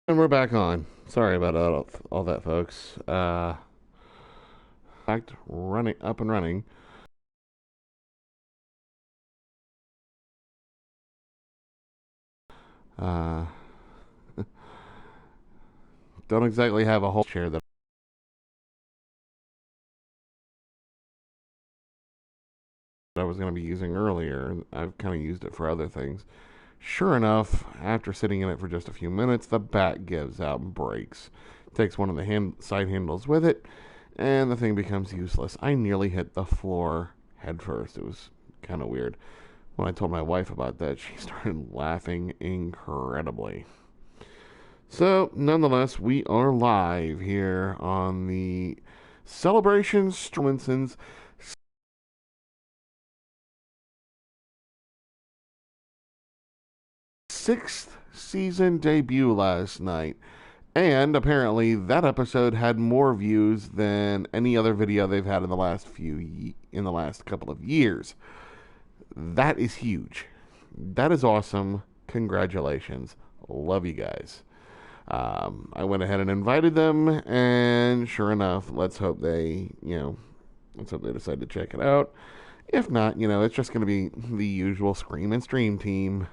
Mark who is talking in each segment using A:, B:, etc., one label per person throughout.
A: And we're back on. Sorry about all that, folks. Fact, running up and running. Uh, don't exactly have a whole chair that I was going to be using earlier. I've kind of used it for other things. Sure enough, after sitting in it for just a few minutes, the back gives out and breaks. Takes one of the side handles with it, and the thing becomes useless. I nearly hit the floor head first. It was kind of weird. When I told my wife about that, she started laughing incredibly. So, nonetheless, we are live here on the Celebration Stromenson's sixth season debut last night. And apparently, that episode had more views than any other video they've had in the last couple of years. That is huge. That is awesome. Congratulations. Love you guys. I went ahead and invited them, and sure enough, let's hope they decide to check it out. If not, it's just going to be the usual Scream and Stream team.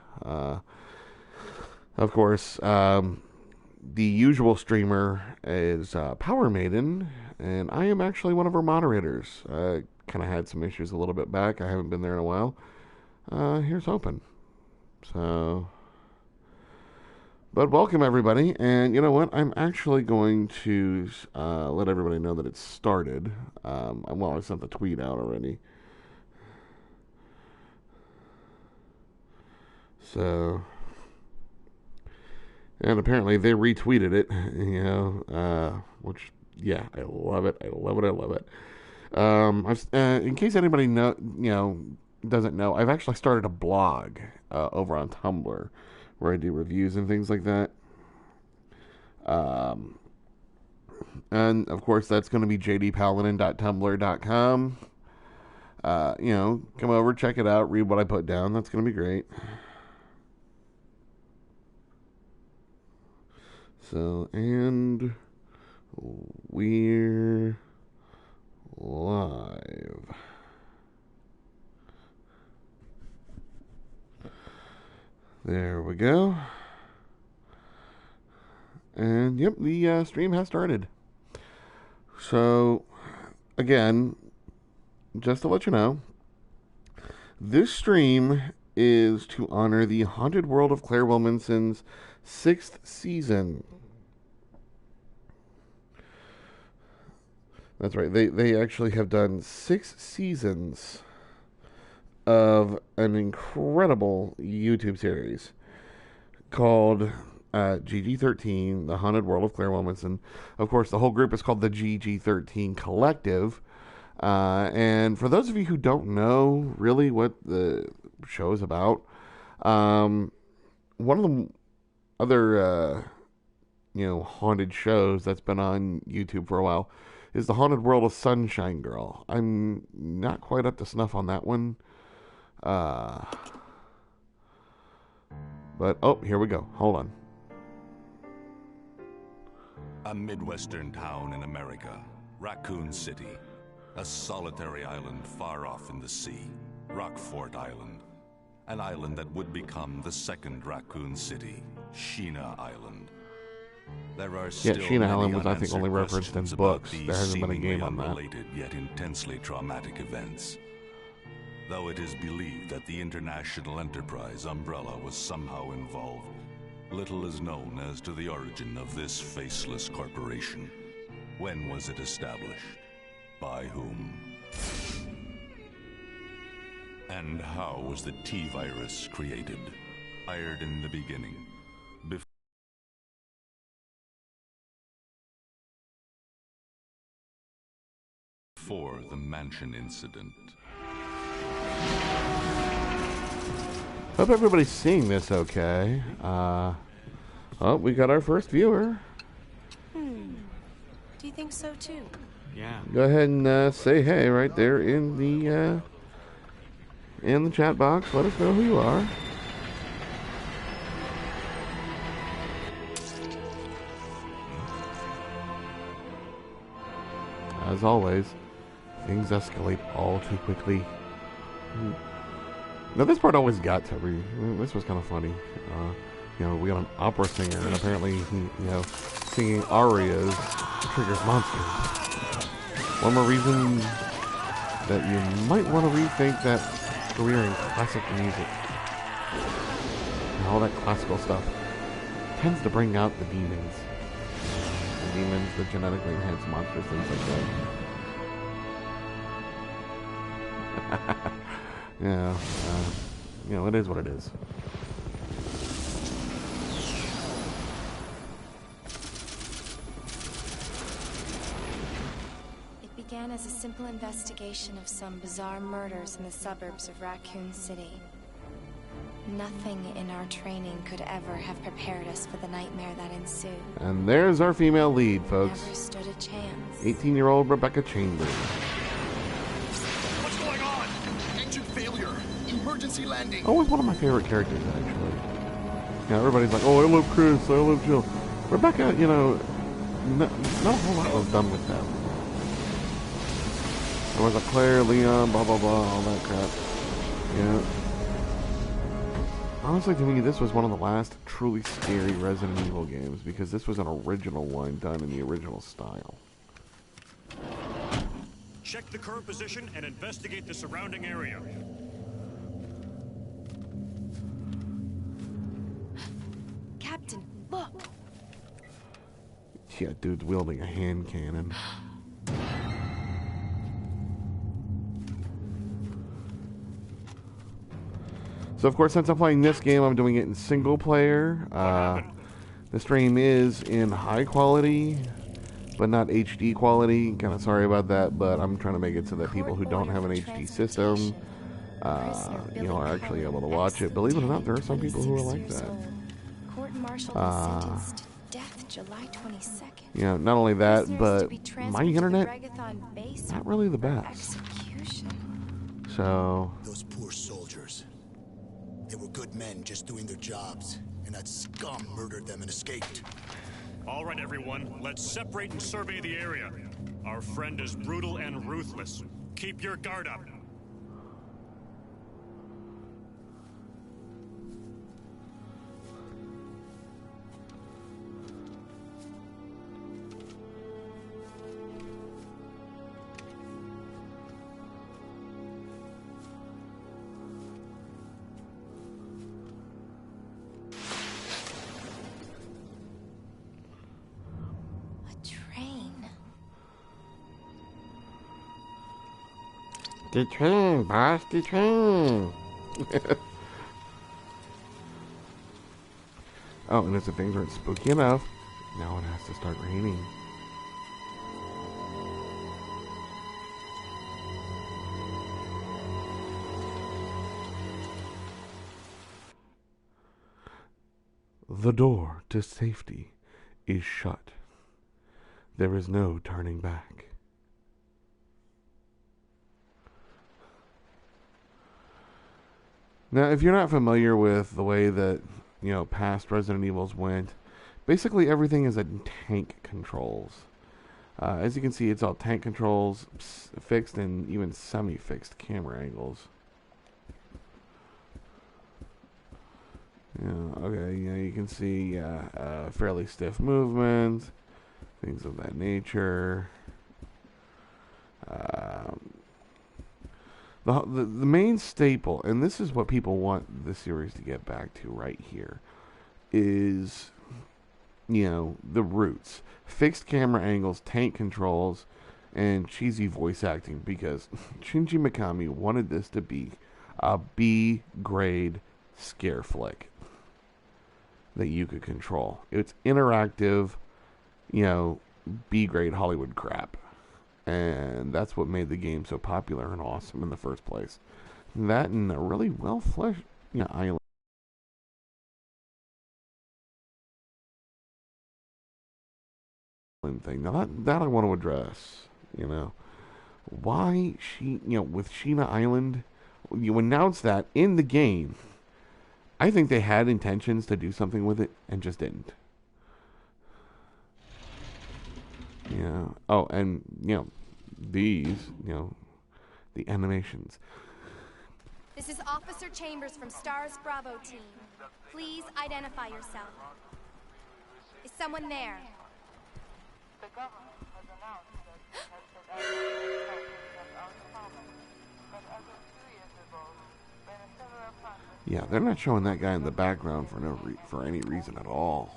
A: Of course, the usual streamer is Power Maiden, and I am actually one of her moderators. I kind of had some issues a little bit back. I haven't been there in a while. Here's hoping. So, but welcome everybody, and you know what? I'm actually going to let everybody know that it started. I sent the tweet out already. So, and apparently they retweeted it, which, yeah, I love it. I love it. I love it. In case anybody doesn't know, I've actually started a blog over on Tumblr where I do reviews and things like that. And of course, that's going to be jdpaladin.tumblr.com. Come over, check it out, read what I put down. That's going to be great. So, and we're live. There we go. And yep, the stream has started. So, again, just to let you know, this stream is to honor the Haunted World of Claire Williamson's 6th season. That's right. They actually have done 6 seasons of an incredible YouTube series called GG13, The Haunted World of Claire Williamson. Of course, the whole group is called the GG13 Collective. And for those of you who don't know really what the show is about, one of the other, haunted shows that's been on YouTube for a while is The Haunted World of Sunshine Girl. I'm not quite up to snuff on that one. But, here we go. Hold on.
B: A Midwestern town in America, Raccoon City. A solitary island far off in the sea, Rockfort Island. An island that would become the second Raccoon City, Sheena Island. There are still
A: Sheena Island was, I think, only
B: unanswered
A: referenced in
B: questions
A: books.
B: about
A: There hasn't been a
B: seemingly
A: game on that.
B: unrelated yet intensely traumatic events. Though it is believed that the International Enterprise umbrella was somehow involved, little is known as to the origin of this faceless corporation. When was it established? By whom? And how was the T-virus created? Fired in the beginning. Before the Mansion incident.
A: Hope everybody's seeing this okay. We got our first viewer.
C: Do you think so too?
D: Yeah.
A: Go ahead and say hey right there in the chat box. Let us know who you are. as always, things escalate all too quickly. Now this part always got to me. This was kind of funny. We got an opera singer, and apparently he, singing arias triggers monsters. One more reason that you might want to rethink that career in classic music. And all that classical stuff tends to bring out the demons. The demons, the genetically enhanced monsters, things like that. Yeah, it is what it is.
C: It began as a simple investigation of some bizarre murders in the suburbs of Raccoon City. Nothing in our training could ever have prepared us for the nightmare that ensued.
A: And there's our female lead, folks.
C: Never stood a chance.
A: 18-year-old Rebecca Chambers.
D: What's going on? Engine failure. Emergency landing.
A: Always one of my favorite characters, actually. Everybody's like, oh, I love Chris, I love Jill. Rebecca, not a whole lot was done with them. There was a Claire, Leon, blah, blah, blah, all that crap. Honestly, to me, this was one of the last truly scary Resident Evil games, because this was an original one done in the original style.
E: Check the current position and investigate the surrounding area.
C: Captain, look!
A: Yeah, dude's wielding a hand cannon. So, of course, since I'm playing this game, I'm doing it in single player. The stream is in high quality, but not HD quality. Kind of sorry about that, but I'm trying to make it so that people who don't have an HD system, are actually able to watch it. Believe it or not, there are some people who are like that.
C: Death July 22nd.
A: Yeah, not only that, but my internet, not really the best. So...
D: Those poor soldiers. They were good men just doing their jobs, and that scum murdered them and escaped.
E: All right, everyone, let's separate and survey the area. Our friend is brutal and ruthless. Keep your guard up.
A: The train, boss, the train. Oh, and if the things aren't spooky enough, now it has to start raining. The door to safety is shut. There is no turning back. Now, if you're not familiar with the way that, past Resident Evils went, basically everything is at tank controls. As you can see, it's all tank controls, fixed and even semi-fixed camera angles. You can see fairly stiff movement, things of that nature. The main staple, and this is what people want the series to get back to right here, is, the roots. Fixed camera angles, tank controls, and cheesy voice acting, because Shinji Mikami wanted this to be a B-grade scare flick that you could control. It's interactive, B-grade Hollywood crap. And that's what made the game so popular and awesome in the first place. That and a really well-fleshed island thing. Now that I want to address. Why with Sheena Island, you announce that in the game. I think they had intentions to do something with it and just didn't. Yeah. Oh, and these, the animations.
F: This is Officer Chambers from STARS Bravo team. Please identify yourself. Is someone there?
G: The government has announced that it has suspended practice of autonomy, but as of 2 years ago, Venezuela practiced...
A: Yeah, they're not showing that guy in the background for any reason at all.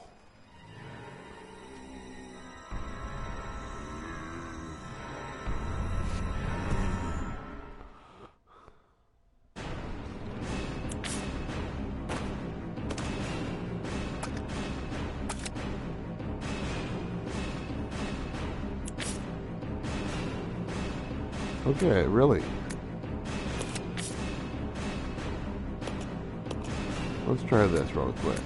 A: Okay, really? Let's try this real quick.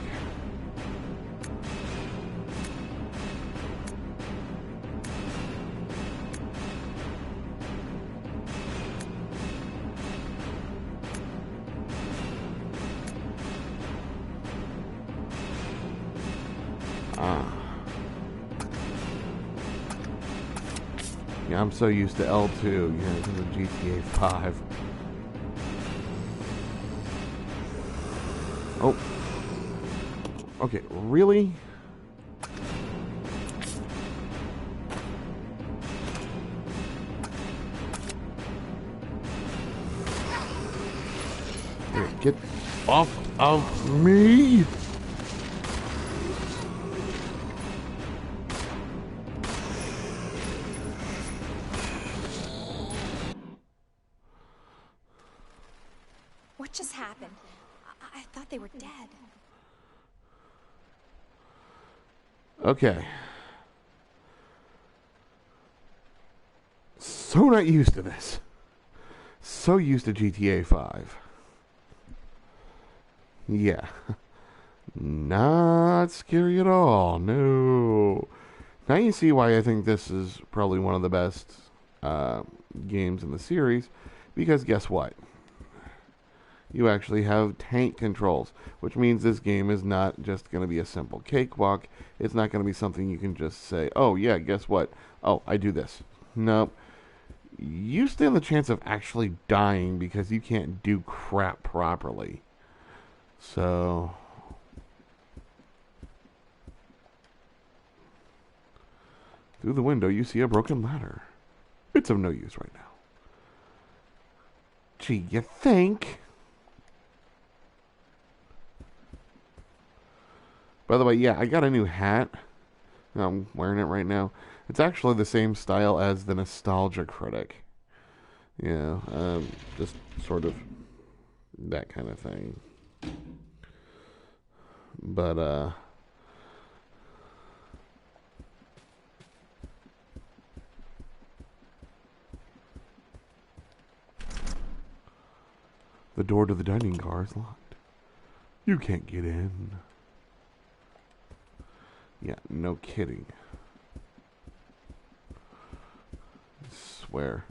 A: Yeah, I'm so used to L2, in the GTA 5. Oh. Okay, really? Here, get off of me!
F: What just happened? I thought they were dead.
A: Okay. So not used to this. So used to GTA 5. Yeah. Not scary at all. No. Now you see why I think this is probably one of the best games in the series. Because guess what? You actually have tank controls, which means this game is not just going to be a simple cakewalk. It's not going to be something you can just say, oh, yeah, guess what? Oh, I do this. Nope. You stand the chance of actually dying because you can't do crap properly. So... through the window, you see a broken ladder. It's of no use right now. Gee, you think... By the way, yeah, I got a new hat. I'm wearing it right now. It's actually the same style as the Nostalgia Critic. Yeah, just sort of that kind of thing. But, the door to the dining car is locked. You can't get in. Yeah, no kidding. I swear.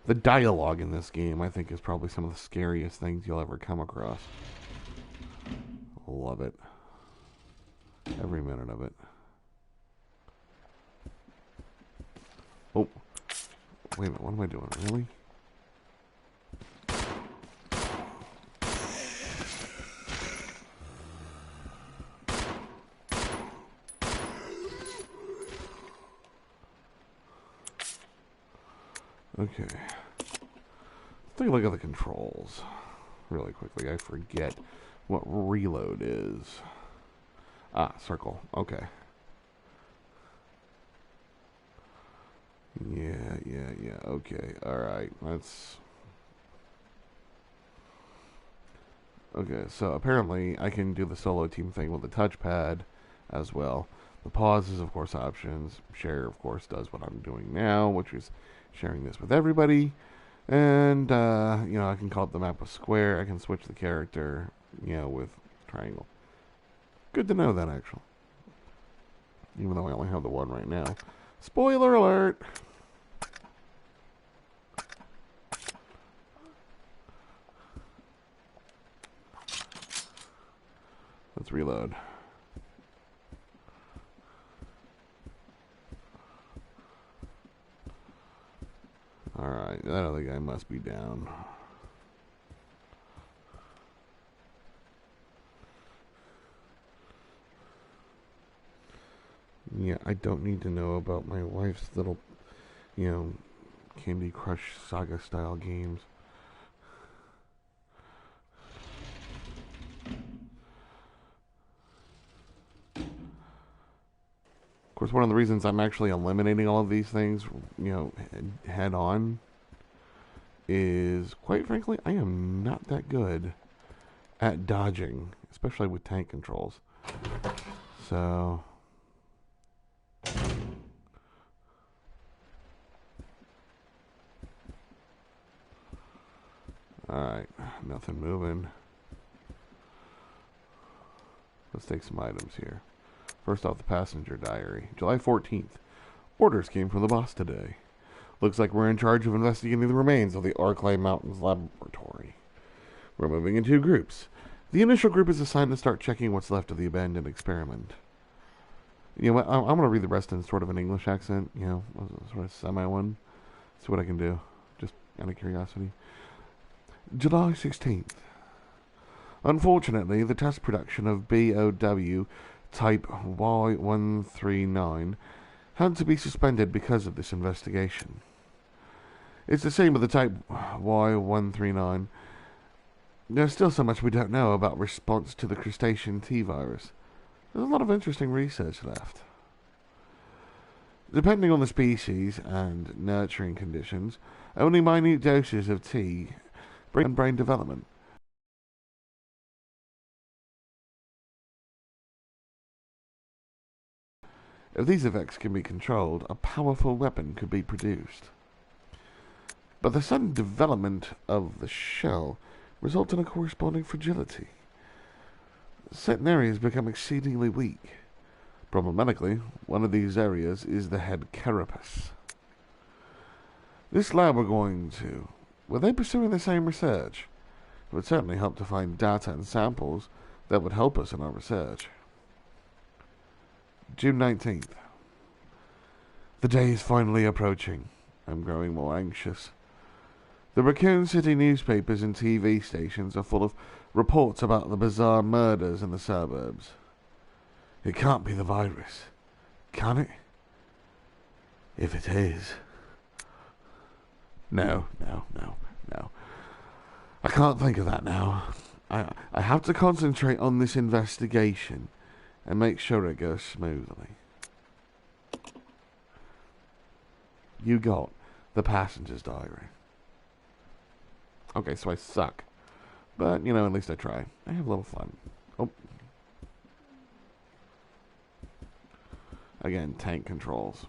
A: The dialogue in this game, I think, is probably some of the scariest things you'll ever come across. Love it. Every minute of it. Oh. Wait a minute, what am I doing? Really? Okay. Let's take a look at the controls really quickly. I forget what reload is. Ah, circle. Okay. Yeah. Okay. Alright. Let's... Okay, so apparently I can do the solo team thing with the touchpad as well. The pause is, of course, options. Share, of course, does what I'm doing now, which is sharing this with everybody. And, I can call it the map with square. I can switch the character, with triangle. Good to know that, actually. Even though I only have the one right now. Spoiler alert! Let's reload. Alright, that other guy must be down. Yeah, I don't need to know about my wife's little, Candy Crush Saga style games. Of course, one of the reasons I'm actually eliminating all of these things, head on, is, quite frankly, I am not that good at dodging, especially with tank controls. So, alright, nothing moving. Let's take some items here. First off, the passenger diary. July 14th. Orders came from the boss today. Looks like we're in charge of investigating the remains of the Arklay Mountains laboratory. We're moving in 2 groups. The initial group is assigned to start checking what's left of the abandoned experiment. You know what? I'm going to read the rest in sort of an English accent, sort of semi-one. See what I can do. Just out of curiosity. July 16th. Unfortunately, the test production of BOW Type Y139 had to be suspended because of this investigation. It's the same with the Type Y139. There's still so much we don't know about response to the crustacean T-virus. There's a lot of interesting research left. Depending on the species and nurturing conditions, only minute doses of T bring brain development. If these effects can be controlled, a powerful weapon could be produced. But the sudden development of the shell results in a corresponding fragility. Certain areas become exceedingly weak. Problematically, one of these areas is the head carapace. This lab we're going to, were they pursuing the same research? It would certainly help to find data and samples that would help us in our research. June 19th. The day is finally approaching. I'm growing more anxious. The Raccoon City newspapers and TV stations are full of reports about the bizarre murders in the suburbs. It can't be the virus, can it? If it is... No. I can't think of that now. I have to concentrate on this investigation and make sure it goes smoothly. You got the passenger's diary. Okay, so I suck. But, at least I try. I have a little fun. Oh. Again, tank controls.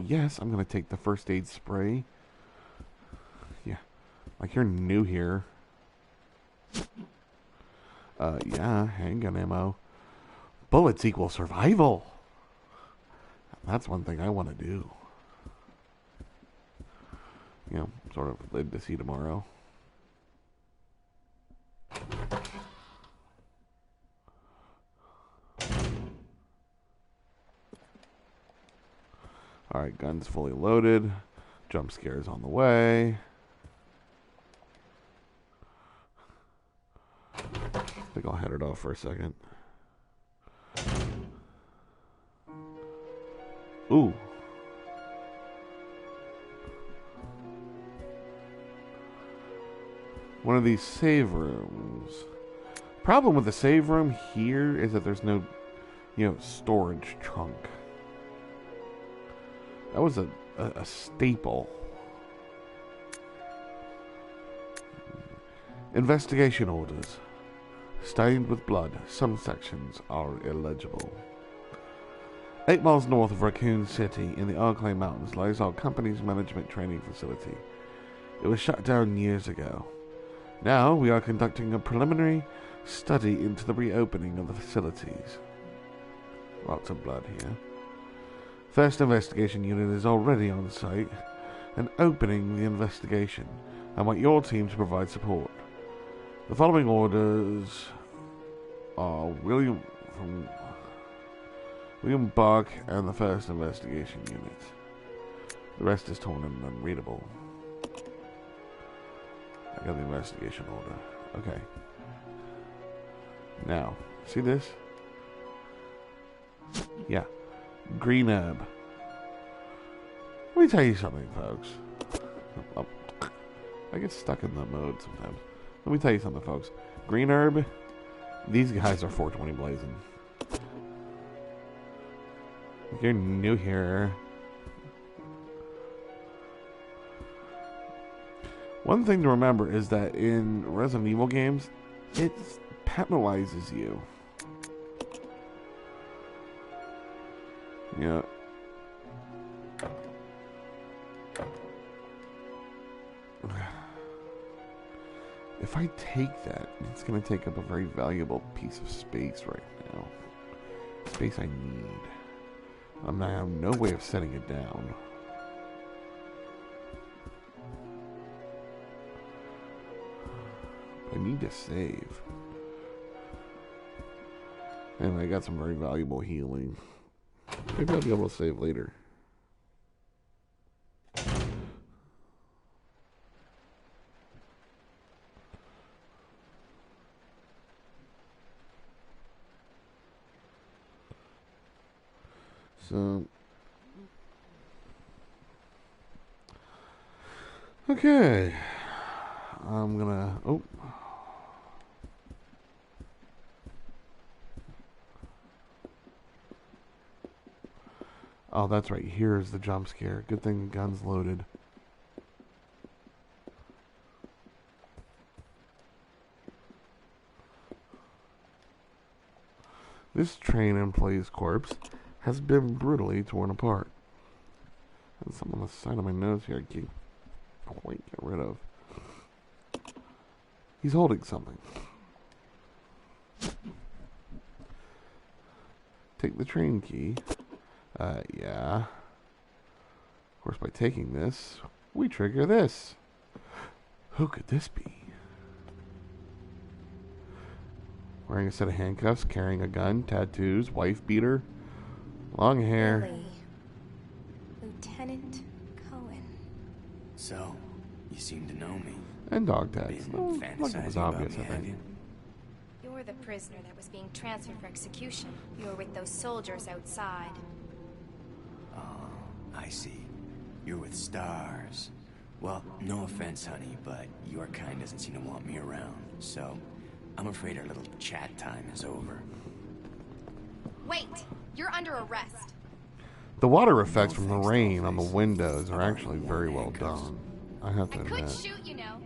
A: Yes, I'm going to take the first aid spray. Yeah. Like you're new here. Yeah, handgun ammo. Bullets equal survival. That's one thing I want to do. Sort of live to see tomorrow. Alright, gun's fully loaded. Jump scares on the way. I think I'll head it off for a second. Ooh. One of these save rooms. Problem with the save room here is that there's no, storage trunk. That was a staple. Investigation orders. Stained with blood, some sections are illegible. 8 miles north of Raccoon City in the Arklay Mountains lies our company's management training facility. It was shut down years ago. Now we are conducting a preliminary study into the reopening of the facilities. Lots of blood here. First investigation unit is already on site and opening the investigation. I want your team to provide support. The following orders are William Bach and the First Investigation Unit. The rest is torn and unreadable. I got the investigation order. Okay. Now, see this? Yeah. Green herb. Let me tell you something, folks. I get stuck in that mode sometimes. Let me tell you something, folks. Green herb, these guys are 420 blazing. If you're new here, one thing to remember is that in Resident Evil games, it penalizes you. Yeah. If I take that, it's going to take up a very valuable piece of space right now. Space I need. I have no way of setting it down. I need to save. And I got some very valuable healing. Maybe I'll be able to save later. So, okay, I'm gonna, oh, that's right, here's the jump scare. Good thing the gun's loaded. This train employee's corpse has been brutally torn apart. And some on the side of my nose here I can't quite get rid of. He's holding something. Take the train key. Yeah. Of course, by taking this, we trigger this. Who could this be? Wearing a set of handcuffs, carrying a gun, tattoos, wife beater. Long hair.
C: Really? Lieutenant Cohen.
H: So, you seem to know me.
A: And dog tags.
H: Been
A: No, like it was
H: fantasizing
A: obvious,
H: about
A: I
H: me, have
A: think.
H: you?
C: You're the prisoner that was being transferred for execution. You were with those soldiers outside.
H: Oh, I see. You're with stars. Well, no offense, honey, but your kind doesn't seem to want me around. So, I'm afraid our little chat time is over.
F: Wait! You're under arrest.
A: The water effects from the rain on the windows are actually very well done. I have to
F: I could
A: admit.
F: shoot, you know.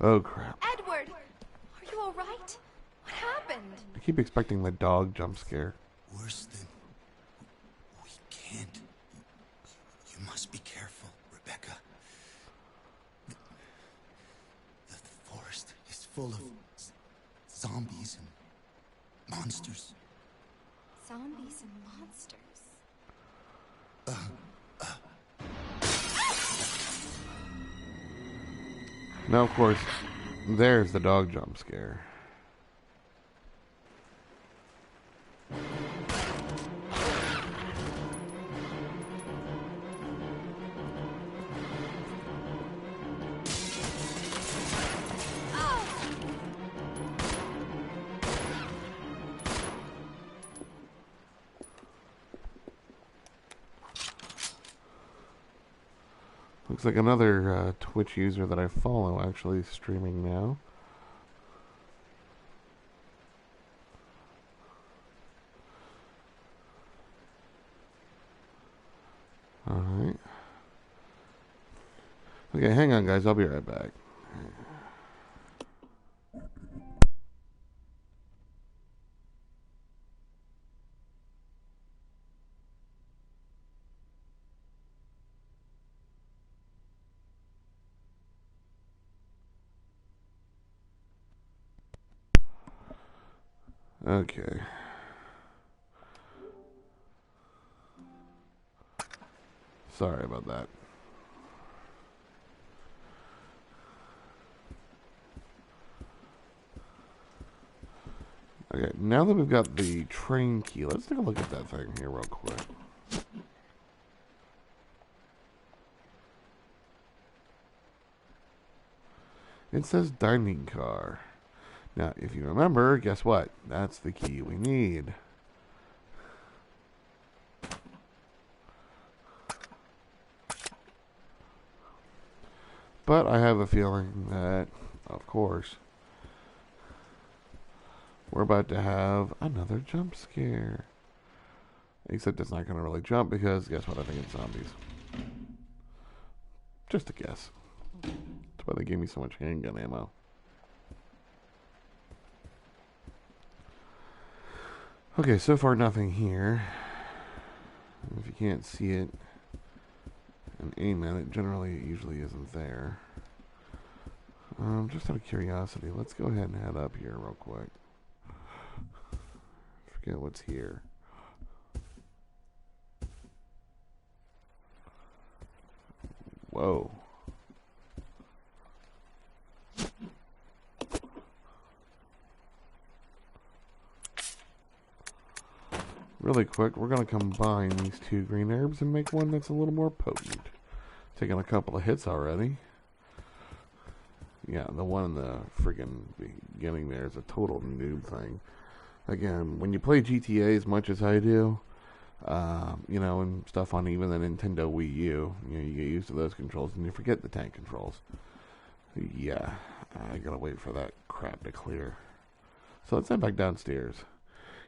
A: Oh crap.
F: Edward! Are you alright? What happened?
A: I keep expecting the dog jump scare.
D: Worse than... We can't. You must be careful, Rebecca. The forest is full of zombies and monsters.
C: Zombies and monsters.
A: Now, of course, there's the dog jump scare. Looks like another Twitch user that I follow actually streaming now. Alright. Okay, hang on guys, I'll be right back. Okay. Sorry about that. Okay, now that we've got the train key, let's take a look at that thing here real quick. It says dining car. Now, if you remember, guess what? That's the key we need. But I have a feeling that, of course, we're about to have another jump scare. Except it's not going to really jump because, guess what? I think it's zombies. Just a guess. That's why they gave me so much handgun ammo. Okay, so far nothing here. If you can't see it and aim at it, generally it usually isn't there. Just out of curiosity, let's go ahead and head up here real quick. Forget what's here. Whoa. Really quick, we're going to combine these two green herbs and make one that's a little more potent. Taking a couple of hits already. Yeah, the one in the friggin' beginning there is a total noob thing. Again, when you play GTA as much as I do, you know, and stuff on even the Nintendo Wii U, you know, you get used to those controls and you forget the tank controls. Yeah, I gotta wait for that crap to clear. So let's head back downstairs.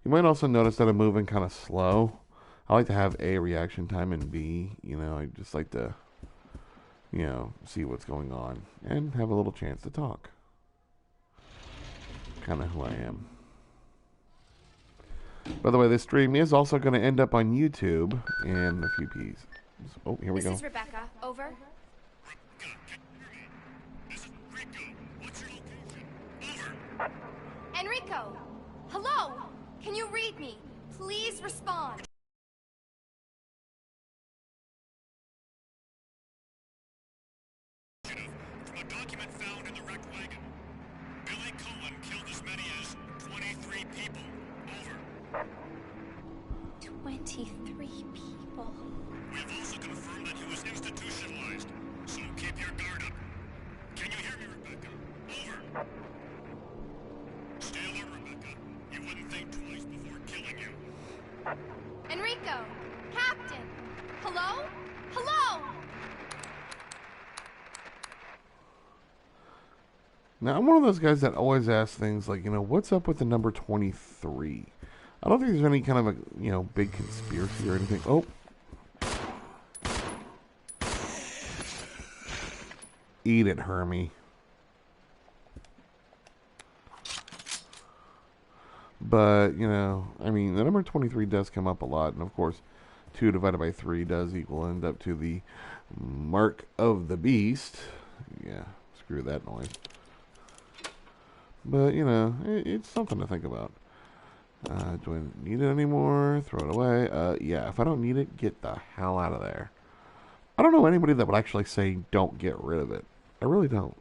A: You might also notice that I'm moving kind of slow. I like to have A, reaction time, and B, you know, I just like to, you know, see what's going on and have a little chance to talk. Kind of who I am. By the way, this stream is also going to end up on YouTube in a few pieces. Oh, here we go.
F: This is Rebecca. Over.
E: This is Rico. What's your location? Over.
F: Enrico! Hello! Can you read me? Please respond.
E: From a document found in the wrecked wagon, Billy Cohen killed as many as 23 people. Over.
F: 23 people.
E: We have also confirmed that he was institutionalized, so keep your guard up. Can you hear me, Rebecca? Over. Stay alert, Rebecca. You wouldn't think twice before killing you.
F: Enrico! Captain! Hello? Hello!
A: Now, I'm one of those guys that always asks things like, you know, what's up with the number 23? I don't think there's any kind of a, you know, big conspiracy or anything. Oh. Eat it, Hermie. But, you know, I mean, the number 23 does come up a lot. And, of course, 2 divided by 3 does end up to the mark of the beast. Yeah, screw that noise. But, you know, it's something to think about. Do I need it anymore? Throw it away. Yeah, if I don't need it, get the hell out of there. I don't know anybody that would actually say don't get rid of it. I really don't.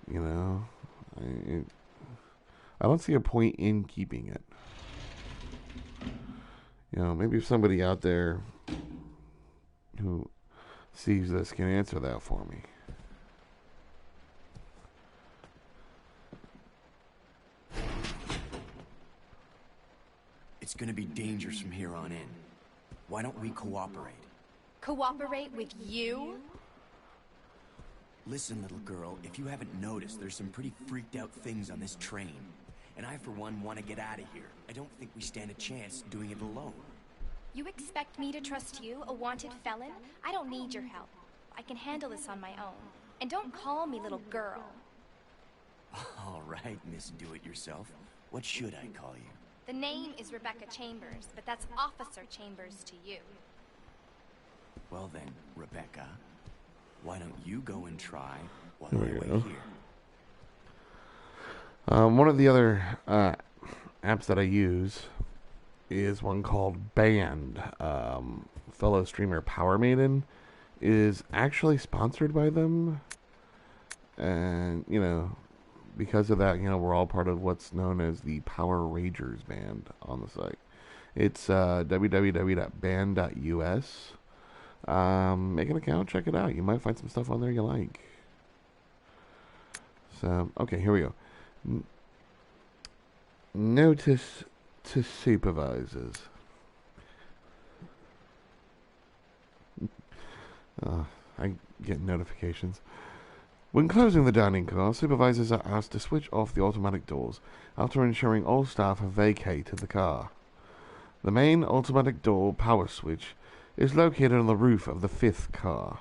A: You know, I don't see a point in keeping it. You know, maybe if somebody out there who sees this can answer that for me.
H: It's gonna be dangerous from here on in. Why don't we cooperate?
F: Cooperate with you?
H: Listen, little girl, if you haven't noticed, there's some pretty freaked out things on this train. And I, for one, want to get out of here. I don't think we stand a chance doing it alone.
F: You expect me to trust you, a wanted felon? I don't need your help. I can handle this on my own. And don't call me little girl.
H: All right, Miss Do-It-Yourself. What should I call you?
F: The name is Rebecca Chambers, but that's Officer Chambers to you.
H: Well then, Rebecca, why don't you go and try while
A: There
H: I
A: we
H: wait
A: go.
H: here?
A: One of the other apps that I use is one called Band. Fellow streamer Power Maiden is actually sponsored by them. And, you know, because of that, we're all part of what's known as the Power Rangers band on the site. It's www.band.us. Make an account, check it out. You might find some stuff on there you like. So, okay, here we go. Notice to supervisors. I get notifications. When closing the dining car, supervisors are asked to switch off the automatic doors after ensuring all staff have vacated the car. The main automatic door power switch is located on the roof of the 5th car.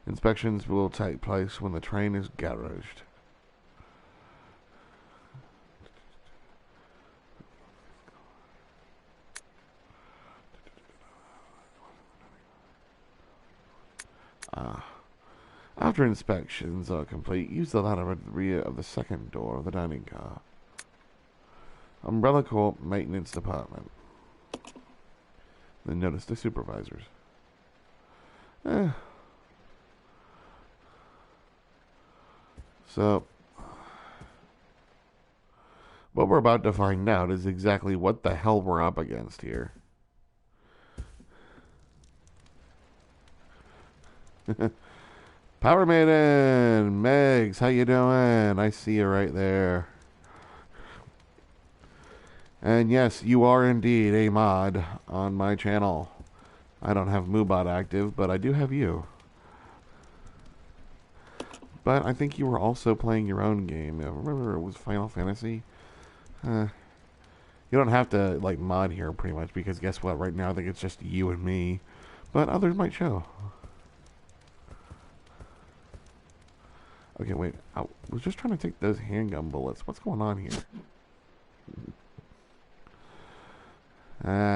A: Inspections will take place when the train is garaged. After inspections are complete, use the ladder at the rear of the 2nd door of the dining car. Umbrella Corp Maintenance Department. Then notice the supervisors. So, what we're about to find out is exactly what the hell we're up against here. Power Maiden! Megs, how you doing? I see you right there. And yes, you are indeed a mod on my channel. I don't have Moobot active, but I do have you. But I think you were also playing your own game. Remember it was Final Fantasy? You don't have to like mod here pretty much, because guess what? Right now I think it's just you and me. But others might show. Okay, wait. I was just trying to take those handgun bullets. What's going on here?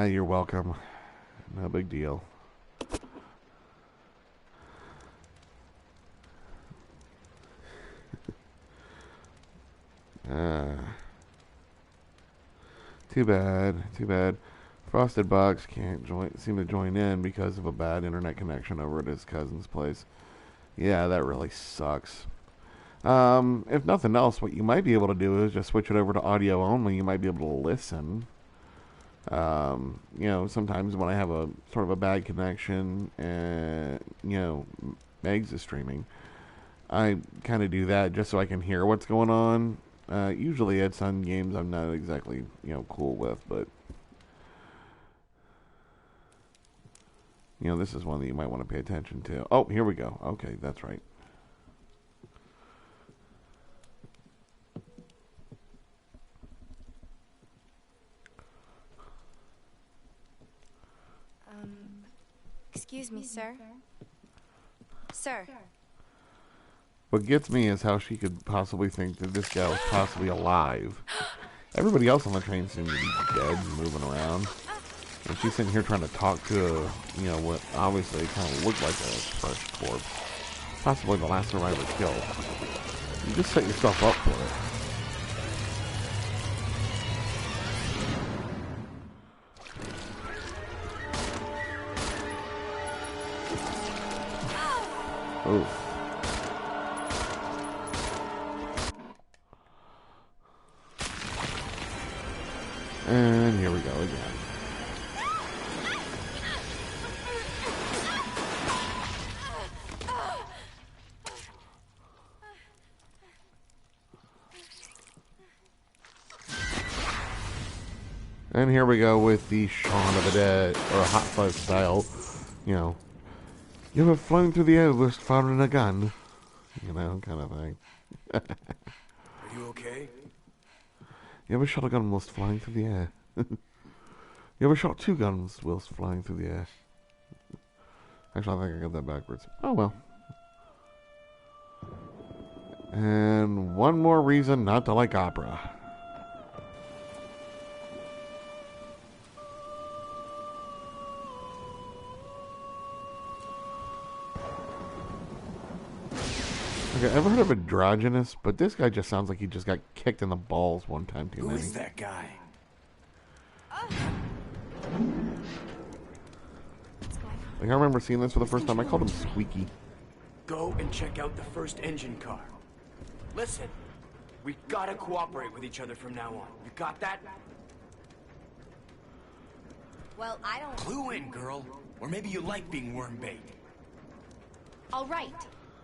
A: You're welcome. No big deal. Too bad. Too bad. Frosted Box can't seem to join in because of a bad internet connection over at his cousin's place. Yeah, that really sucks. If nothing else, what you might be able to do is just switch it over to audio only. You might be able to listen. Sometimes when I have a sort of a bad connection and, Megs is streaming, I kind of do that just so I can hear what's going on. Usually it's on games I'm not exactly, cool with, but, this is one that you might want to pay attention to. Oh, here we go. Okay, that's right.
C: Excuse me, sir. Sir.
A: What gets me is how she could possibly think that this guy was possibly alive. Everybody else on the train seemed to be dead and moving around. And she's sitting here trying to talk to, what obviously kind of looked like a fresh corpse. Possibly the last survivor killed. You just set yourself up for it. Oof. And here we go again. And here we go with the Shaun of the Dead, or Hot Fuzz style, you have flown through the air whilst firing a gun. Kind of thing.
H: Are you okay?
A: You ever shot a gun whilst flying through the air? You ever shot 2 guns whilst flying through the air? Actually, I think I got that backwards. Oh well. And one more reason not to like opera. Okay, ever heard of androgynous? But this guy just sounds like he just got kicked in the balls one time too many.
H: Who is that guy?
A: Like, I remember seeing this for the first time. I called him Squeaky.
H: Go and check out the first engine car. Listen, We gotta cooperate with each other from now on. You got that?
F: Well, I don't...
H: Clue in, girl. Or maybe you like being worm bait.
F: All right.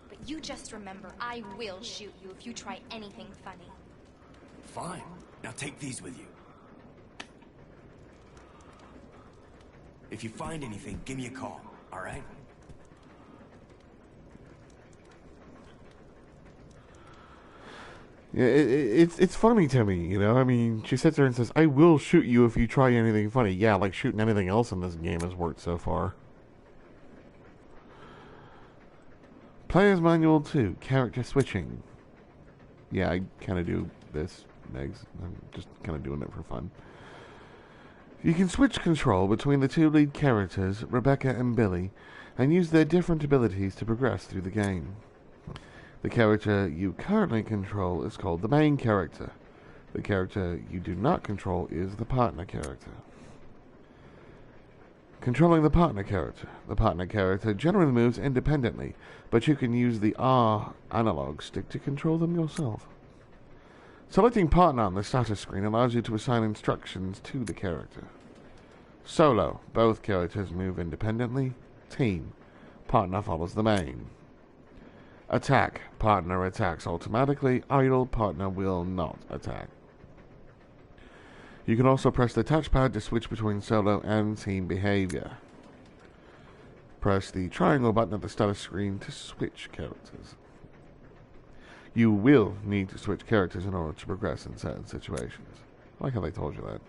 F: But you just remember, I will shoot you if you try anything funny.
H: Fine. Now take these with you. If you find anything, give me a call, all right?
A: Yeah, it's funny to me, you know? I mean, she sits there and says, I will shoot you if you try anything funny. Yeah, like shooting anything else in this game has worked so far. Player's Manual 2, Character Switching. Yeah, I kind of do this, Megs. I'm just kind of doing it for fun. You can switch control between the two lead characters, Rebecca and Billy, and use their different abilities to progress through the game. The character you currently control is called the main character. The character you do not control is the partner character. Controlling the partner character. The partner character generally moves independently, but you can use the R analog stick to control them yourself. Selecting partner on the status screen allows you to assign instructions to the character. Solo. Both characters move independently. Team. Partner follows the main. Attack. Partner attacks automatically. Idle. Partner will not attack. You can also press the touchpad to switch between solo and team behavior. Press the triangle button at the status screen to switch characters. You will need to switch characters in order to progress in certain situations. I like how they told you that.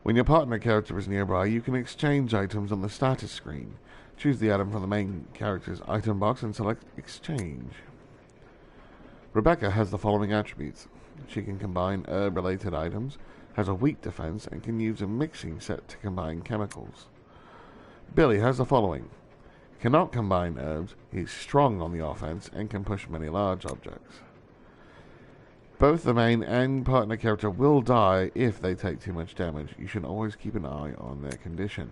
A: When your partner character is nearby, you can exchange items on the status screen. Choose the item from the main character's item box and select Exchange. Rebecca has the following attributes. She can combine herb-related items, has a weak defense, and can use a mixing set to combine chemicals. Billy has the following. Cannot combine herbs, he's strong on the offense, and can push many large objects. Both the main and partner character will die if they take too much damage. You should always keep an eye on their condition.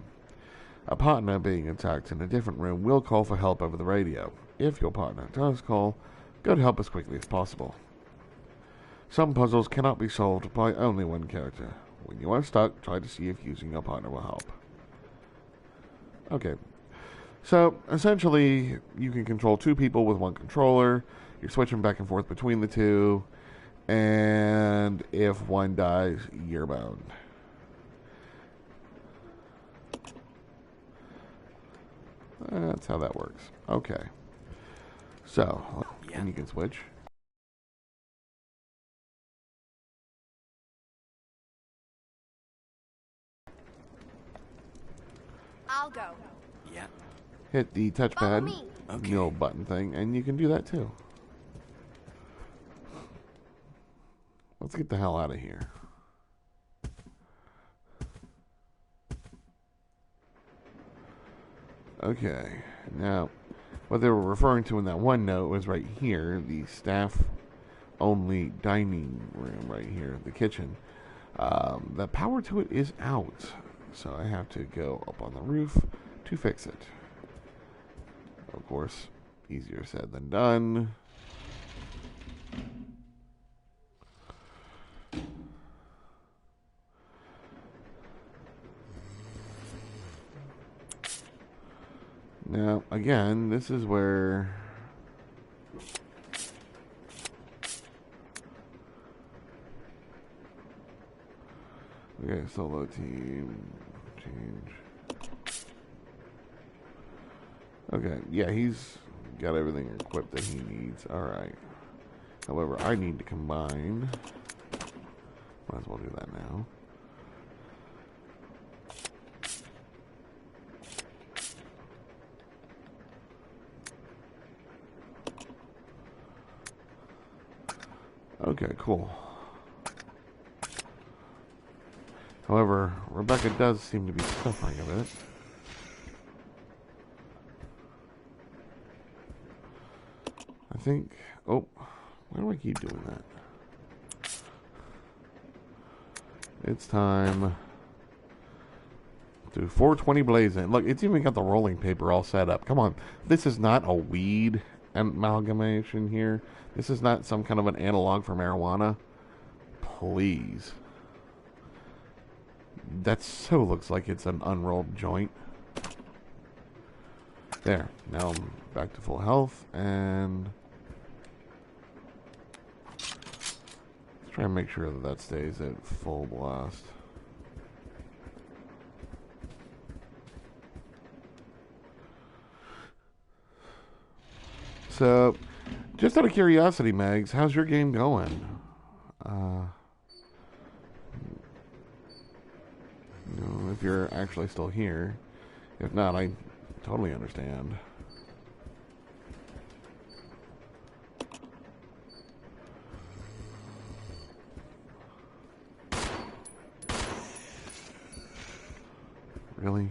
A: A partner being attacked in a different room will call for help over the radio. If your partner does call, go to help as quickly as possible. Some puzzles cannot be solved by only one character. When you are stuck, try to see if using your partner will help. Okay. So, essentially, you can control two people with one controller. You're switching back and forth between the two. And if one dies, you're bound. That's how that works. Okay. So, and you can switch.
F: I'll go.
H: Yeah.
A: Hit the touchpad,
H: Okay.
A: the old button thing, and you can do that too. Let's get the hell out of here. Okay, now, what they were referring to in that one note was right here, the staff-only dining room right here, the kitchen. The power to it is out, so I have to go up on the roof to fix it. Of course, easier said than done. Now, again, this is where okay, solo team change. Okay, yeah, he's got everything equipped that he needs. Alright. However, I need to combine. Might as well do that now. Okay, cool. However, Rebecca does seem to be suffering a bit. I think... Oh, why do I keep doing that? It's time to 420 Blazing. Look, it's even got the rolling paper all set up. Come on, this is not a weed amalgamation here. This is not some kind of an analog for marijuana. Please. That so looks like it's an unrolled joint. There. Now I'm back to full health, and let's try and make sure that that stays at full blast. So, just out of curiosity, Megs, how's your game going? You know, if you're actually still here. If not, I totally understand. Really?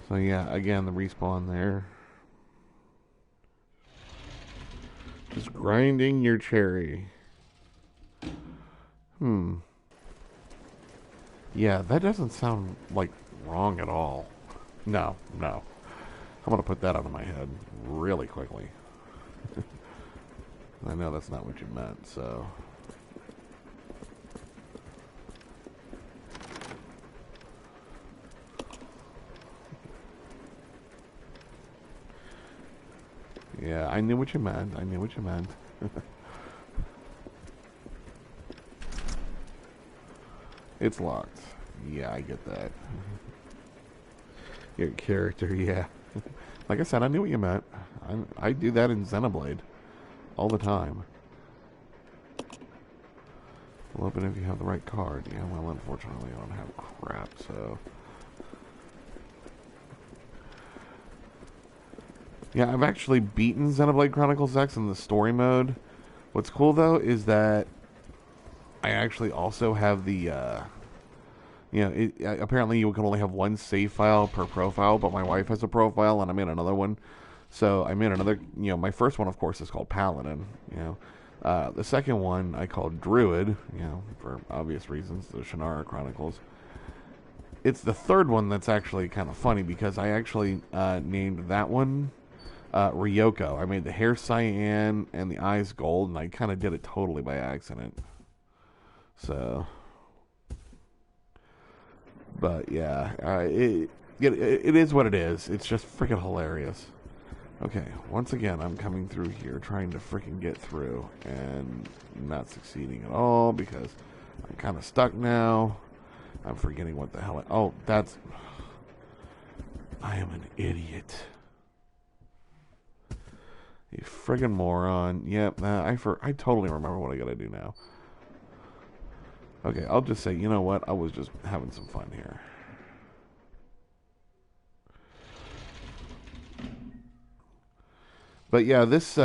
A: So yeah, again, the respawn there. Just grinding your cherry. Yeah, that doesn't sound like wrong at all. No. I'm gonna put that out of my head really quickly. I know that's not what you meant, so. Yeah, I knew what you meant. It's locked. Yeah, I get that. Your character, yeah. Like I said, I knew what you meant. I do that in Xenoblade all the time. Well, open if you have the right card. Yeah, well, unfortunately, I don't have crap, so. Yeah, I've actually beaten Xenoblade Chronicles X in the story mode. What's cool, though, is that I actually also have the, apparently you can only have one save file per profile, but my wife has a profile, and I'm in another one. So I'm in another, my first one, of course, is called Paladin, The second one I called Druid, for obvious reasons, the Shannara Chronicles. It's the third one that's actually kind of funny, because I actually named that one Ryoko. I made the hair cyan and the eyes gold, and I kind of did it totally by accident. So, but yeah, it is what it is. It's just freaking hilarious. Okay, once again, I'm coming through here trying to freaking get through and not succeeding at all because I'm kind of stuck now. I'm forgetting what the hell I am an idiot. You friggin' moron. Yep, I totally remember what I gotta do now. Okay, I'll just say, you know what? I was just having some fun here. But yeah, this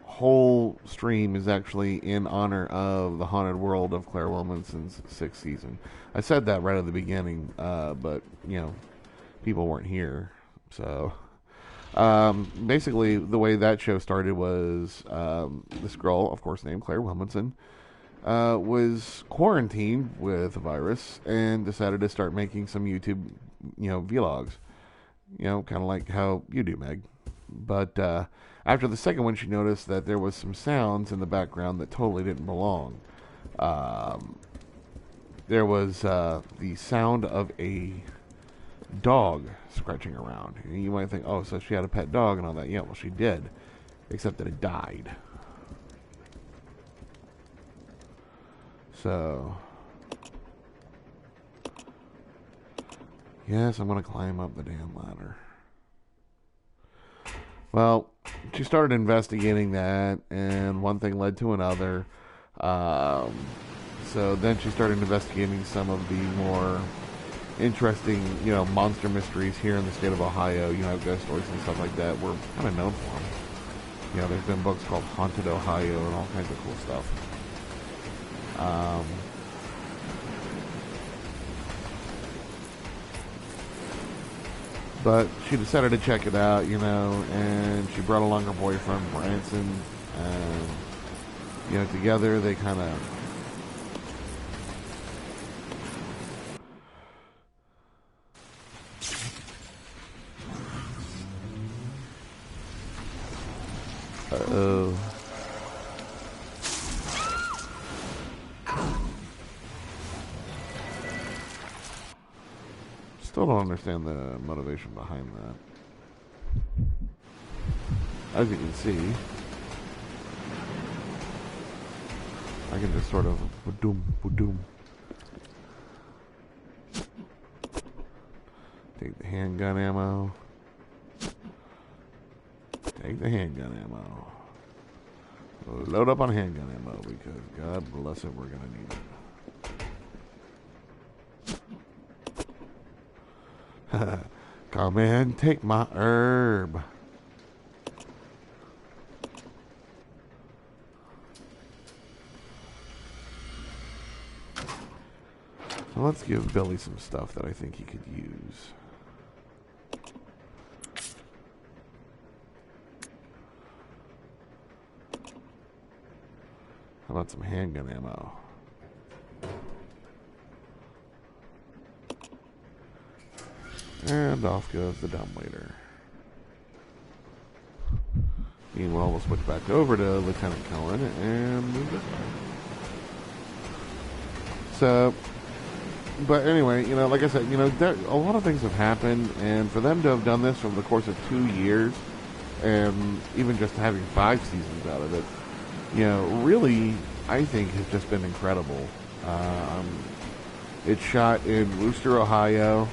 A: whole stream is actually in honor of the haunted world of Claire Williamson's 6th season. I said that right at the beginning, but people weren't here. So basically, the way that show started was this girl, of course, named Claire Williamson, was quarantined with a virus and decided to start making some YouTube, vlogs. Kind of like how you do, Meg. But after the second one, she noticed that there was some sounds in the background that totally didn't belong. There was the sound of a dog scratching around. And you might think, oh, so she had a pet dog and all that. Yeah, well, she did. Except that it died. So, yes, I'm going to climb up the damn ladder. Well, she started investigating that, and one thing led to another. So then she started investigating some of the more interesting, monster mysteries here in the state of Ohio. Ghost stories and stuff like that. We're kind of known for them. There's been books called Haunted Ohio and all kinds of cool stuff. But she decided to check it out, and she brought along her boyfriend, Branson, and, together they kind of Uh-oh. Still don't understand the motivation behind that. As you can see, I can just sort of boom, boom. Take the handgun ammo. Take the handgun ammo. Load up on handgun ammo because God bless it, we're gonna need it. Come in, take my herb. So let's give Billy some stuff that I think he could use. How about some handgun ammo? And off goes the dumbwaiter. Meanwhile, we'll switch back over to Lieutenant Cohen and move this way. So, but anyway, like I said, a lot of things have happened, and for them to have done this over the course of 2 years, and even just having 5 seasons out of it, really, I think has just been incredible. It's shot in Wooster, Ohio,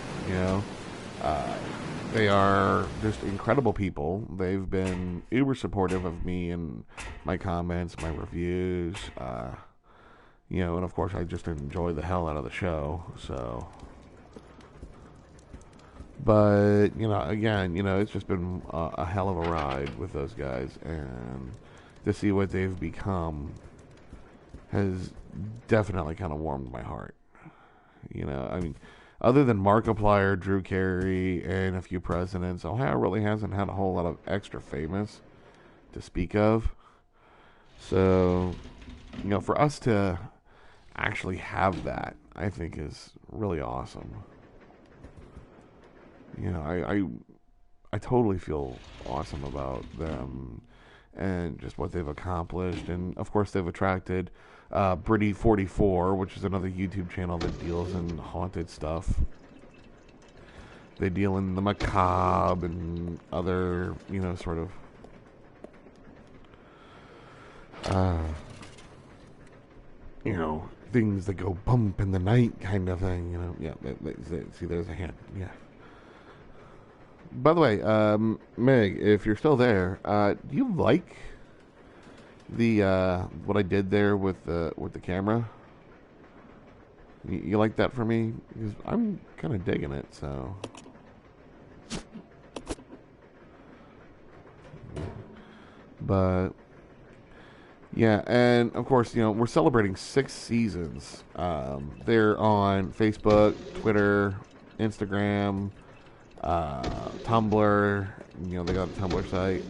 A: they are just incredible people. They've been uber supportive of me and my comments, my reviews, and of course I just enjoy the hell out of the show, so. But, again, it's just been a hell of a ride with those guys, and to see what they've become has definitely kind of warmed my heart. Other than Markiplier, Drew Carey, and a few presidents, Ohio really hasn't had a whole lot of extra famous to speak of. So, for us to actually have that, I think is really awesome. I totally feel awesome about them and just what they've accomplished. And, of course, they've attracted Britty44, which is another YouTube channel that deals in haunted stuff. They deal in the macabre and other, sort of things that go bump in the night kind of thing, Yeah, see, there's a hand, yeah. By the way, Meg, if you're still there, do you like the what I did there with the camera? You like that for me? Because I'm kind of digging it, so. But yeah, and of course, we're celebrating 6 seasons. They're on Facebook, Twitter, Instagram, Tumblr. They got a Tumblr site,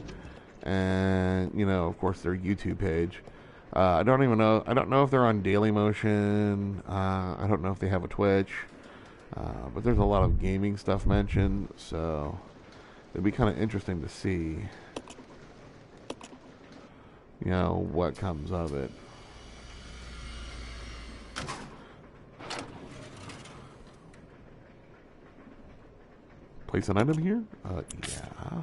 A: and of course their YouTube page. I don't know if they're on Dailymotion. I don't know if they have a Twitch, but there's a lot of gaming stuff mentioned, so it'd be kind of interesting to see what comes of it. Place an item here? Yeah.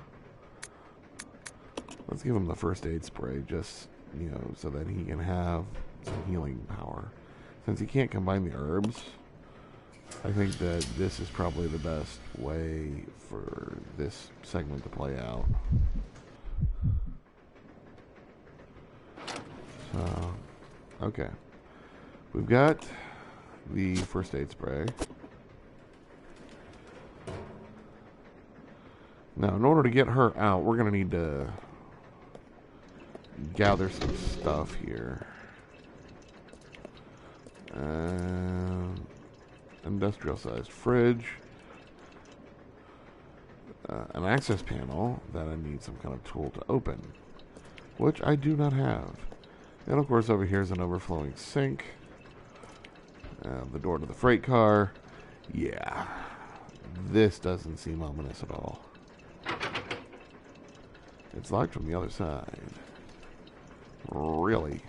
A: Let's give him the first aid spray, just, so that he can have some healing power. Since he can't combine the herbs, I think that this is probably the best way for this segment to play out. So, okay. We've got the first aid spray. Now, in order to get her out, we're going to need to gather some stuff here. Industrial-sized fridge. An access panel that I need some kind of tool to open, which I do not have. And, of course, over here is an overflowing sink. The door to the freight car. Yeah. This doesn't seem ominous at all. It's locked from the other side. Really?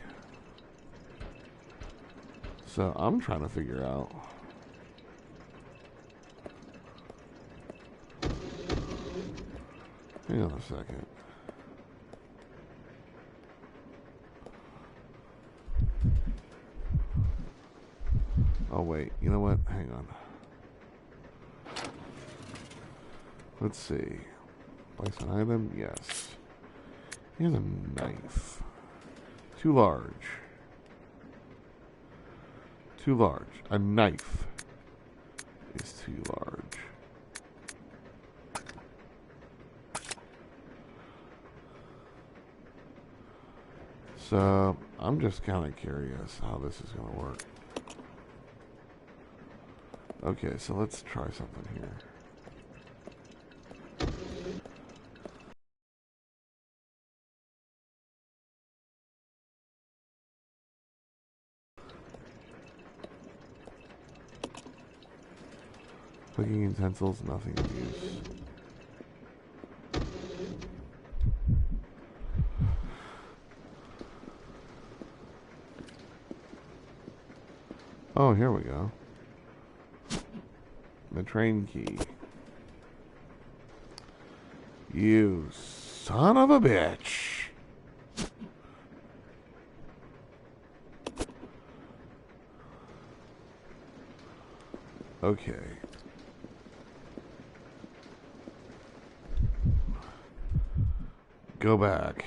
A: So I'm trying to figure out. Hang on a second. Oh wait, you know what? Hang on. Let's see. Place an item? Yes. Here's a knife. Too large. Too large. A knife is too large. So, I'm just kind of curious how this is going to work. Okay, so let's try something here. Cooking utensils, nothing to use. Oh, here we go. The train key. You son of a bitch. Okay. Go back.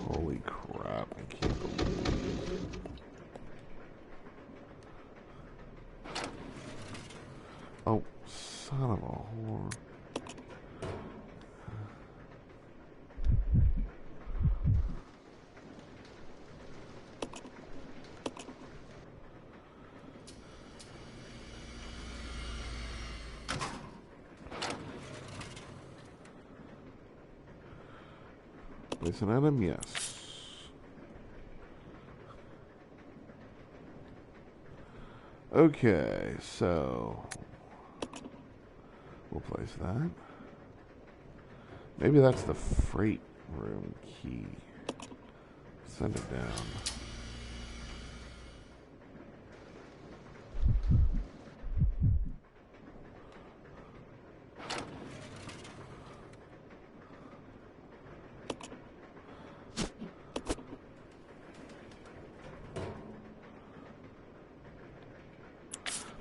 A: Holy crap, I can't believe. Oh, son of a whore. Place an item? Yes. Okay, so we'll place that. Maybe that's the freight room key. Send it down.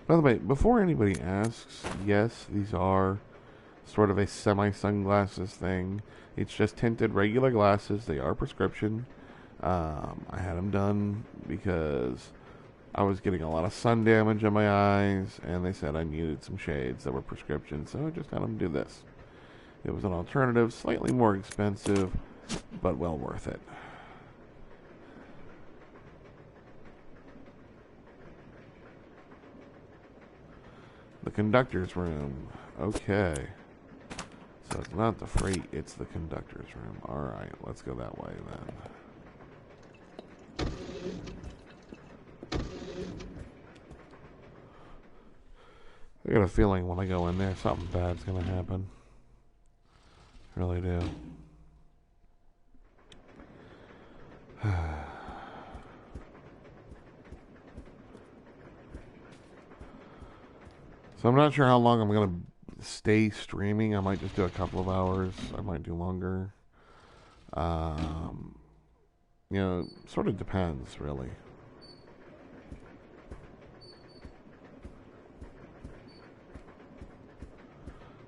A: By the way, before anybody asks, yes, these are sort of a semi-sunglasses thing. It's just tinted regular glasses. They are prescription. I had them done because I was getting a lot of sun damage on my eyes, and they said I needed some shades that were prescription, so I just had them do this. It was an alternative, slightly more expensive, but well worth it. The conductor's room. Okay. So it's not the freight, it's the conductor's room. Alright, let's go that way then. I got a feeling when I go in there, something bad's gonna happen. I really do. So I'm not sure how long I'm going to stay streaming. I might just do a couple of hours. I might do longer. You know, sort of depends, really.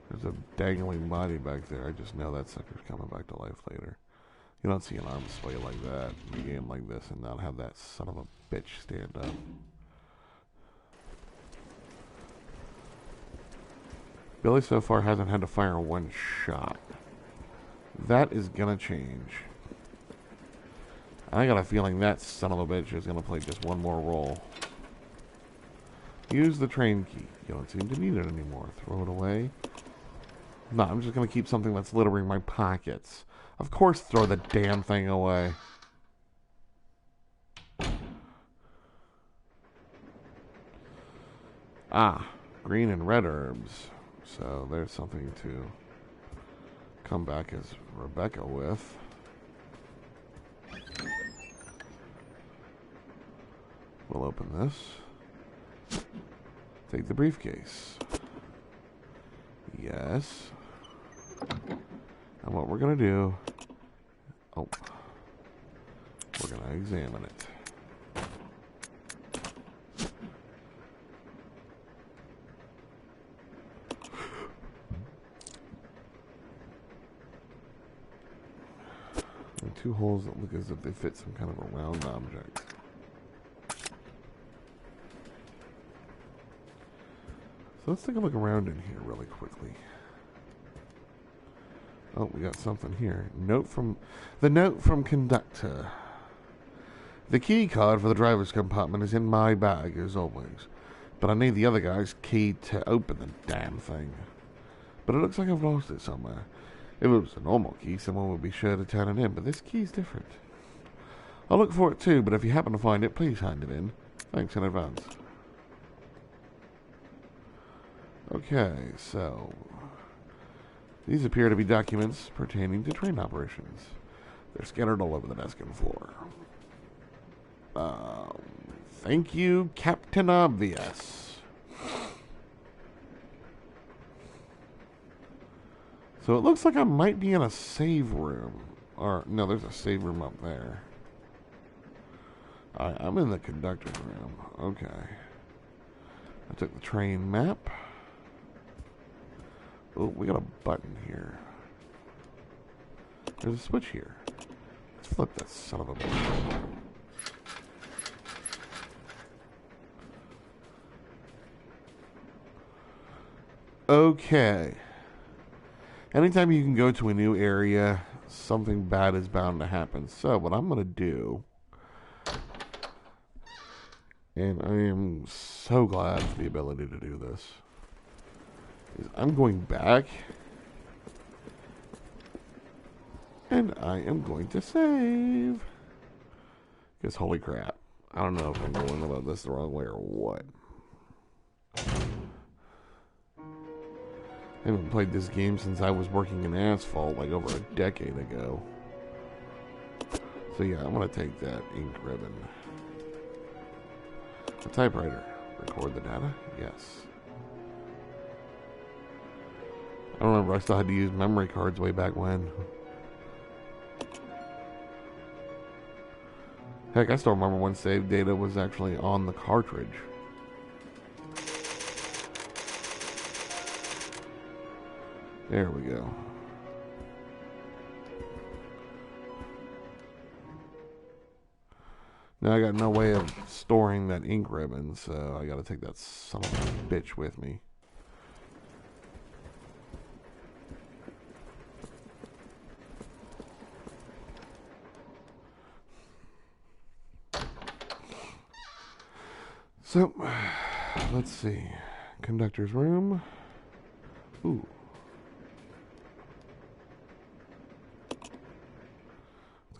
A: There's a dangling body back there. I just know that sucker's coming back to life later. You don't see an arm sway like that in a game like this and not have that son of a bitch stand up. Billy so far hasn't had to fire one shot. That is gonna change. I got a feeling that son of a bitch is gonna play just one more role. Use the train key. You don't seem to need it anymore. Throw it away. No, I'm just gonna keep something that's littering my pockets. Of course, throw the damn thing away. Ah, green and red herbs. So there's something to come back as Rebecca with. open this. Take the briefcase. Yes. And what we're going to do... Oh. We're going to examine it. And two holes that look as if they fit some kind of a round object. So let's take a look around in here really quickly. Oh, we got something here. Note from conductor. The key card for the driver's compartment is in my bag, as always. But I need the other guy's key to open the damn thing. But it looks like I've lost it somewhere. If it was a normal key, someone would be sure to turn it in, but this key's different. I'll look for it too, but if you happen to find it, please hand it in. Thanks in advance. Okay, so... these appear to be documents pertaining to train operations. They're scattered all over the desk and floor. Thank you, Captain Obvious. So it looks like I might be in a save room. Or, no, there's a save room up there. I'm in the conductor's room. Okay. I took the train map. Oh, we got a button here. There's a switch here. Let's flip that son of a bitch. Okay. Anytime you can go to a new area, something bad is bound to happen. So, what I'm going to do, and I am so glad for the ability to do this, is I'm going back, and I am going to save. Because, holy crap, I don't know if I'm going about this the wrong way or what. I haven't played this game since I was working in asphalt like over a decade ago. So yeah, I'm going to take that ink ribbon. A typewriter. Record the data? Yes. I don't remember, I still had to use memory cards way back when. Heck, I still remember when save data was actually on the cartridge. There we go. Now I got no way of storing that ink ribbon, so I gotta take that son of a bitch with me. So, let's see. Conductor's room. Ooh.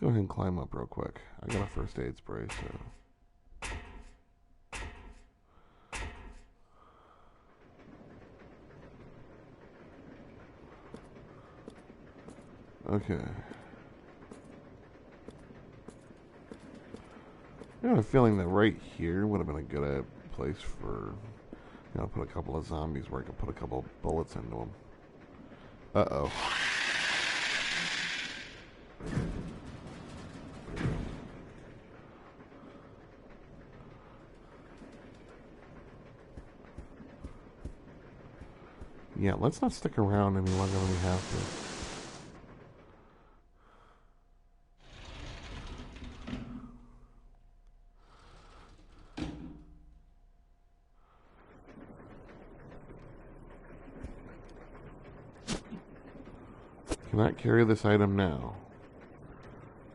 A: Let's go ahead and climb up real quick. I got a first aid spray, so... Okay. I have a feeling that right here would have been a good place for, you know, put a couple of zombies where I could put a couple of bullets into them. Uh-oh. Yeah, let's not stick around any longer than we have to. Cannot carry this item now.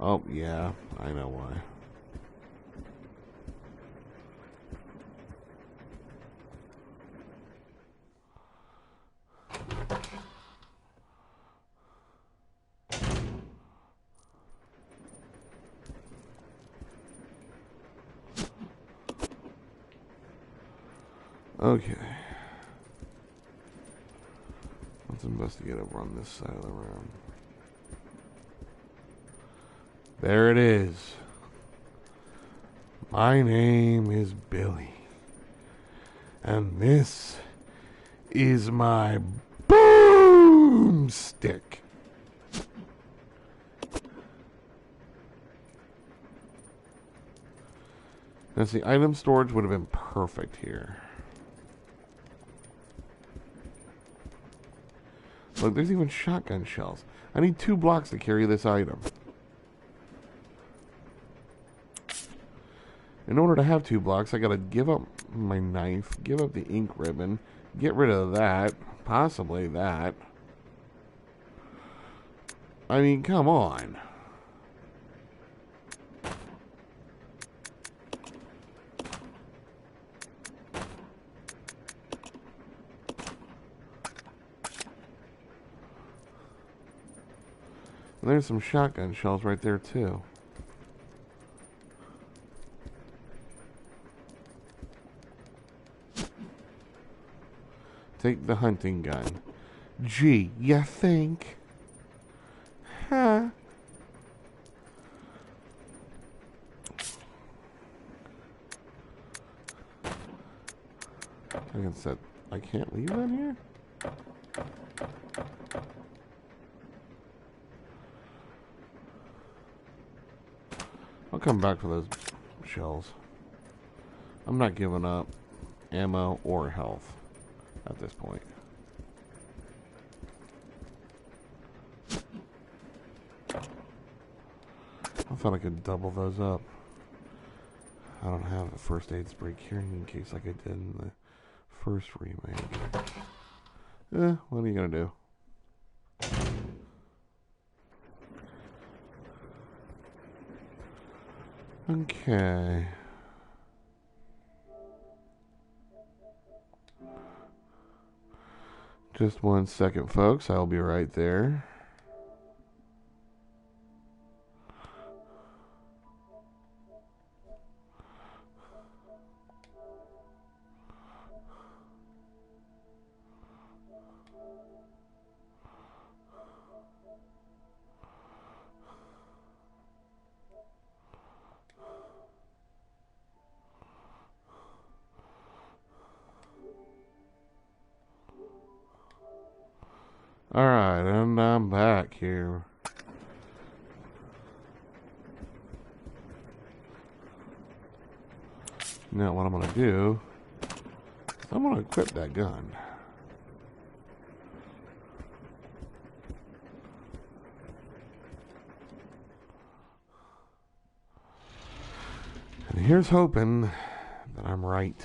A: Oh, yeah, I know why. Okay. Let's investigate over on this side of the room. There it is. My name is Billy, and this is my boomstick. Now, see, item storage would have been perfect here. Look, there's even shotgun shells. I need 2 blocks to carry this item. In order to have 2 blocks, I gotta give up my knife, give up the ink ribbon, get rid of that, possibly that. I mean, come on. And there's some shotgun shells right there, too. Take the hunting gun. Gee, you think? Huh? Like I said, I can't leave that here? I'll come back for those shells. I'm not giving up ammo or health at this point. I thought I could double those up. I don't have a first aid spray carrying case like I did in the first remake. What are you gonna do? Okay. Just 1 second, folks. I'll be right there. Alright, and I'm back here. Now what I'm going to do is I'm going to equip that gun. And here's hoping that I'm right.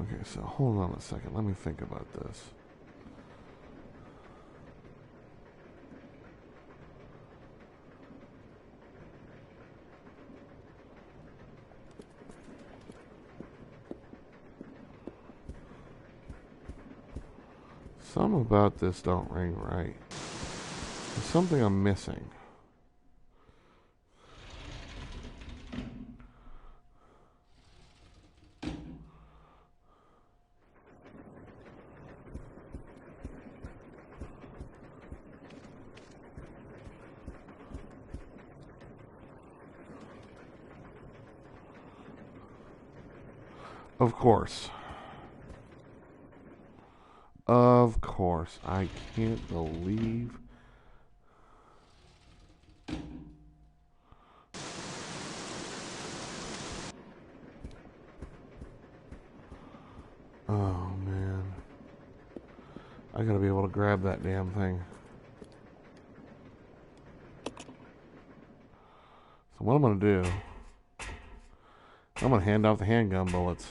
A: Okay, so hold on a second. Let me think about this. Some about this don't ring right. There's something I'm missing. Of course. Of course. I can't believe... Oh, man. I gotta be able to grab that damn thing. So what I'm gonna do... I'm gonna hand off the handgun bullets.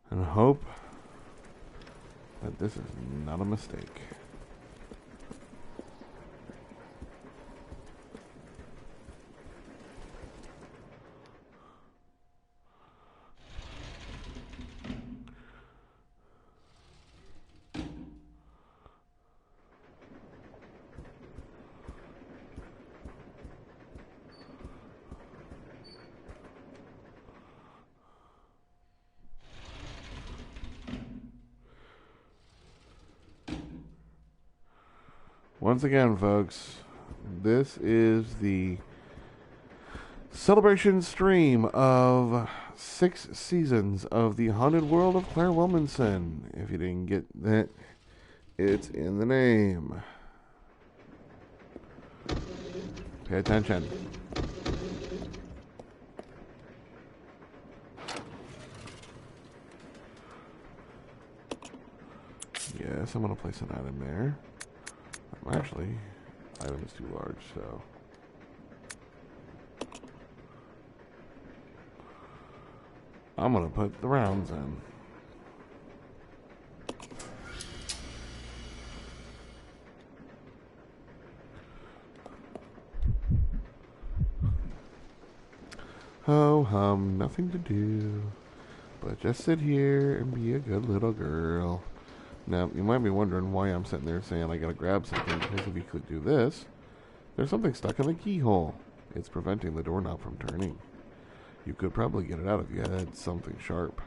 A: And hope that this is not a mistake. once again, folks, this is the celebration stream of 6 seasons of the Haunted World of Claire Williamson. If you didn't get that, it's in the name. Pay attention. Yes, I'm going to place an item there. Actually, item is too large, so... I'm going to put the rounds in. Ho hum, nothing to do but just sit here and be a good little girl. Now, you might be wondering why I'm sitting there saying I gotta grab something, because if you could do this, there's something stuck in the keyhole. It's preventing the doorknob from turning. You could probably get it out if you had something sharp.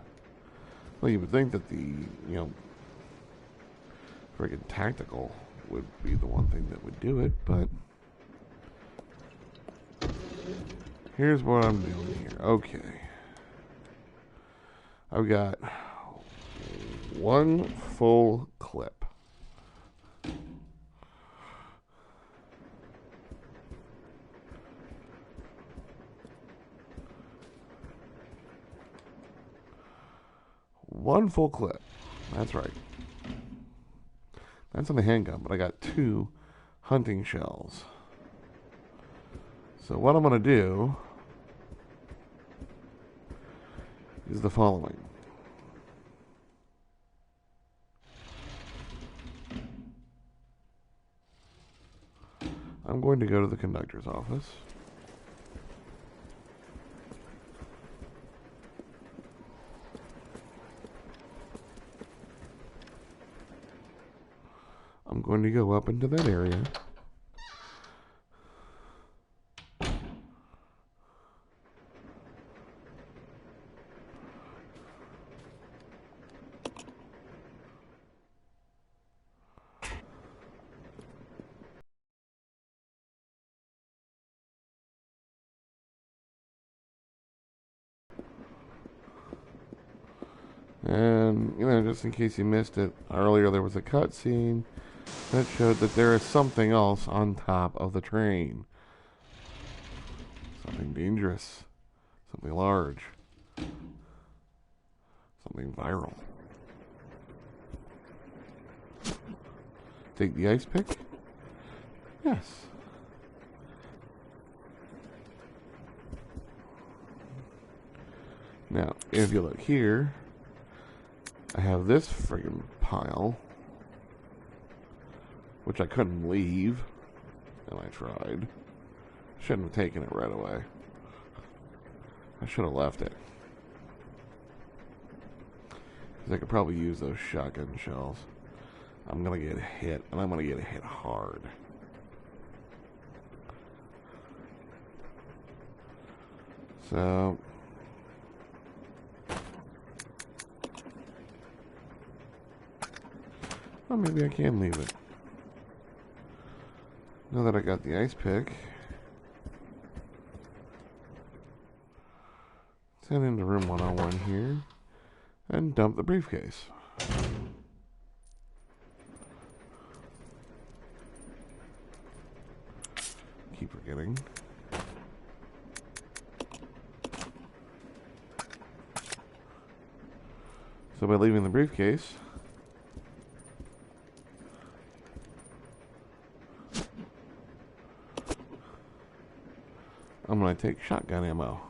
A: Well, you would think that the, friggin' tactical would be the one thing that would do it, but here's what I'm doing here. Okay. I've got one full clip. One full clip. That's right. That's on the handgun, but I got 2 hunting shells. So what I'm going to do is the following. I'm going to go to the conductor's office. I'm going to go up into that area. And, just in case you missed it, earlier there was a cutscene that showed that there is something else on top of the train. Something dangerous. Something large. Something viral. Take the ice pick? Yes. Now, if you look here, I have this friggin' pile, which I couldn't leave, and I tried. Shouldn't have taken it right away. I should have left it. Because I could probably use those shotgun shells. I'm going to get hit, and I'm going to get hit hard. So... well, maybe I can leave it. Now that I got the ice pick, let's head into room 101 here and dump the briefcase. Keep forgetting. So by leaving the briefcase, I'm going to take shotgun ammo,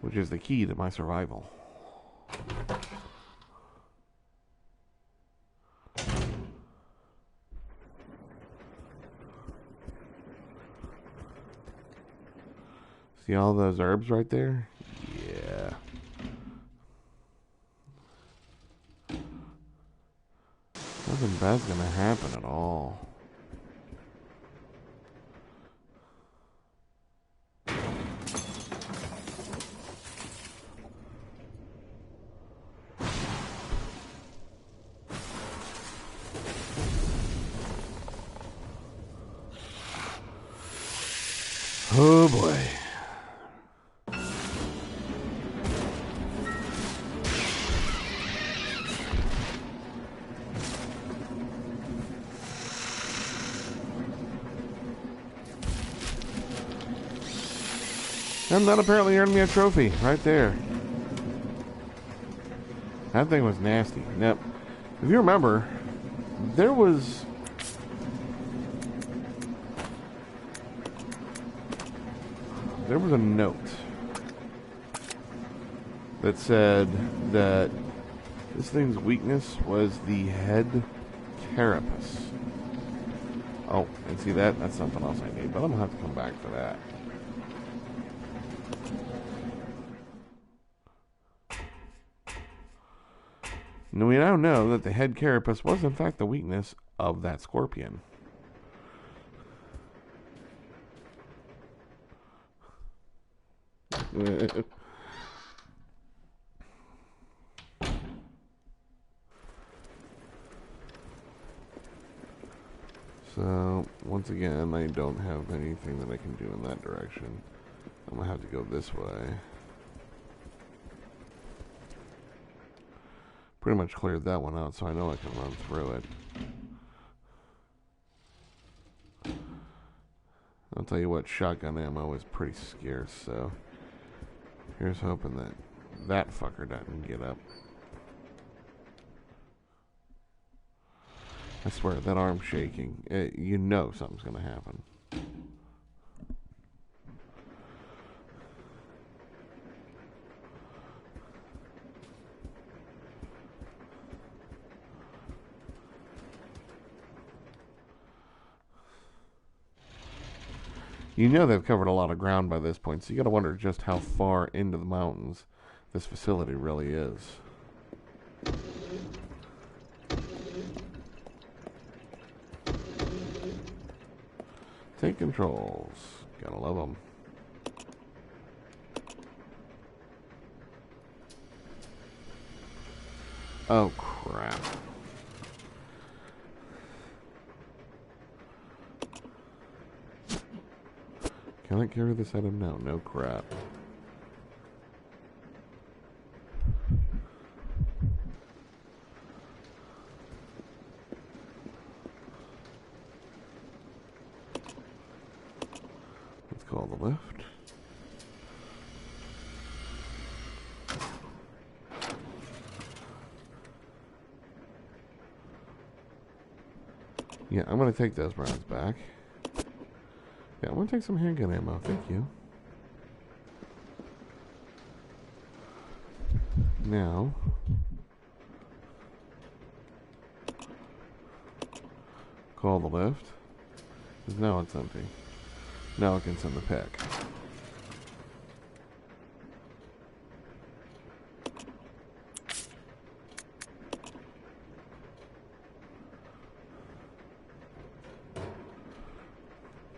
A: which is the key to my survival. See all those herbs right there? Yeah. Nothing bad's going to happen at all. Oh boy. And that apparently earned me a trophy right there. That thing was nasty. Now, if you remember, there was a note that said that this thing's weakness was the head carapace. Oh, and see that? That's something else I need, but I'm gonna have to come back for that. Now we now know that the head carapace was in fact the weakness of that scorpion. So, once again, I don't have anything that I can do in that direction. I'm gonna have to go this way. Pretty much cleared that one out, so I know I can run through it. I'll tell you what, shotgun ammo is pretty scarce, so here's hoping that that fucker doesn't get up. I swear, that arm's shaking. You know something's gonna happen. You know they've covered a lot of ground by this point, so you gotta wonder just how far into the mountains this facility really is. Take controls. Gotta love them. Oh, crap. Can I carry this item now? No crap. Let's call the lift. Yeah, I'm gonna take those rounds back. Yeah, I'm gonna take some handgun ammo, thank you. Now, call the lift. Because now it's empty. Now I can send the pick.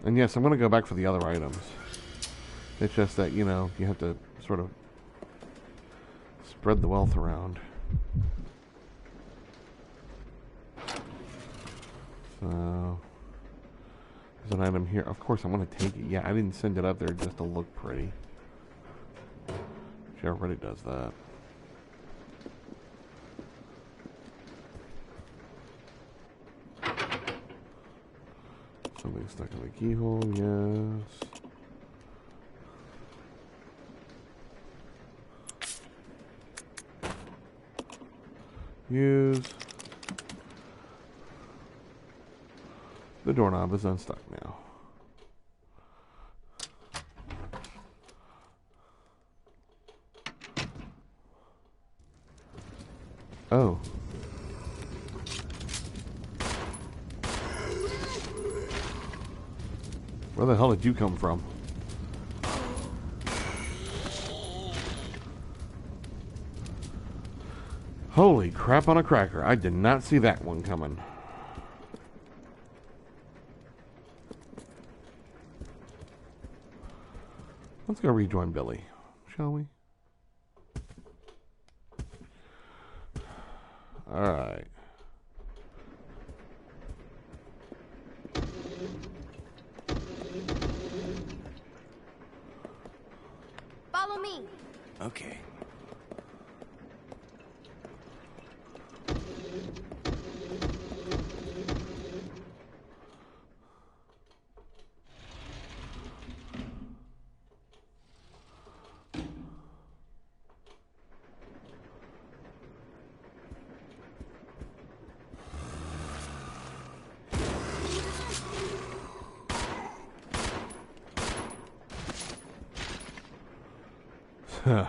A: And yes, I'm going to go back for the other items. It's just that, you know, you have to sort of spread the wealth around. So, there's an item here. Of course, I want to take it. Yeah, I didn't send it up there just to look pretty. She already does that. Something stuck in the keyhole, yes. Use. The doorknob is unstuck now. Oh. Where the hell did you come from? Holy crap on a cracker. I did not see that one coming. Let's go rejoin Billy, shall we? Alright.
F: Follow me.
H: Okay.
A: Huh.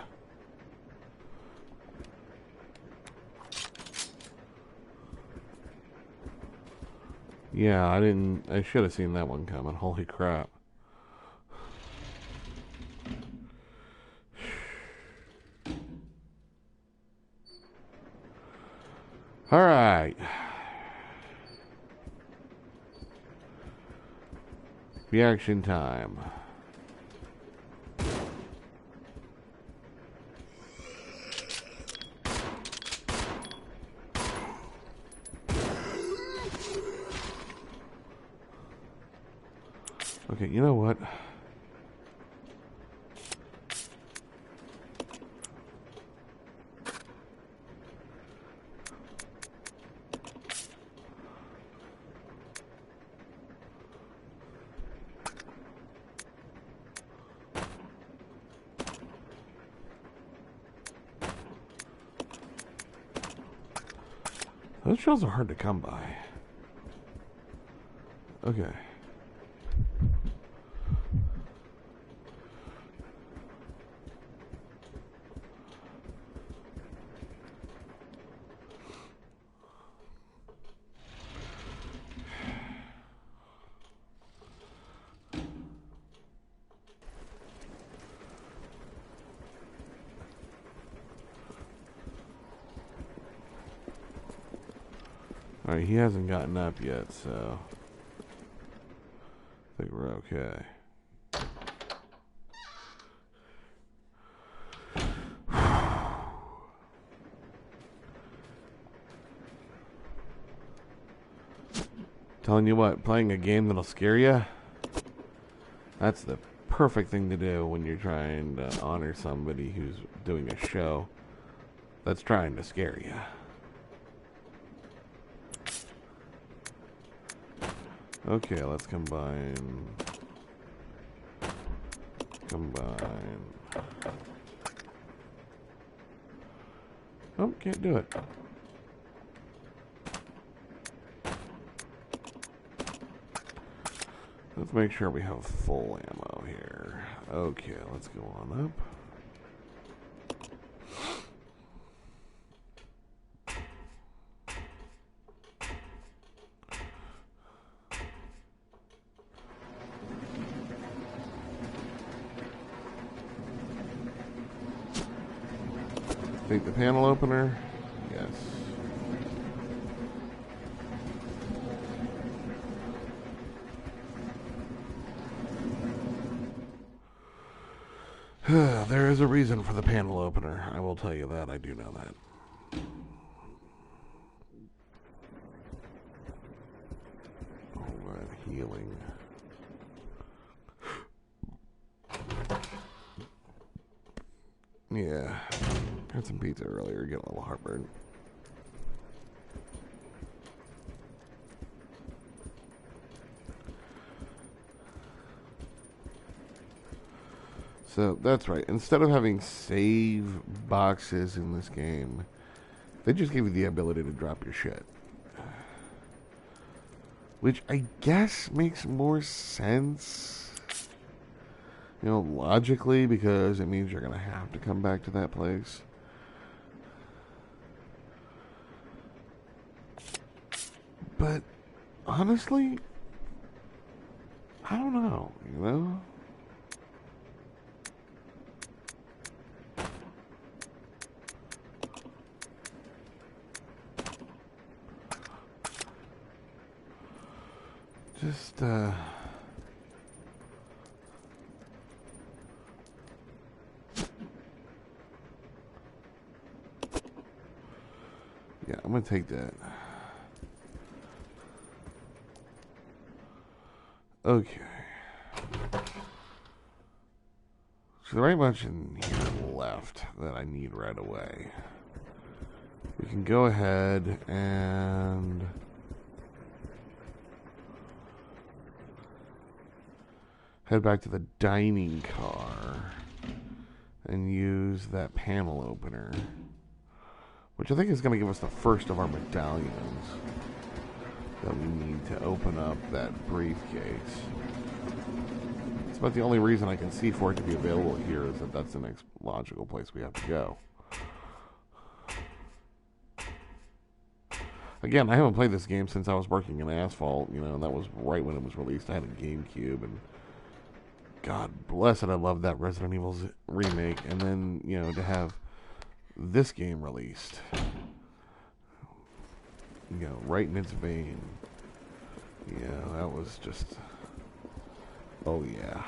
A: Yeah, I should have seen that one coming. Holy crap. All right. Reaction time. Okay, you know what? Those shells are hard to come by. Okay. Alright, he hasn't gotten up yet, so I think we're okay. Telling you what, playing a game that'll scare you, that's the perfect thing to do when you're trying to honor somebody who's doing a show that's trying to scare you. Okay, let's combine. Oh, can't do it. Let's make sure we have full ammo here. Okay, let's go on up. Take the panel opener. Yes. There is a reason for the panel opener. I will tell you that. I do know that. Alright, healing. Yeah. Had some pizza earlier, getting a little heartburn. So that's right. Instead of having save boxes in this game, they just give you the ability to drop your shit. Which I guess makes more sense. You know, logically, because it means you're going to have to come back to that place. But, honestly, I don't know, you know? Just, yeah, I'm gonna take that. Okay. there ain't much in here left that I need right away. We can go ahead and head back to the dining car and use that panel opener, which I think is going to give us the first of our medallions that we need to open up that briefcase. It's about the only reason I can see for it to be available here is that that's the next logical place we have to go. Again, I haven't played this game since I was working in Asphalt, you know, and that was right when it was released. I had a GameCube, and God bless it, I love that Resident Evil remake, and then, you know, to have this game released, you know, right in its vein. Yeah, that was just, oh yeah.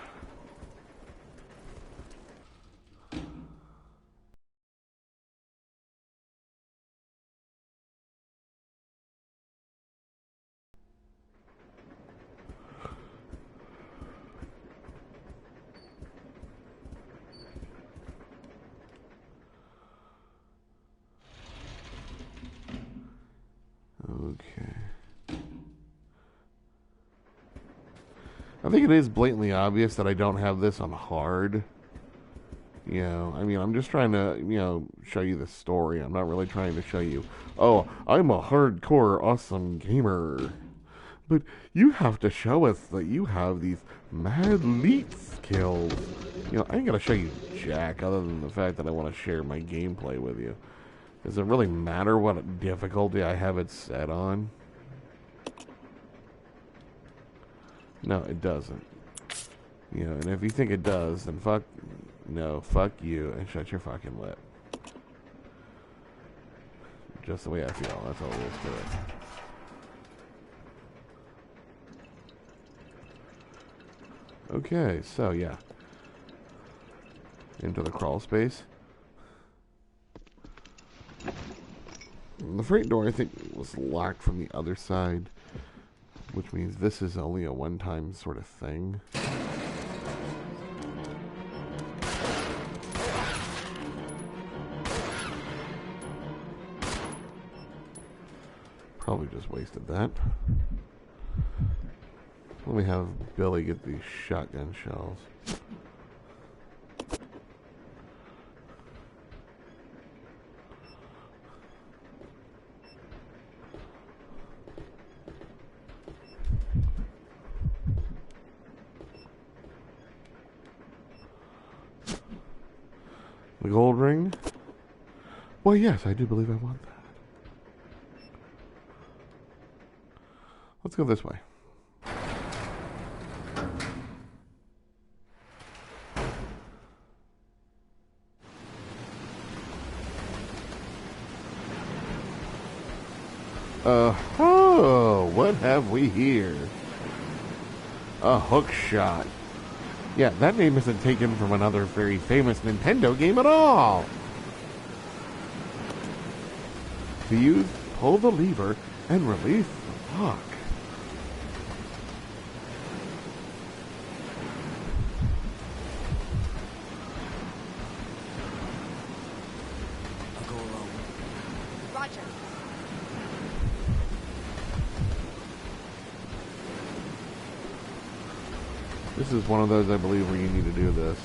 A: Okay. I think it is blatantly obvious that I don't have this on hard. You know, I mean, I'm just trying to, you know, show you the story. I'm not really trying to show you, oh, I'm a hardcore awesome gamer. But you have to show us that you have these mad leap skills. You know, I ain't gonna show you jack other than the fact that I want to share my gameplay with you. Does it really matter what difficulty I have it set on? No, it doesn't. You know, and if you think it does, then fuck you, and shut your fucking lip. Just the way I feel, that's all there is to it. Okay, so yeah. Into the crawl space. The freight door, I think, was locked from the other side, which means this is only a one-time sort of thing. Probably just wasted that. Let me have Billy get these shotgun shells. The gold ring? Well, yes, I do believe I want that. Let's go this way. Oh, what have we here? A hook shot. Yeah, that name isn't taken from another very famous Nintendo game at all. To use, pull the lever and release the lock.
H: I'll go alone.
F: Roger.
A: This is one of those, I believe, where you need to do this.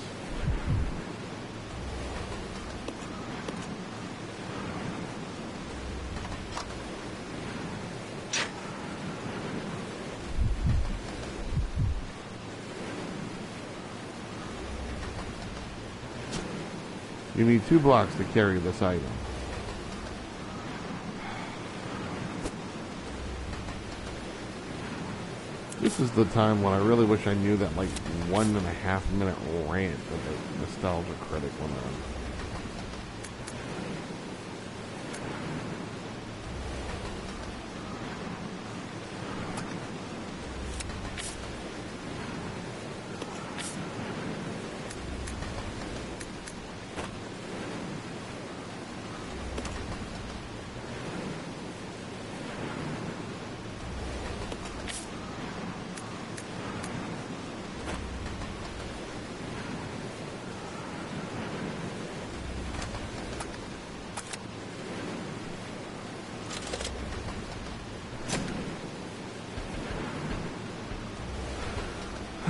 A: You need 2 blocks to carry this item. This is the time when I really wish I knew that, like, 1.5 minute rant that the Nostalgia Critic went on.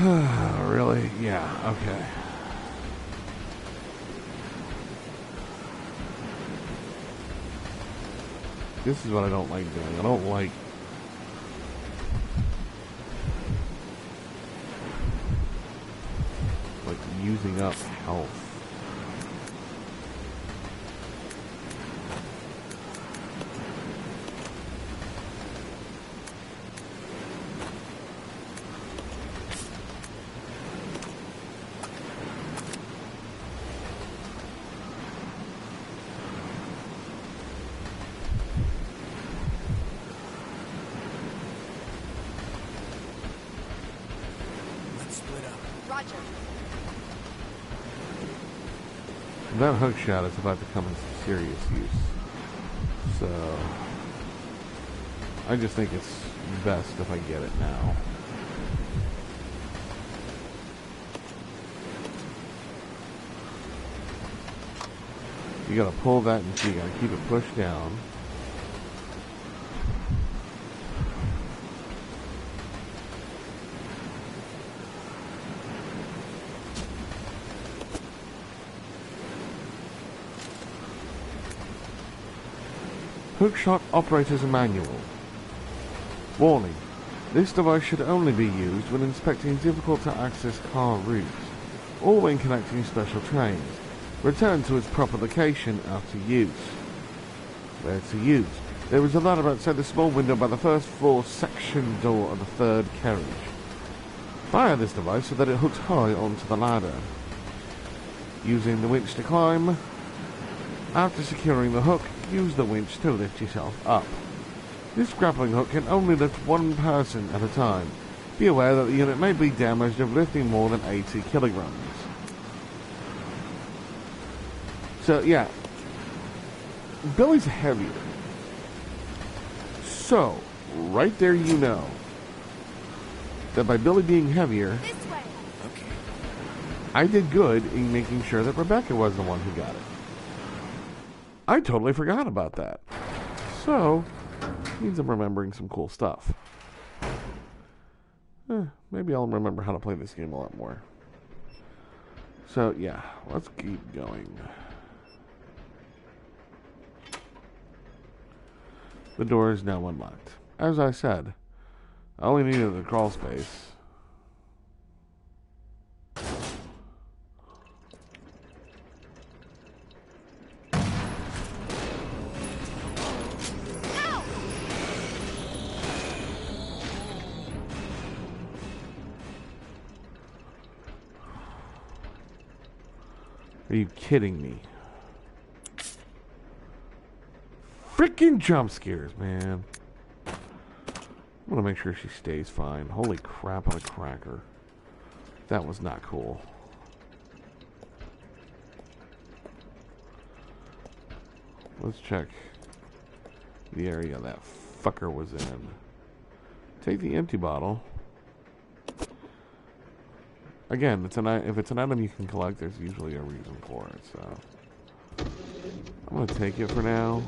A: Really? Yeah, okay. This is what I don't like doing. I don't like using up health.
F: Roger.
A: That hook shot is about to come in some serious use. So I just think it's best if I get it now. You gotta pull that and you gotta keep it pushed down. Hookshot Operator's Manual. Warning. This device should only be used when inspecting difficult-to-access car routes, or when connecting special trains. Return to its proper location after use. Where to use? There is a ladder outside the small window by the first floor section door of the third carriage. Fire this device so that it hooks high onto the ladder. Using the winch to climb. After securing the hook, use the winch to lift yourself up. This grappling hook can only lift one person at a time. Be aware that the unit may be damaged if lifting more than 80 kilograms. So, yeah. Billy's heavier. So, right there you know that by Billy being heavier,
F: This way.
H: Okay.
A: I did good in making sure that Rebecca was the one who got it. I totally forgot about that. So, means I'm remembering some cool stuff. Maybe I'll remember how to play this game a lot more. So, yeah, let's keep going. The door is now unlocked. As I said, I only needed the crawl space. Are you kidding me? Freaking jump scares, man. I want to make sure she stays fine. Holy crap on a cracker. That was not cool. Let's check the area that fucker was in. Take the empty bottle. Again, if it's an item you can collect, there's usually a reason for it, so I'm gonna take it for now.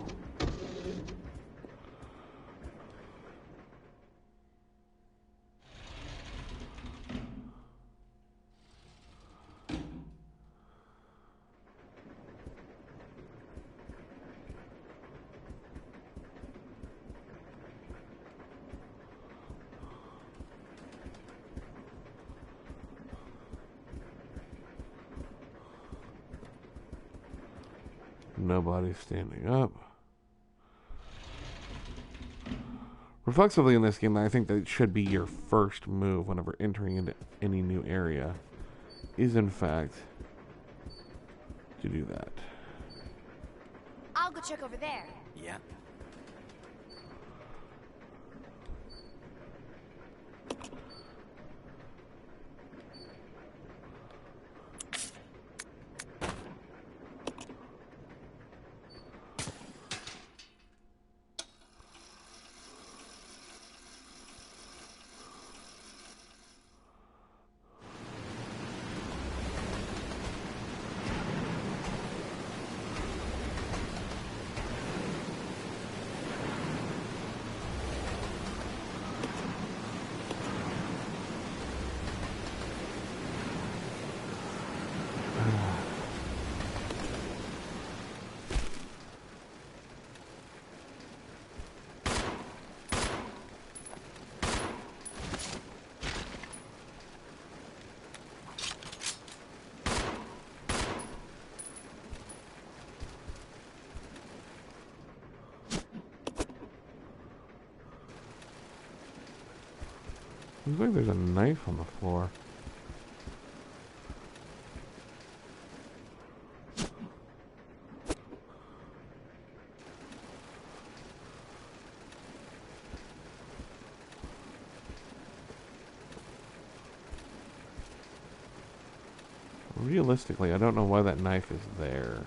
A: Nobody's standing up. Reflexively in this game, I think that it should be your first move whenever entering into any new area, is in fact to do that.
F: I'll go check over there.
H: Yeah.
A: Looks like there's a knife on the floor. Realistically, I don't know why that knife is there.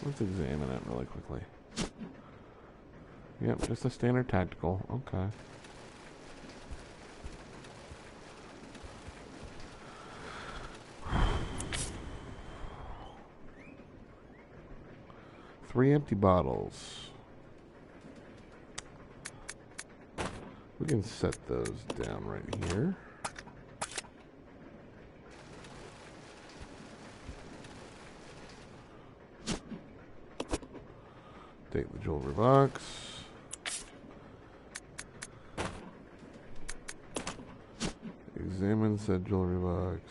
A: Let's examine it really quickly. Yep, just a standard tactical. Okay. Three empty bottles. We can set those down right here. Take the jewelry box. Examine said jewelry box.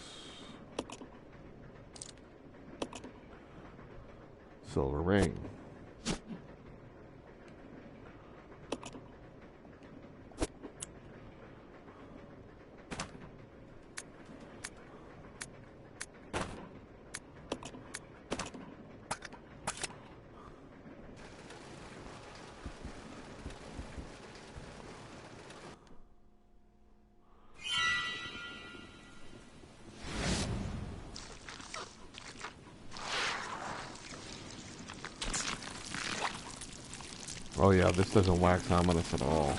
A: Silver ring. Oh yeah, this doesn't wax ominous at all.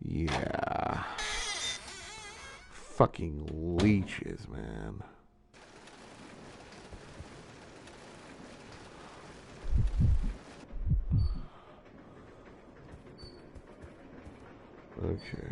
A: Yeah. Fucking leeches, man. Okay.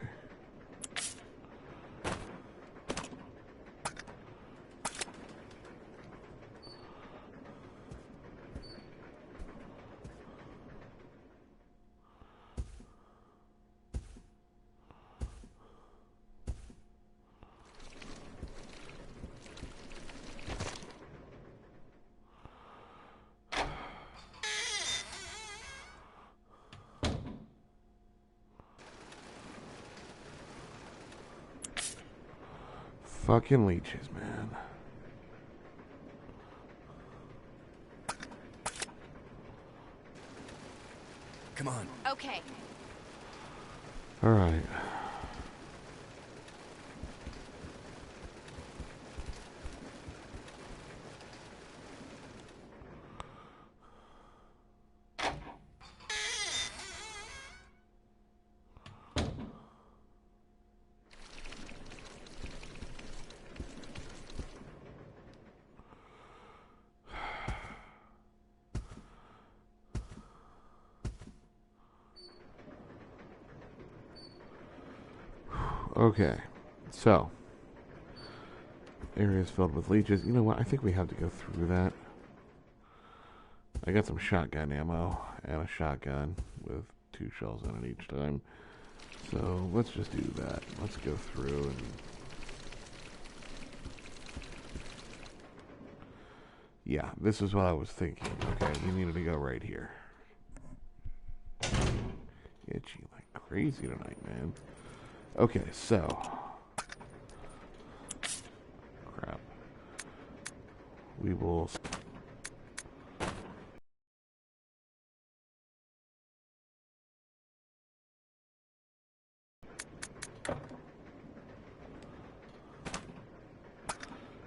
A: Fucking leeches, man.
H: Come on.
F: Okay.
A: All right. Okay, so areas filled with leeches. You know what? I think we have to go through that. I got some shotgun ammo and a shotgun with 2 shells in it each time. So let's just do that. Let's go through and yeah, this is what I was thinking. Okay, we needed to go right here. Itchy like crazy tonight, man. Okay, so crap. We will.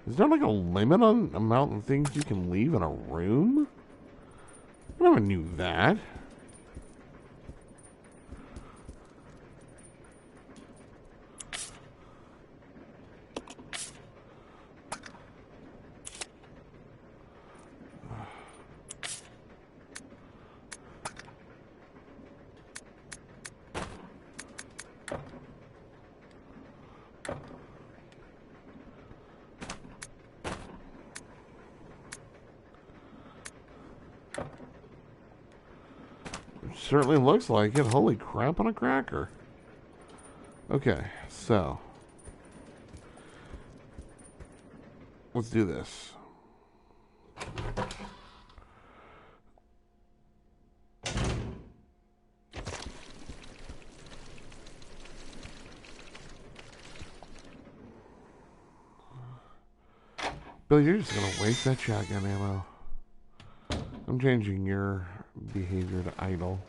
A: Is there like a limit on the amount of things you can leave in a room? I never knew that. certainly looks like it. Holy crap on a cracker. Okay, so. Let's do this. Billy, you're just gonna waste that shotgun ammo. I'm changing your behavior to idle.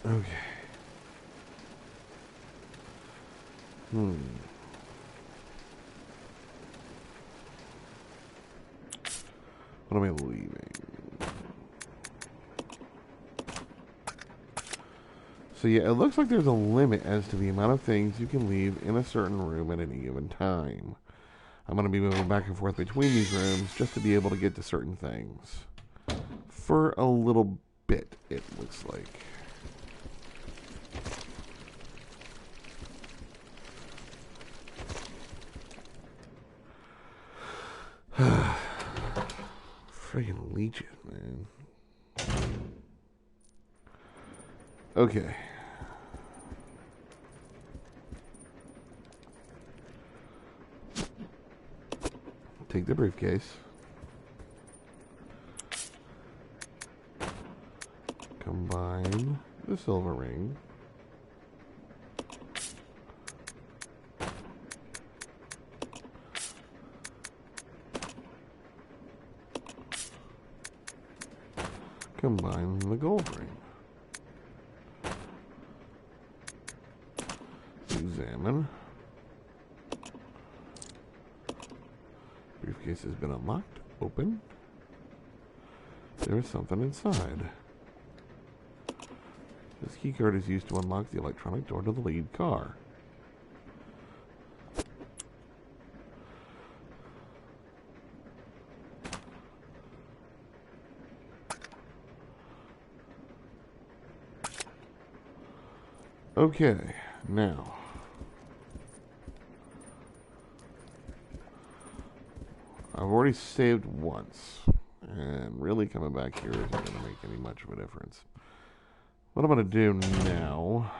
A: Okay. What am I leaving? So yeah, it looks like there's a limit as to the amount of things you can leave in a certain room at any given time. I'm going to be moving back and forth between these rooms just to be able to get to certain things. For a little bit, it looks like. Friggin' leeches, man. Okay. Take the briefcase. Combine the silver ring. Combine the gold ring. Examine. Briefcase has been unlocked. Open. There is something inside. This keycard is used to unlock the electronic door to the lead car. Okay, now. I've already saved once, and really coming back here isn't going to make any much of a difference. What I'm going to do now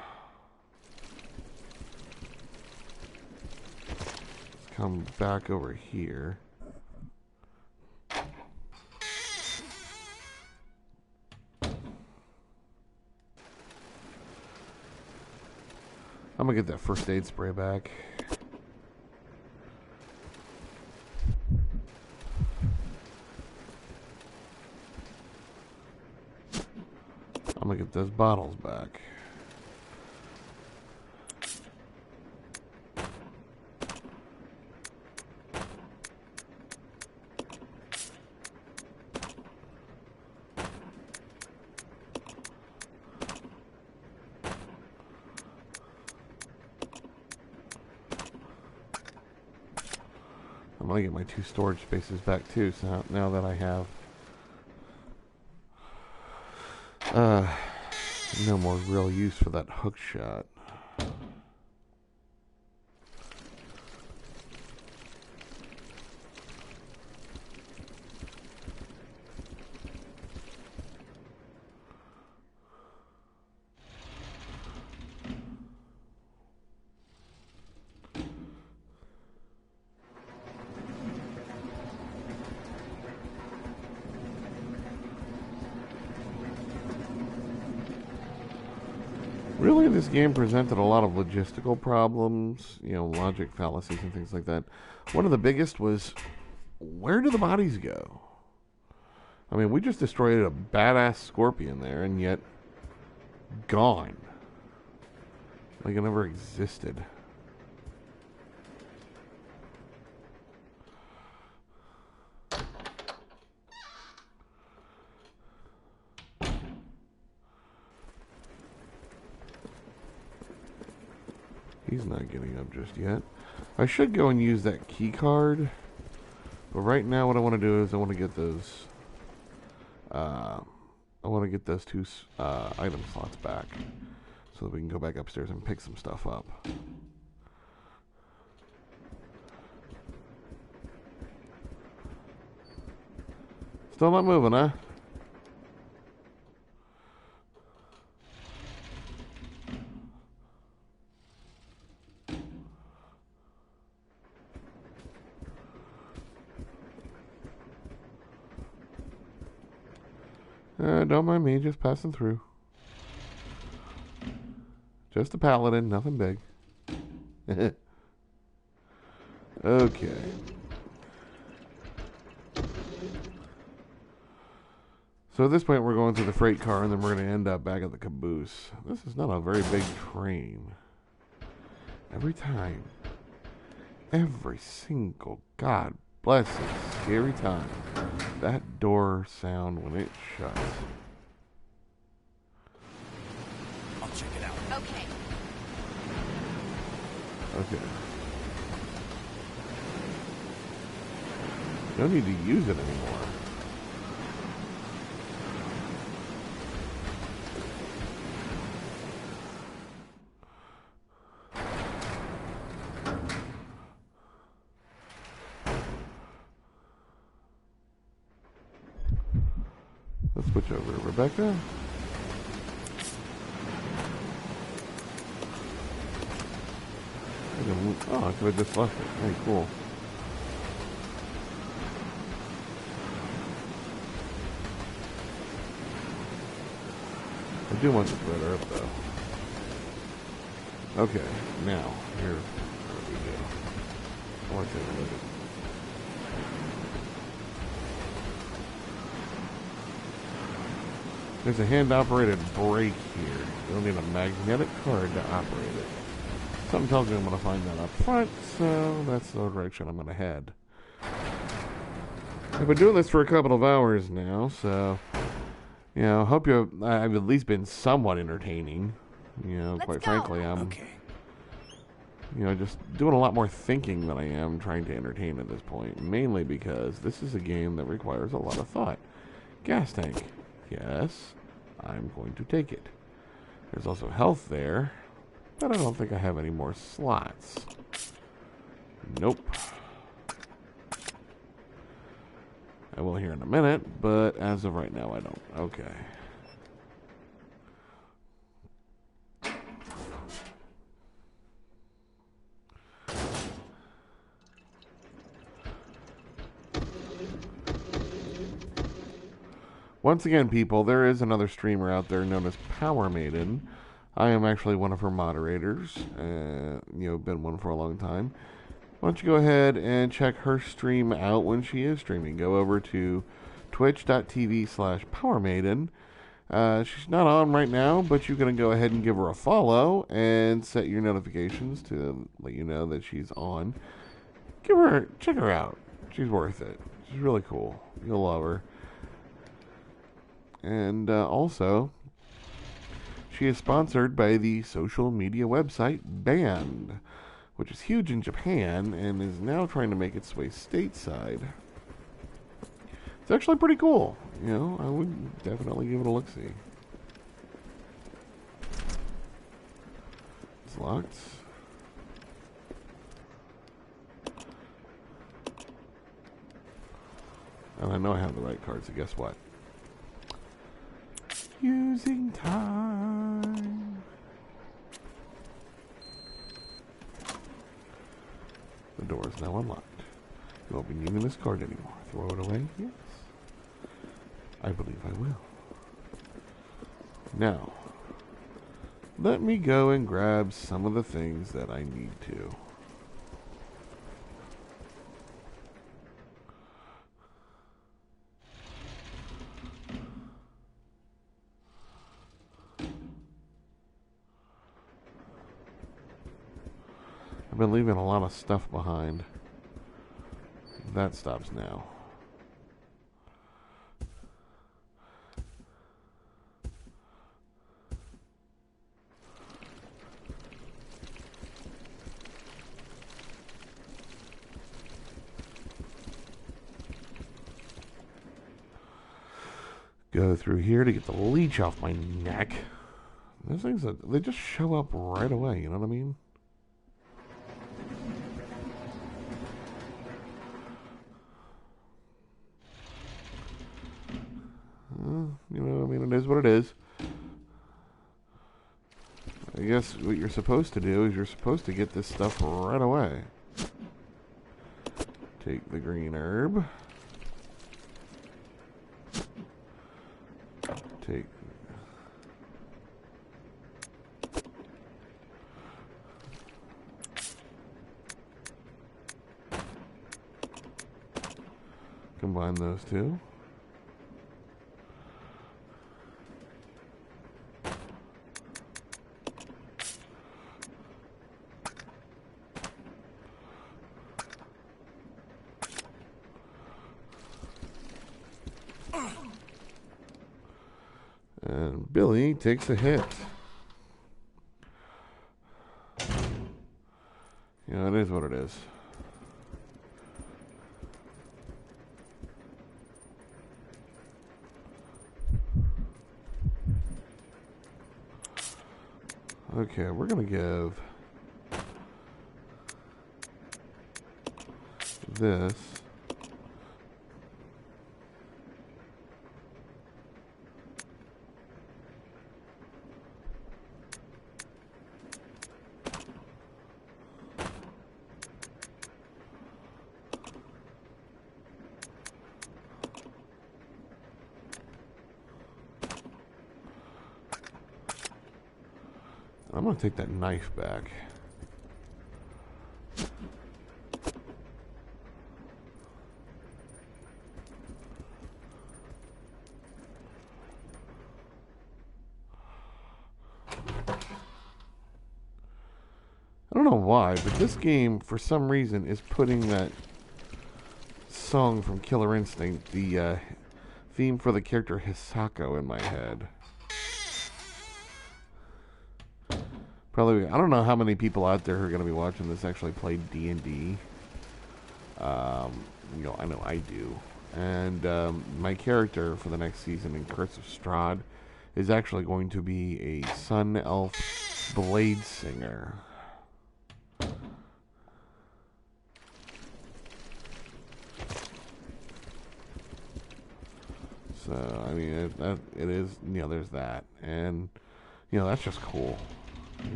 A: is come back over here. I'm going to get that first aid spray back. I'm going to get those bottles back. I'm going to get my 2 storage spaces back too, so now that I have no more real use for that hook shot. Really, this game presented a lot of logistical problems, you know, logic fallacies and things like that. One of the biggest was, where do the bodies go? I mean, we just destroyed a badass scorpion there, and yet, gone. Like it never existed. He's not getting up just yet. I should go and use that key card. But right now what I want to do is I want to get those two item slots back so that we can go back upstairs and pick some stuff up. Still not moving, huh? Don't mind me, just passing through. Just a paladin, nothing big. Okay. So at this point, we're going through the freight car, and then we're going to end up back at the caboose. This is not a very big train. Every time. Every single God bless it, scary time. That door sound when it shuts.
H: I'll check it out.
F: Okay.
A: Okay. No need to use it anymore. Let's switch over to Rebecca. Oh, I could have just left it. Hey, cool. I do want to spread her up, though. Okay, now, here we go. I want to take a look at. There's a hand-operated brake here. You'll need a magnetic card to operate it. Something tells me I'm going to find that up front, so that's the direction I'm going to head. I've been doing this for a couple of hours now, so, you know, hope I've at least been somewhat entertaining. You know, quite frankly, I'm, you know, just doing a lot more thinking than I am trying to entertain at this point. Mainly because this is a game that requires a lot of thought. Gas tank. Yes, I'm going to take it. There's also health there, but I don't think I have any more slots. Nope. I will here in a minute, but as of right now, I don't. Okay. Once again, people, there is another streamer out there known as Power Maiden. I am actually one of her moderators. You know, been one for a long time. Why don't you go ahead and check her stream out when she is streaming. Go over to twitch.tv/PowerMaiden. She's not on right now, but you're going to go ahead and give her a follow and set your notifications to let you know that she's on. Check her out. She's worth it. She's really cool. You'll love her. And also, she is sponsored by the social media website Band, which is huge in Japan and is now trying to make its way stateside. It's actually pretty cool. You know, I would definitely give it a look-see. It's locked. And I know I have the right card, so guess what? Using time. The door is now unlocked. You won't be needing this card anymore. Throw it away? Yes. I believe I will. Now, let me go and grab some of the things that I need to. I've been leaving a lot of stuff behind. That stops now. Go through here to get the leech off my neck. Those things, they just show up right away, you know what I mean? is what it is. I guess what you're supposed to do is you're supposed to get this stuff right away. Take the green herb. Take... Combine those two. And Billy takes a hit. Yeah, it is what it is. Okay, we're gonna give this I'm gonna take that knife back. I don't know why, but this game, for some reason, is putting that song from Killer Instinct, the theme for the character Hisako, in my head. Probably, I don't know how many people out there who are going to be watching this actually play D&D. You know, I know I do. And my character for the next season in Curse of Strahd is actually going to be a Sun Elf Blade Singer. So, I mean, it is, you know, there's that. And, you know, that's just cool.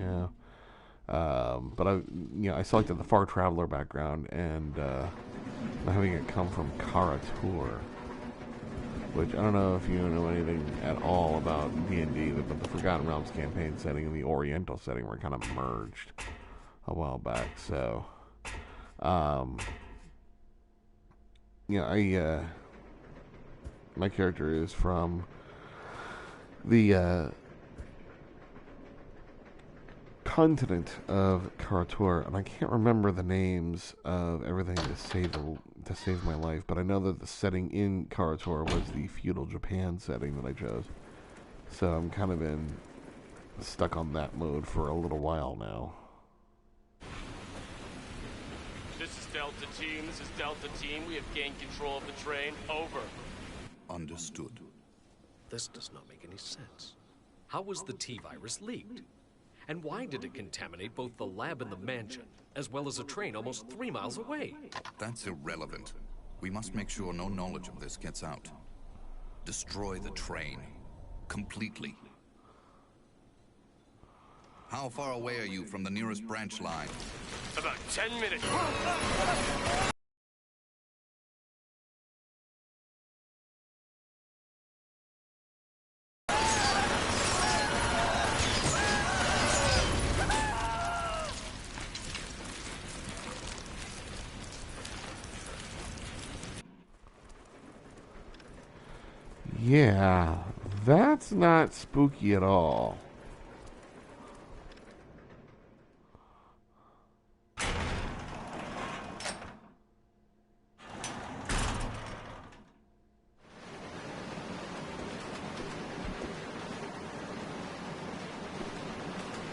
A: Yeah. But I selected the Far Traveler background and having it come from Kara-Tur, which I don't know if you know anything at all about D&D, but the Forgotten Realms campaign setting and the Oriental setting were kind of merged a while back. So, my character is from the continent of Kara-Tur, and I can't remember the names of everything to save my life, but I know that the setting in Kara-Tur was the feudal Japan setting that I chose. So I'm kind of stuck on that mode for a little while now.
I: This is Delta Team. This is Delta Team. We have gained control of the train. Over.
B: Understood.
J: This does not make any sense. How was the T-virus leaked? And why did it contaminate both the lab and the mansion, as well as a train almost 3 miles away?
B: That's irrelevant. We must make sure no knowledge of this gets out. Destroy the train. Completely. How far away are you from the nearest branch line?
I: About 10 minutes.
A: Yeah, that's not spooky at all.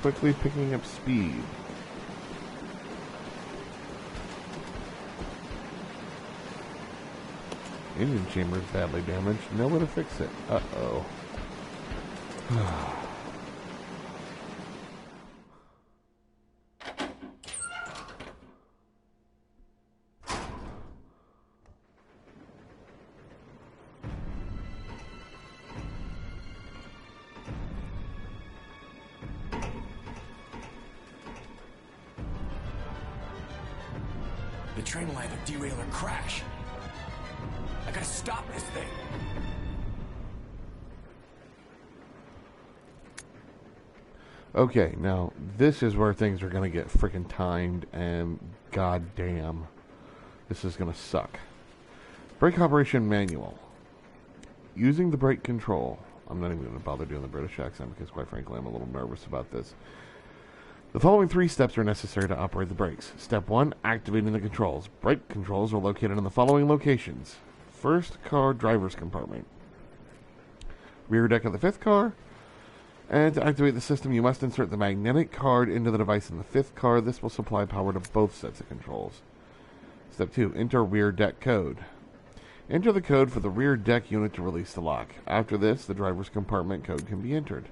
A: Quickly picking up speed. Engine chamber is badly damaged. No way to fix it. Uh-oh.
H: train will either derail or crash. I gotta stop this thing.
A: Okay, now this is where things are gonna get freaking timed, and goddamn, this is gonna suck. Brake operation manual. Using the brake control. I'm not even gonna bother doing the British accent because, quite frankly, I'm a little nervous about this. The following 3 steps are necessary to operate the brakes. Step 1, activating the controls. Brake controls are located in the following locations. First car driver's compartment. Rear deck of the 5th car. And to activate the system, you must insert the magnetic card into the device in the 5th car. This will supply power to both sets of controls. Step 2, enter rear deck code. Enter the code for the rear deck unit to release the lock. After this, the driver's compartment code can be entered.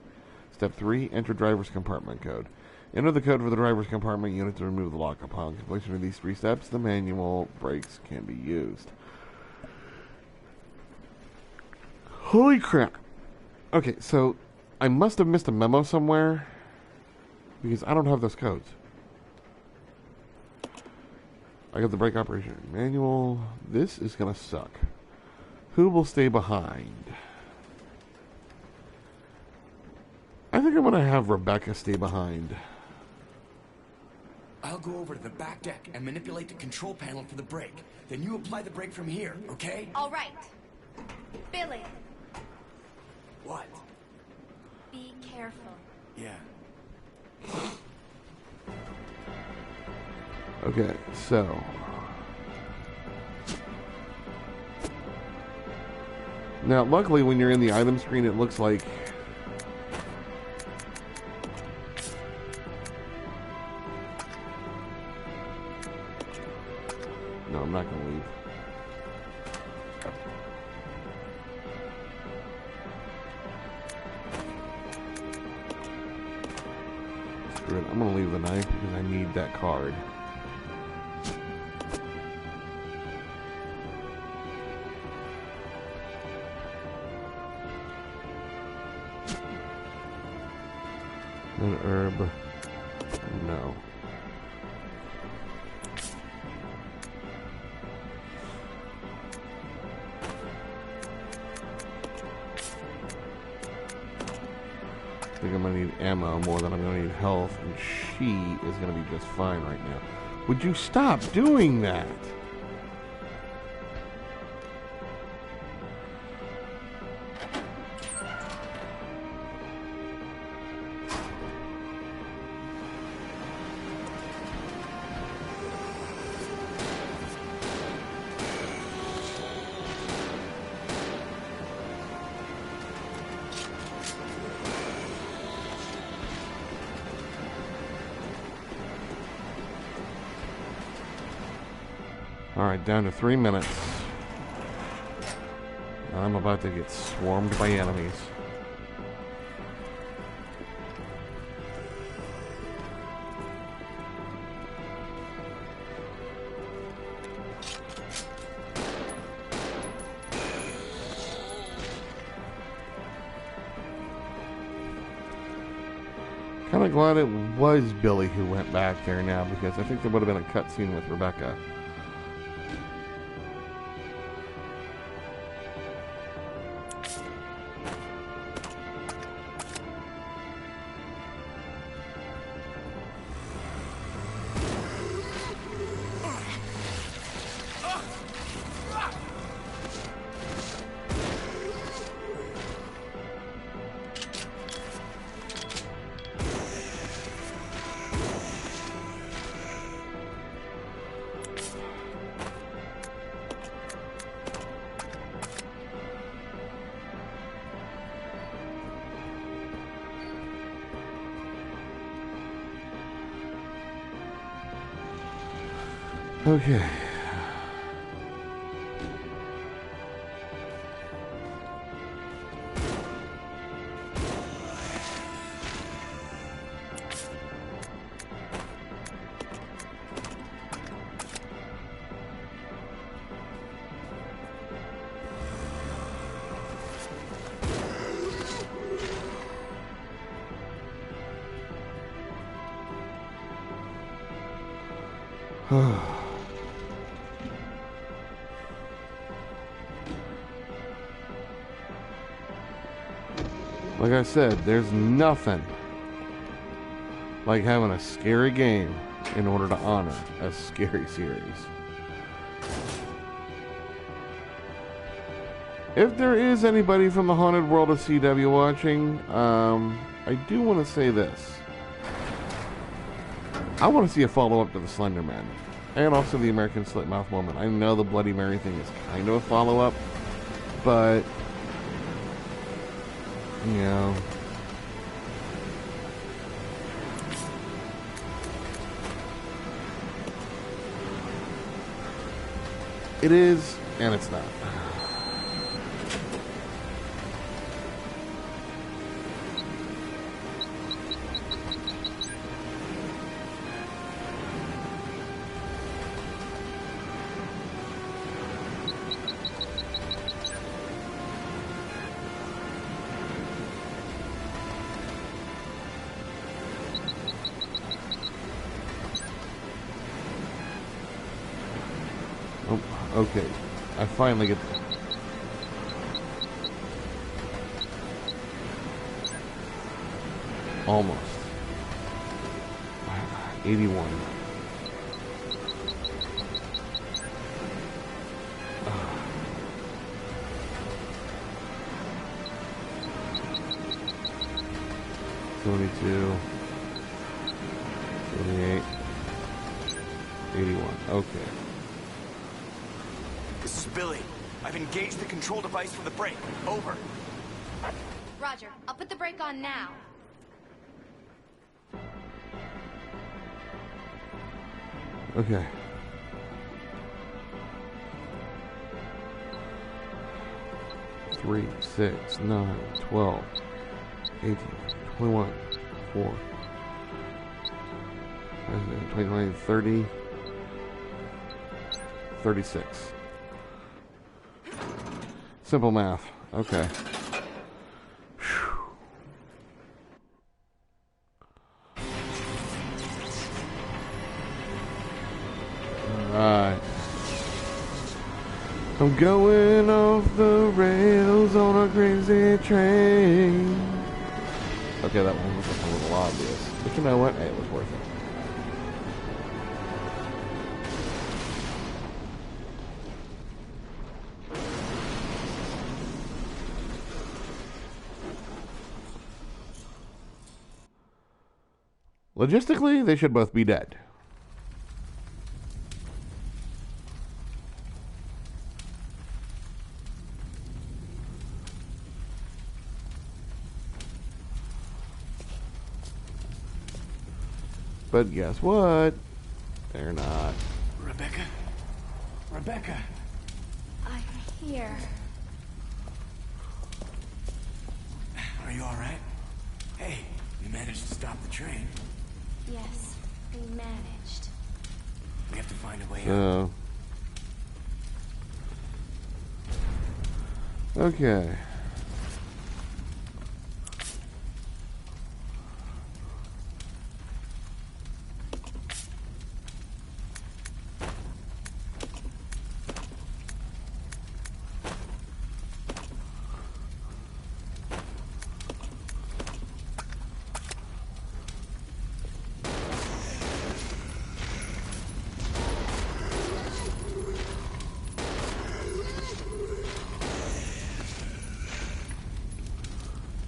A: Step 3, enter driver's compartment code. Enter the code for the driver's compartment unit to remove the lock. Upon completion of these 3 steps, the manual brakes can be used. Holy crap. Okay, so I must have missed a memo somewhere because I don't have those codes. I got the brake operation manual. This is gonna suck. Who will stay behind? I think I'm gonna have Rebecca stay behind.
H: I'll go over to the back deck and manipulate the control panel for the brake. Then you apply the brake from here, okay?
F: All right. Billy,
H: What?
F: be careful.
H: Yeah.
A: Okay, so now luckily when you're in the item screen it looks like no, I'm not gonna leave. Screw it, I'm gonna leave the knife because I need that card. An herb. No. I think I'm gonna need ammo more than I'm gonna need health, and she is gonna be just fine right now. Would you stop doing that? Alright, down to 3 minutes. I'm about to get swarmed by enemies. Kind of glad it was Billy who went back there now, because I think there would have been a cutscene with Rebecca. Okay. Like I said, there's nothing like having a scary game in order to honor a scary series. If there is anybody from the haunted world of CW watching, I do want to say this. I want to see a follow-up to the Slender Man, and also the American Slipmouth Woman. I know the Bloody Mary thing is kind of a follow-up, but, you know, it is, and it's not. Okay, I finally get... Almost. 81. $72. 78. 81. Okay.
H: This is Billy. I've engaged the control device for the brake. Over.
F: Roger. I'll put the brake on now.
A: Okay. Three, 6, 9, 12, 18, 21, 4, 20, 30, 36. Simple math. Okay. Alright. I'm going off the rails on a crazy train. Okay, that one was a little obvious. But you know what? Hey, it was worth it. Logistically, they should both be dead. But guess what? They're not.
H: Rebecca? Rebecca!
C: I'm here.
H: Are you alright? Hey, you managed to stop the train.
C: Yes, we managed.
H: We have to find a way out.
A: So. Okay.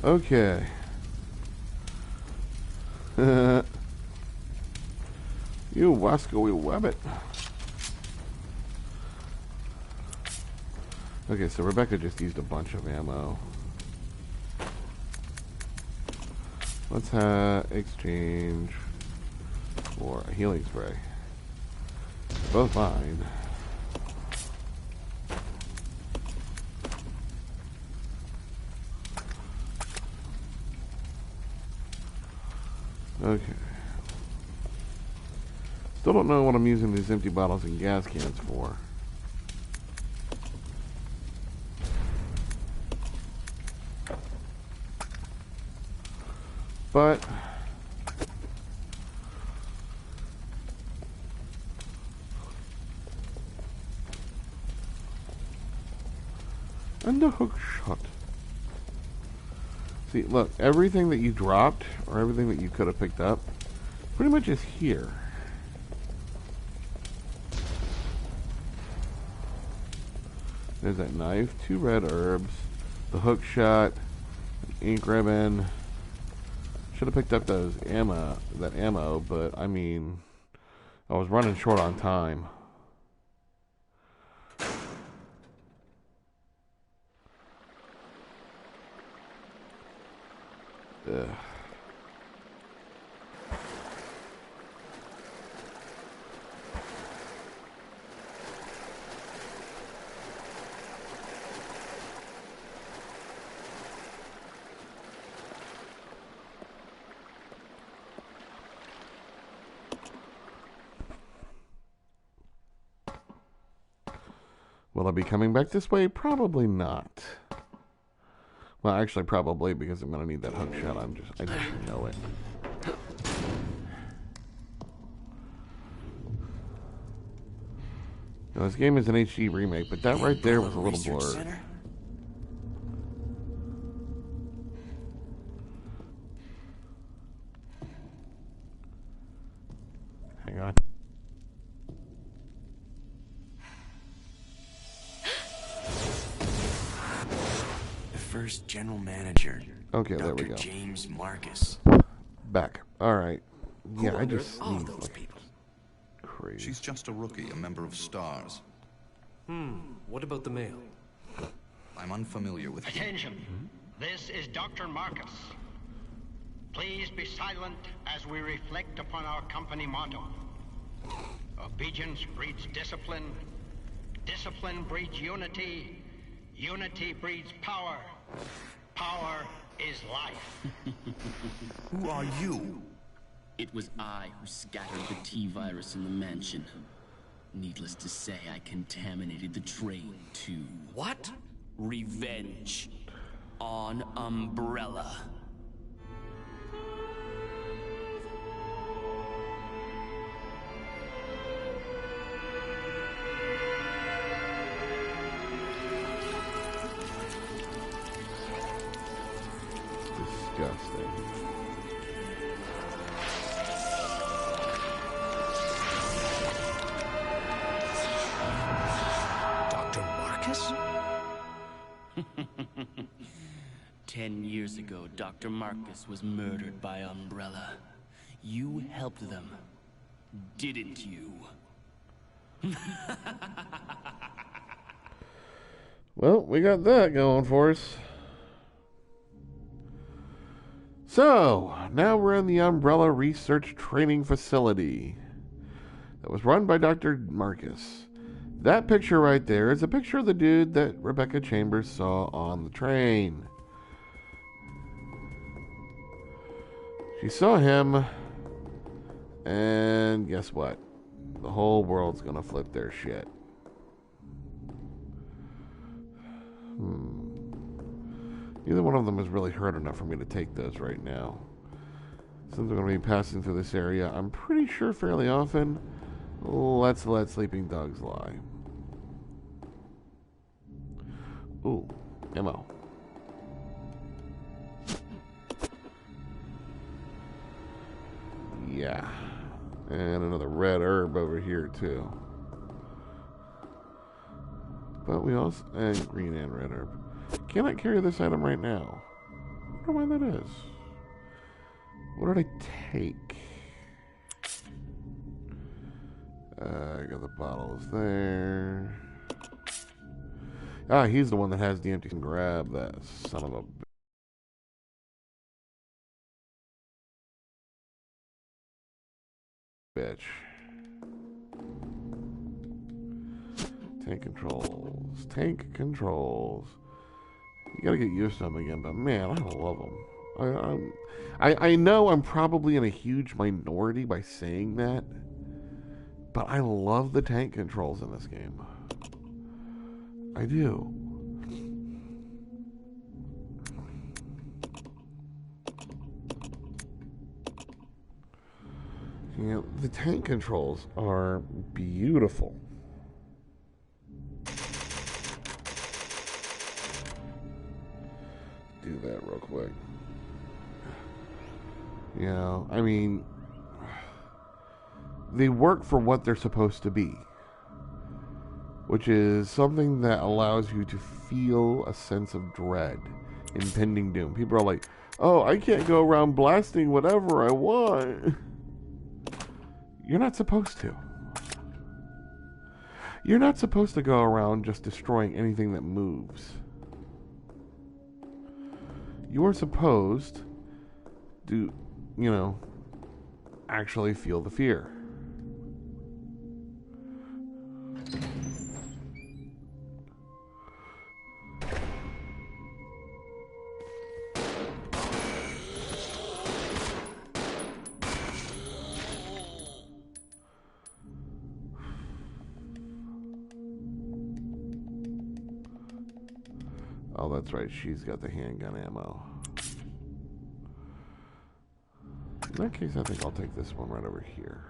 A: Okay. You wascally wabbit. Okay, so Rebecca just used a bunch of ammo. Let's exchange for a healing spray. Both mine. Okay. Still don't know what I'm using these empty bottles and gas cans for. But and a hook shot. See, look, everything that you dropped, or everything that you could have picked up, pretty much is here. There's that knife, 2 red herbs, the hook shot, ink ribbon. Should have picked up that ammo, but I mean, I was running short on time. Ugh. Will I be coming back this way? Probably not. Well, actually, probably, because I'm gonna need that hook shot. I just know it. Now, this game is an HD remake, but that right there was a little blurred. Hang on.
H: First general manager.
A: Okay, there we go.
H: James Marcus.
A: Back. All right. Yeah, I just
J: all
A: sneezed
J: those
A: like
J: people.
A: crazy.
B: She's just a rookie, a member of STARS.
J: What about the mail?
B: I'm unfamiliar with him.
K: Attention. This is Dr. Marcus. Please be silent as we reflect upon our company motto. Obedience breeds discipline. Discipline breeds unity. Unity breeds power. Power is life.
B: Who are you?
L: It was I who scattered the T-virus in the mansion. Needless to say, I contaminated the train too.
J: What?
L: Revenge. On Umbrella.
A: Disgusting.
K: Dr. Marcus?
L: 10 years ago, Dr. Marcus was murdered by Umbrella. You helped them, didn't you?
A: Well, we got that going for us. So, now we're in the Umbrella Research Training Facility that was run by Dr. Marcus. That picture right there is a picture of the dude that Rebecca Chambers saw on the train. She saw him, and guess what? The whole world's gonna flip their shit. Neither one of them is really hurt enough for me to take those right now. Since I'm going to be passing through this area, I'm pretty sure fairly often, let's let sleeping dogs lie. Ooh, ammo. Yeah. And another red herb over here, too. But we also... and green and red herb. Cannot carry this item right now. I wonder why that is. What did I take? I got the bottles there. Ah, he's the one that has the empty. Grab that son of a bitch. Tank controls. Tank controls. You gotta get used to them again, but man, I love them. I know I'm probably in a huge minority by saying that, but I love the tank controls in this game. I do. You know, the tank controls are beautiful. do that real quick. You know, I mean, they work for what they're supposed to be, which is something that allows you to feel a sense of dread, impending doom. People are like, oh, I can't go around blasting whatever I want. You're not supposed to. You're not supposed to go around just destroying anything that moves. You're supposed to, you know, actually feel the fear. Oh, that's right. She's got the handgun ammo. In that case, I think I'll take this one right over here.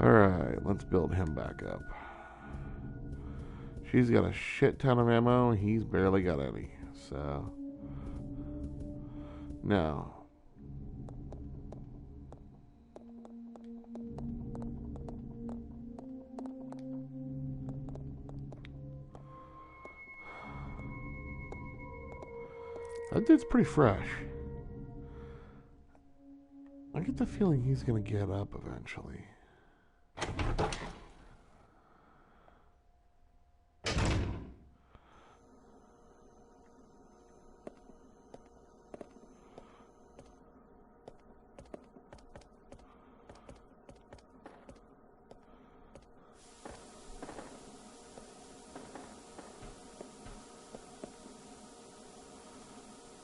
A: Alright, let's build him back up. She's got a shit ton of ammo, and he's barely got any. So, now. That dude's pretty fresh. I get the feeling he's gonna get up eventually.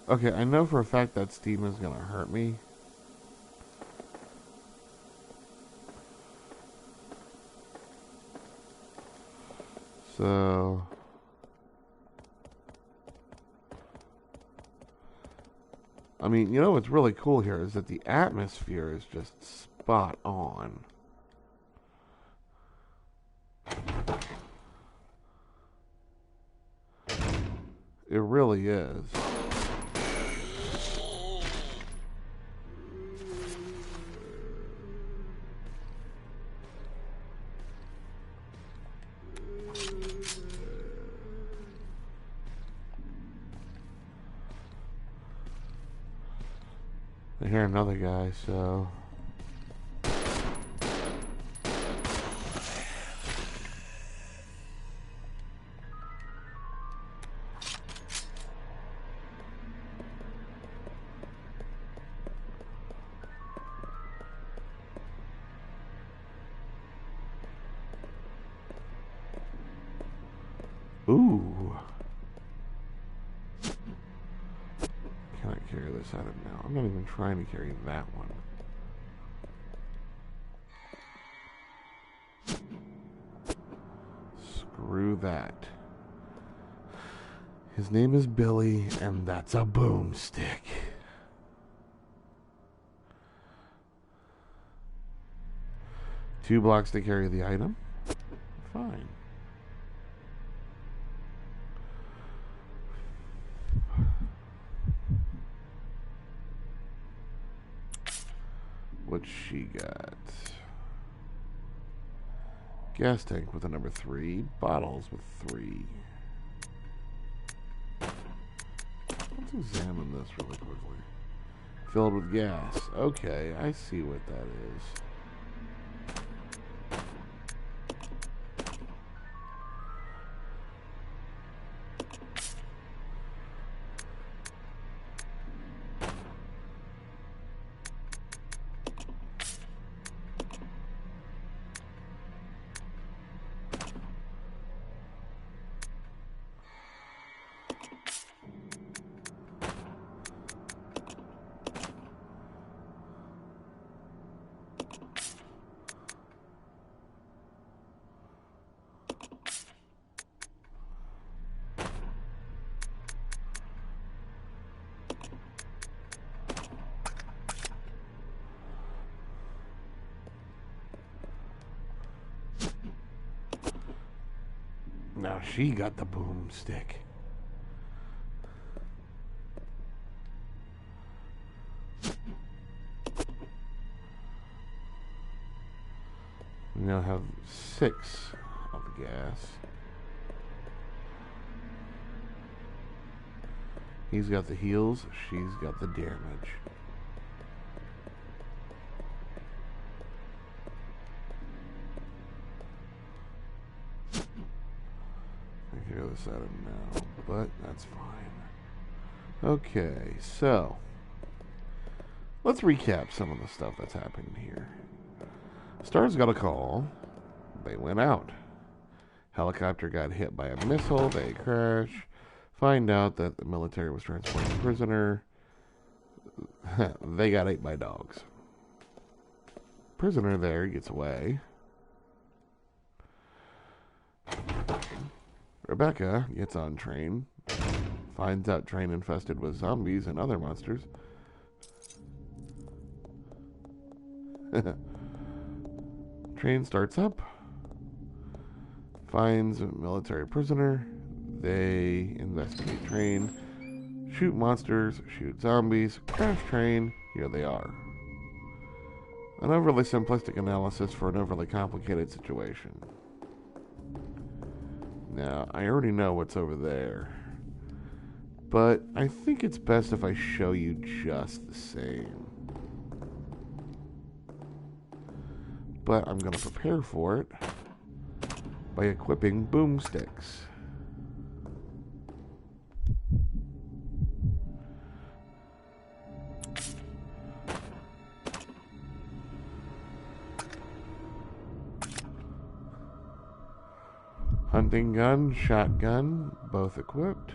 A: Okay, I know for a fact that steam is gonna hurt me. So, I mean, you know what's really cool here is that the atmosphere is just spot on. It really is. I hear another guy, so... Ooh. Can I carry this out of now? I'm not even trying to carry that one. Screw that. His name is Billy, and that's a boomstick. Two blocks to carry the item. Fine. What's she got? Gas tank with a number 3. Bottles with 3. Let's examine this really quickly. Filled with gas. Okay, I see what that is. Now she got the boomstick. We now have 6 of the gas. He's got the heals, she's got the damage. I hear this out of now, but that's fine. Okay, so let's recap some of the stuff that's happening here. Stars got a call. They went out. Helicopter got hit by a missile. They crash. Find out that the military was transporting a prisoner. They got ate by dogs. Prisoner there gets away. Rebecca gets on train. Finds out train infested with zombies and other monsters. Train starts up. Finds a military prisoner. They investigate train. Shoot monsters. Shoot zombies. Crash train. Here they are. An overly simplistic analysis for an overly complicated situation. Now, I already know what's over there. But I think it's best if I show you just the same. But I'm going to prepare for it by equipping boomsticks. Hunting gun, shotgun, both equipped.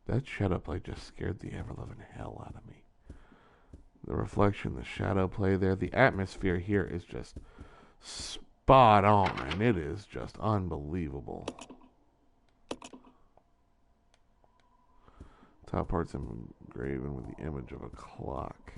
A: That shadow play just scared the ever-loving hell out of me. The reflection, the shadow play there, the atmosphere here is just spot on, and it is just unbelievable. Top part's engraven with the image of a clock.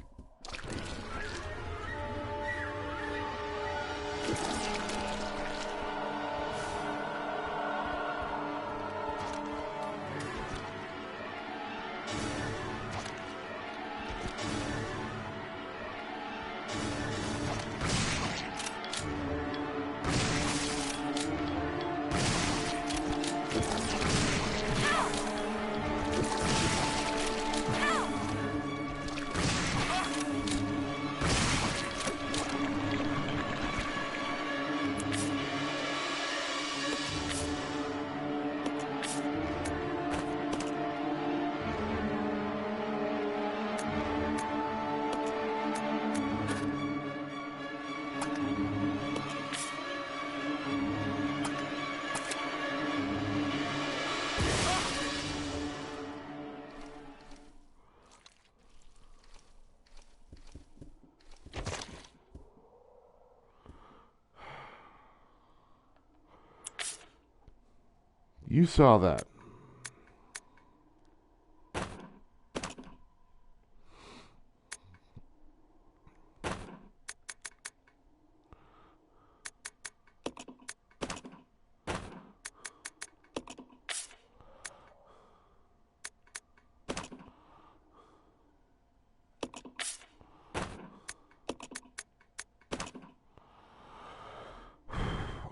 A: You saw that.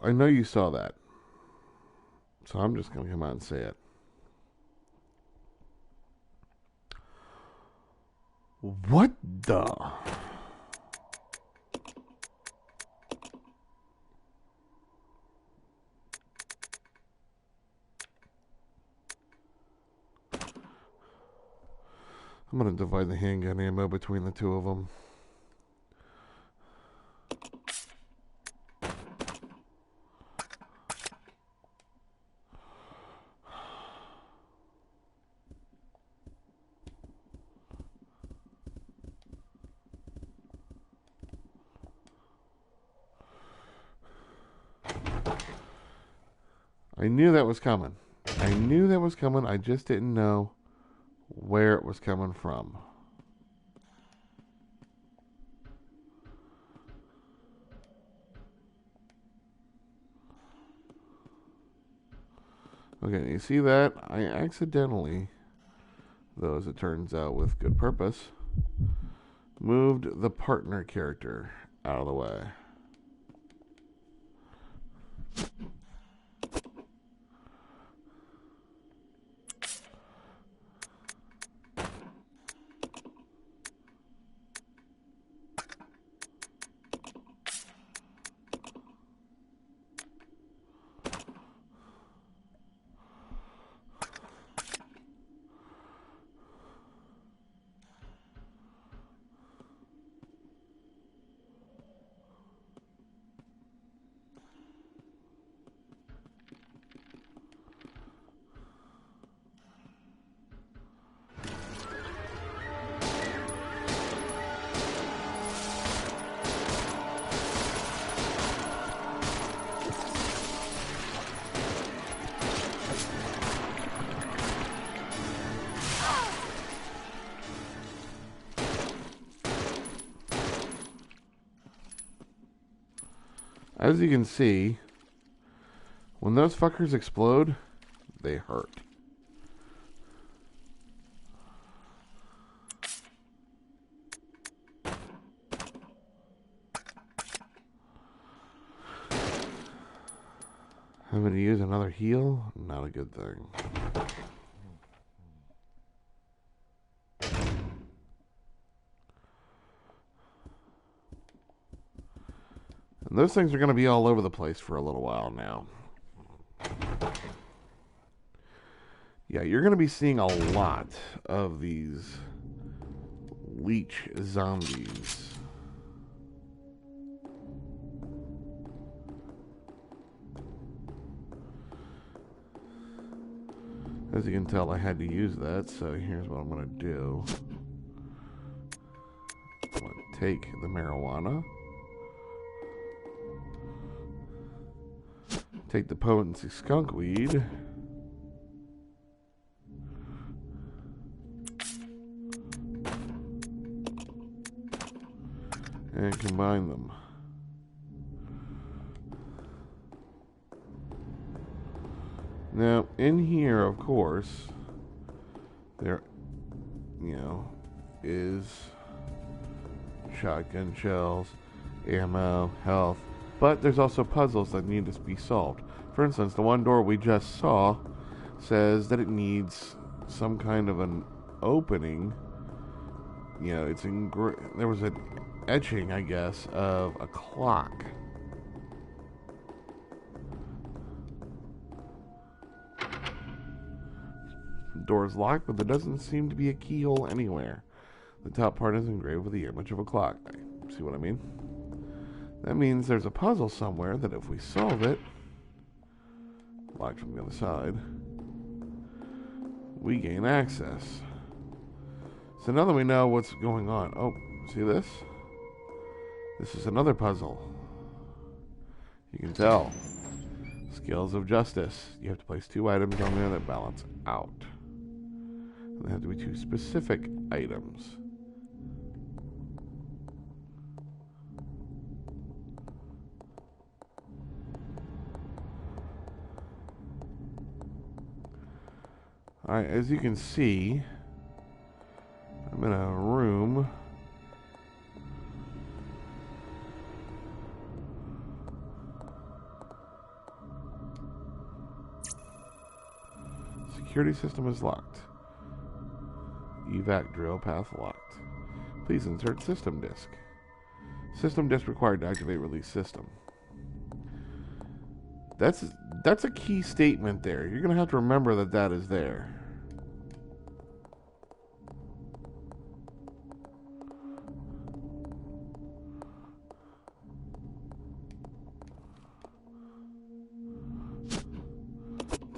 A: I know you saw that. So I'm just going to come out and say it. What the? I'm going to divide the handgun ammo between the two of them. I knew that was coming. I knew that was coming. I just didn't know where it was coming from. Okay, you see that? I accidentally, though as it turns out with good purpose, moved the partner character out of the way. As you can see, when those fuckers explode, they hurt. Having to use another heal, not a good thing. And those things are going to be all over the place for a little while now. Yeah, you're going to be seeing a lot of these leech zombies. As you can tell, I had to use that, so here's what I'm going to do. I'm going to take the marijuana. Take the potency skunk weed. And combine them. Now, in here, of course, there, is shotgun shells, ammo, health, but there's also puzzles that need to be solved. For instance, the one door we just saw says that it needs some kind of an opening. It's there was an etching, I guess, of a clock. The door is locked, but there doesn't seem to be a keyhole anywhere. The top part is engraved with the image of a clock. See what I mean? That means there's a puzzle somewhere that if we solve it, locked from the other side, we gain access. So now that we know what's going on, oh, see this? This is another puzzle. You can tell. Scales of justice. You have to place 2 items on there that balance out. And they have to be 2 specific items. Alright, as you can see, I'm in a room. Security system is locked. Evac drill path locked. Please insert system disk. System disk required to activate release system. That's a key statement there. You're going to have to remember that that is there.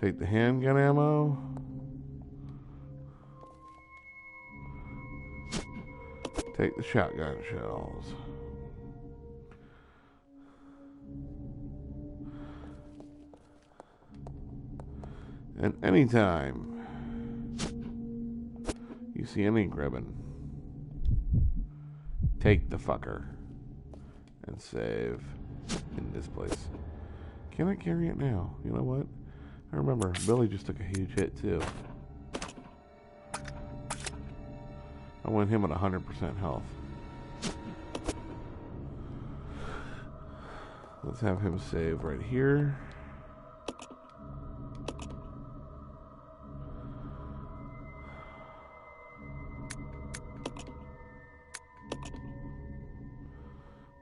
A: Take the handgun ammo. Take the shotgun shells. And anytime you see any ribbon, take the fucker and save in this place. Can I carry it now? You know what? I remember Billy just took a huge hit too. I want him at 100% health. Let's have him save right here.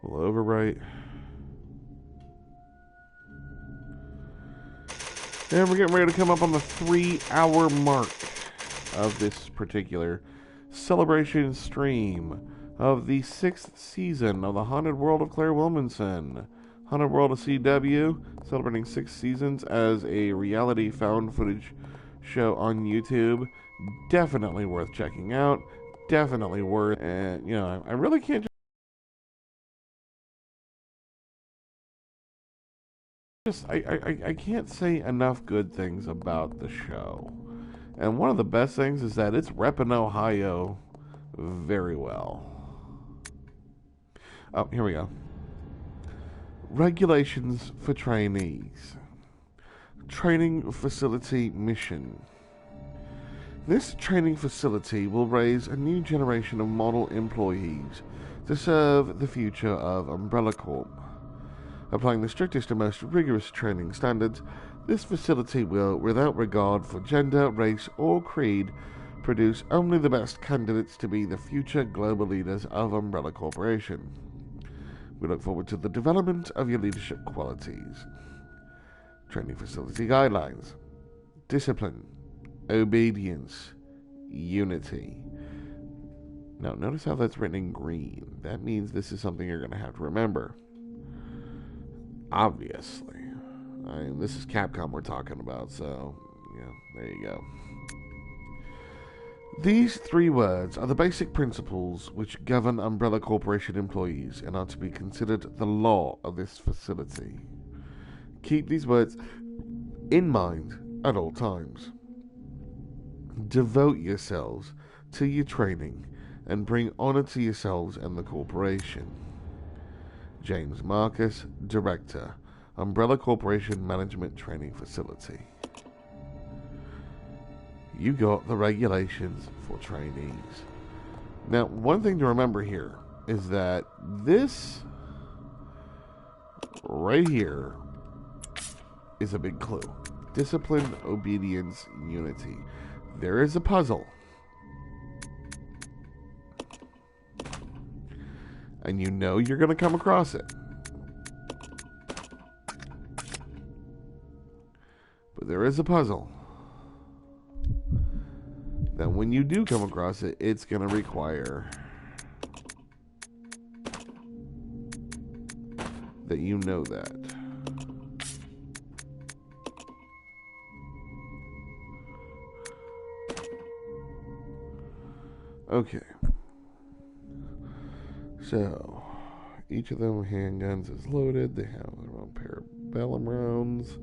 A: We'll overwrite. And we're getting ready to come up on the 3-hour mark of this particular celebration stream of the 6th season of the Haunted World of Claire Williamson. Haunted World of CW, celebrating 6 seasons as a reality found footage show on YouTube. Definitely worth checking out. Definitely worth, and you know, I really can't I can't say enough good things about the show. And one of the best things is that it's repping Ohio very well. Oh, here we go. Regulations for trainees. Training facility mission. This training facility will raise a new generation of model employees to serve the future of Umbrella Corp. Applying the strictest and most rigorous training standards, this facility will, without regard for gender, race, or creed, produce only the best candidates to be the future global leaders of Umbrella Corporation. We look forward to the development of your leadership qualities. Training facility guidelines. Discipline. Obedience. Unity. Now, notice how that's written in green. That means this is something you're going to have to remember. Obviously. I mean, this is Capcom we're talking about, so, yeah, there you go. These 3 words are the basic principles which govern Umbrella Corporation employees and are to be considered the law of this facility. Keep these words in mind at all times. Devote yourselves to your training and bring honor to yourselves and the corporation. James Marcus, Director, Umbrella Corporation Management Training Facility. You got the regulations for trainees. Now, one thing to remember here is that this right here is a big clue. Discipline, obedience, unity. There is a puzzle. And you know you're going to come across it. But there is a puzzle that when you do come across it, it's going to require that you know that. Okay. So, each of them handguns is loaded. They have their own parabellum rounds.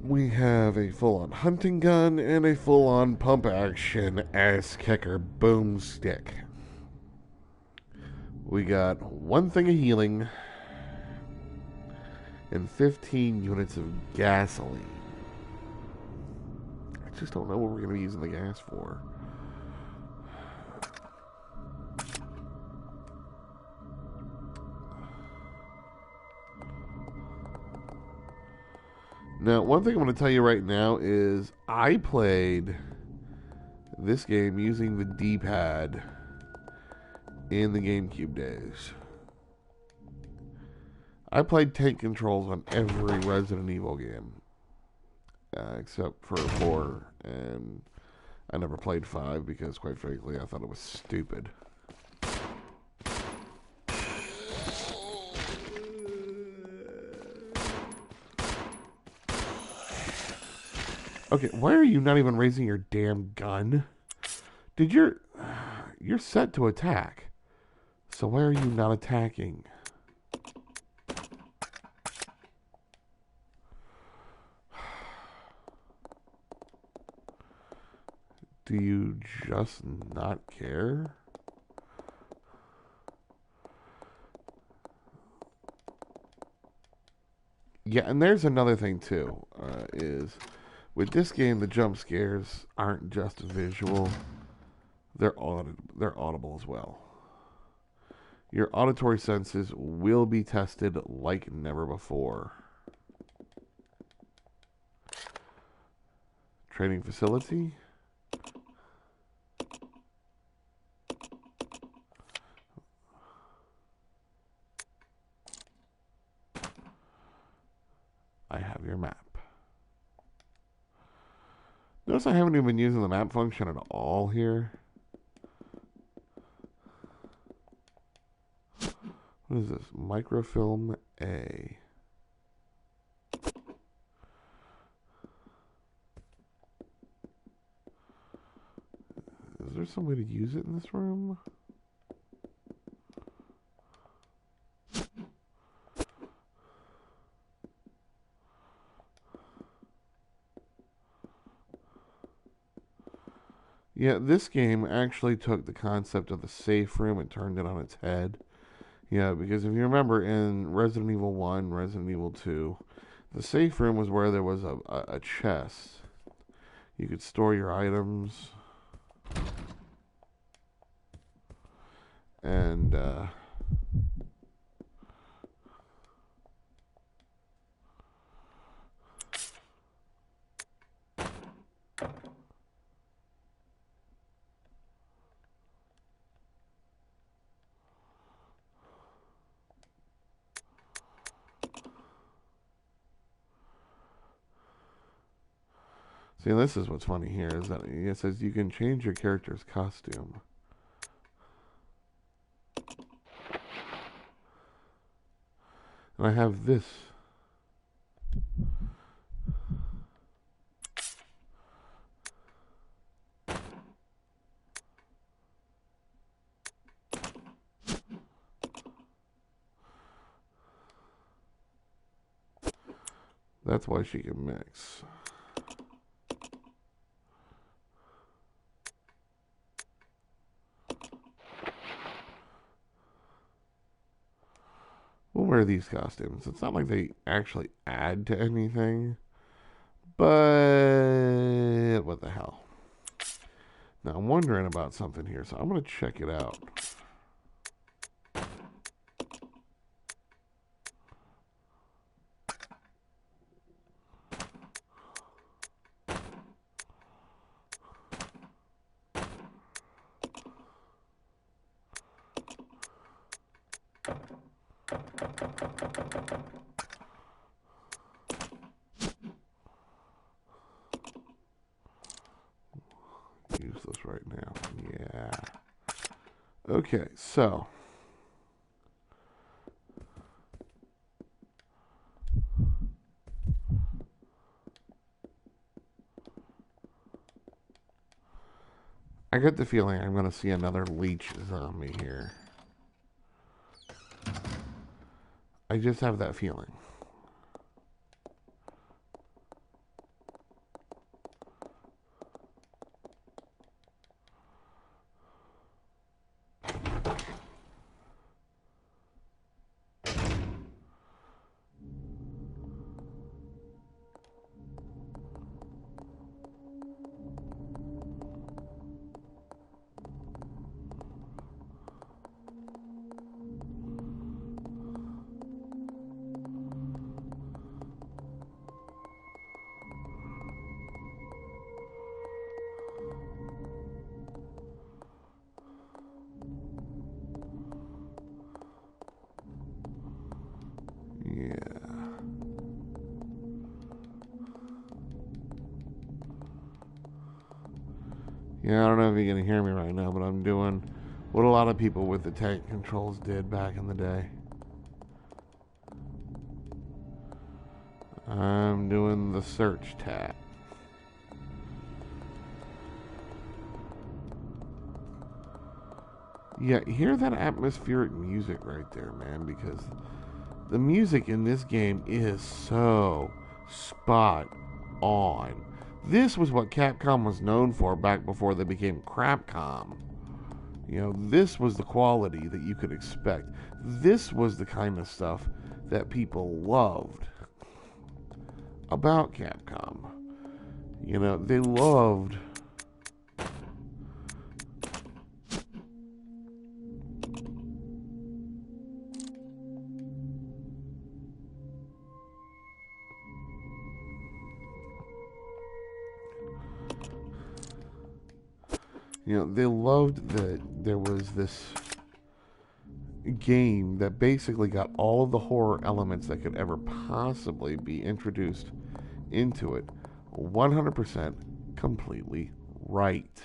A: We have a full-on hunting gun and a full-on pump-action ass-kicker boomstick. We got 1 thing of healing and 15 units of gasoline. I just don't know what we're going to be using the gas for. Now, one thing I'm going to tell you right now is I played this game using the D-pad in the GameCube days. I played tank controls on every Resident Evil game. Except for 4, and I never played 5 because, quite frankly, I thought it was stupid. Okay, why are you not even raising your damn gun? You're set to attack. So why are you not attacking? Do you just not care? Yeah, and there's another thing too, is with this game, the jump scares aren't just visual, they're audible as well. Your auditory senses will be tested like never before. Training facility. I have your map. Notice I haven't even been using the map function at all here. What is this? Microfilm A. Is there some way to use it in this room? Yeah, this game actually took the concept of the safe room and turned it on its head. Yeah, because if you remember in Resident Evil 1, Resident Evil 2, the safe room was where there was a chest. You could store your items. And, see, this is what's funny here, is that it says you can change your character's costume. And I have this. That's why she can mix. We'll wear these costumes. It's not like they actually add to anything, but what the hell? Now I'm wondering about something here, so I'm going to check it out. Useless right now. Yeah. Okay, so I get the feeling I'm going to see another leech zombie here. I just have that feeling. Yeah, I don't know if you can hear me right now, but I'm doing what a lot of people with the tank controls did back in the day. I'm doing the search tab. Yeah, hear that atmospheric music right there, man, because the music in this game is so spot on. This was what Capcom was known for back before they became Crapcom. You know, this was the quality that you could expect. This was the kind of stuff that people loved about Capcom. You know, they loved that there was this game that basically got all of the horror elements that could ever possibly be introduced into it 100% completely right.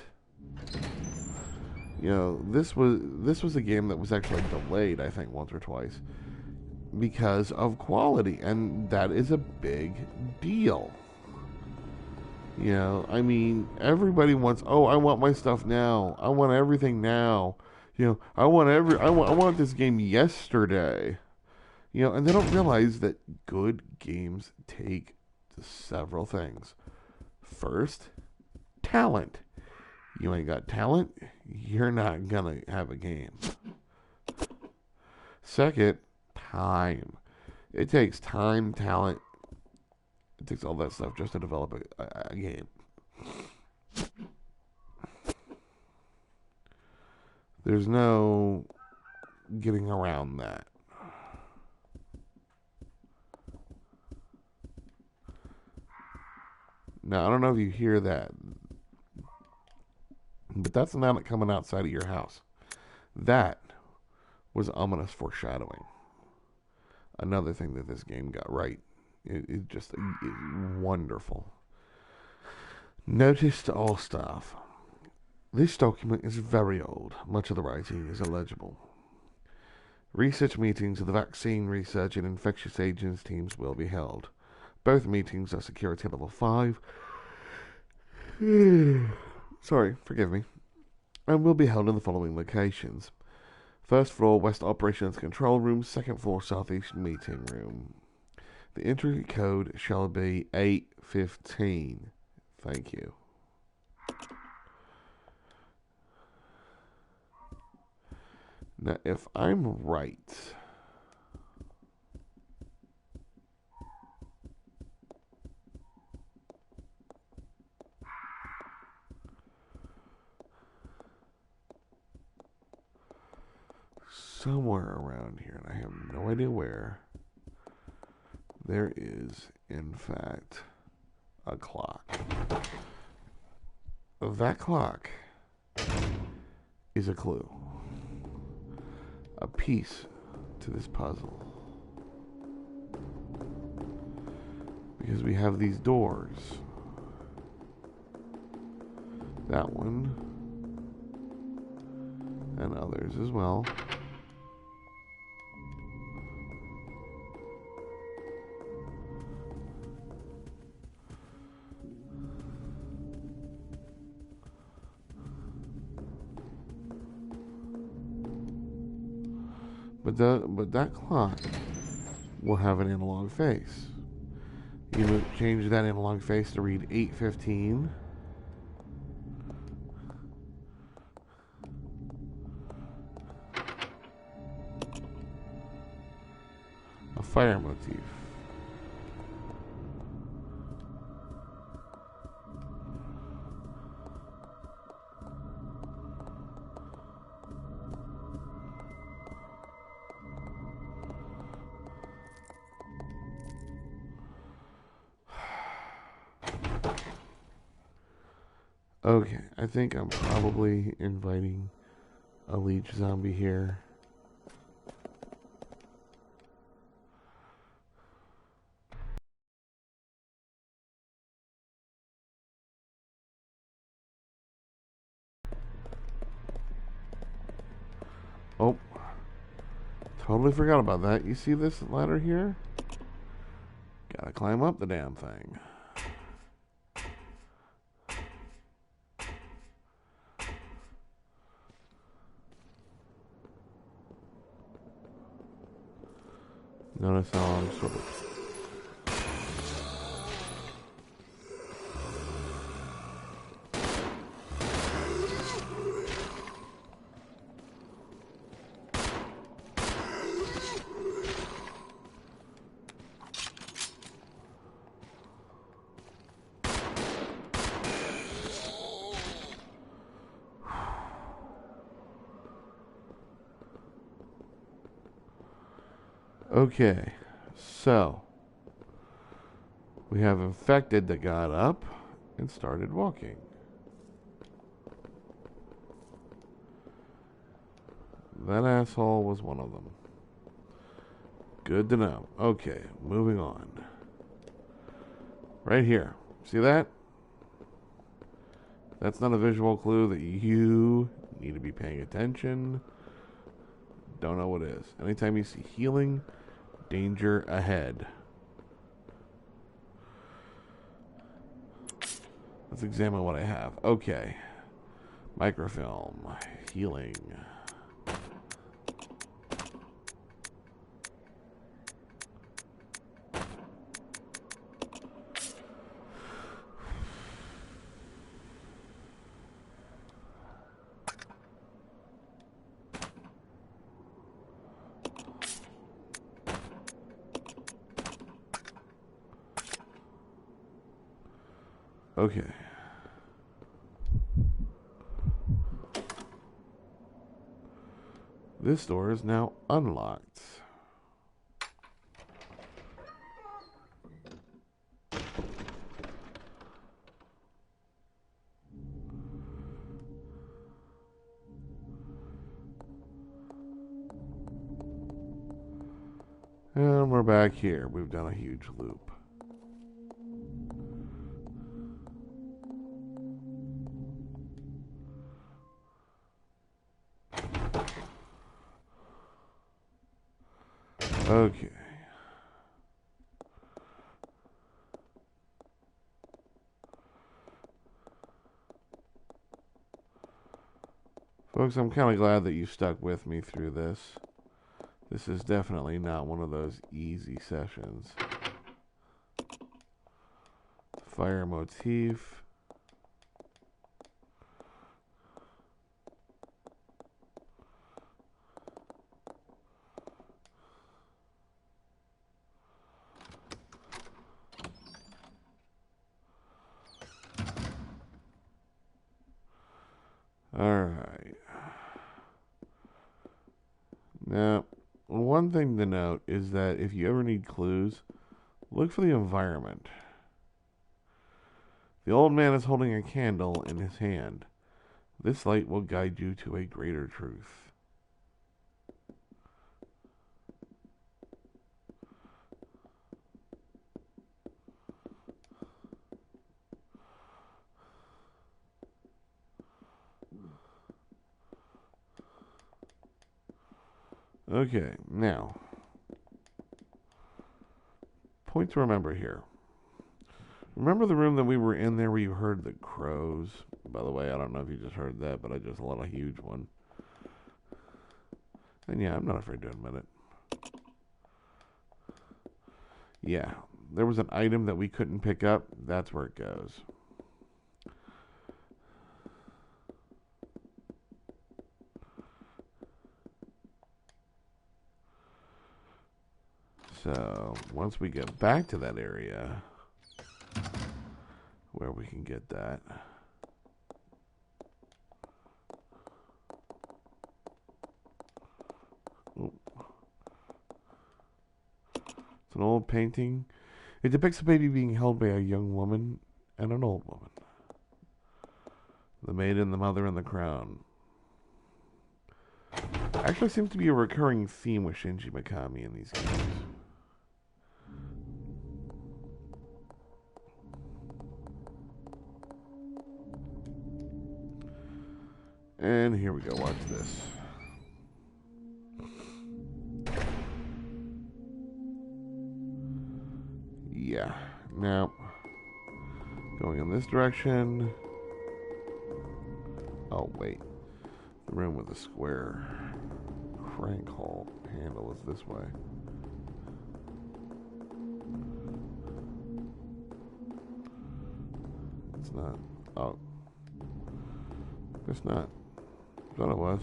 A: You know, this was a game that was actually delayed, I think, once or twice because of quality, and that is a big deal. You know, I mean, everybody wants, oh, I want my stuff now. I want everything now. You know, I want this game yesterday. You know, and they don't realize that good games take several things. First, talent. You ain't got talent, you're not gonna have a game. Second, time. It takes time, talent. It takes all that stuff just to develop a game. There's no getting around that. Now, I don't know if you hear that, but that's not coming outside of your house. That was ominous foreshadowing. Another thing that this game got right. It's just wonderful. Notice to all staff. This document is very old. Much of the writing is illegible. Research meetings of the vaccine research and infectious agents teams will be held. Both meetings are security level 5. Sorry, forgive me. And will be held in the following locations. First floor, West Operations Control Room. Second floor, Southeast Meeting Room. The entry code shall be 815. Thank you. Now, if I'm right, somewhere around here, and I have no idea where, there is, in fact, a clock. That clock is a clue. A piece to this puzzle. Because we have these doors. That one. And others as well. But that clock will have an analog face. You change that analog face to read 8:15. A fire motif. Okay, I think I'm probably inviting a leech zombie here. Oh, totally forgot about that. You see this ladder here? Gotta climb up the damn thing. Notice how I'm sort of... Okay, so we have infected that got up and started walking. That asshole was one of them. Good to know. Okay, moving on. Right here. See that? That's not a visual clue that you need to be paying attention. Don't know what it is. Anytime you see healing, danger ahead. Let's examine what I have. Okay. Microfilm. Healing. Okay. This door is now unlocked. And we're back here. We've done a huge loop. Okay. Folks, I'm kind of glad that you stuck with me through this. This is definitely not one of those easy sessions. Fire motif. Alright. Now, one thing to note is that if you ever need clues, look for the environment. The old man is holding a candle in his hand. This light will guide you to a greater truth. Okay, now, point to remember here. Remember the room that we were in there where you heard the crows? By the way, I don't know if you just heard that, but I just let a huge one. And yeah, I'm not afraid to admit it. Yeah, there was an item that we couldn't pick up. That's where it goes. So, once we get back to that area where we can get that. Ooh. It's an old painting. It depicts a baby being held by a young woman and an old woman. The maiden, the mother, and the crown. Actually seems to be a recurring theme with Shinji Mikami in these games. And here we go, watch this. Yeah, now, going in this direction. Oh, wait. The room with the square crank handle is this way. It's not. Oh. It's not. Thought it was.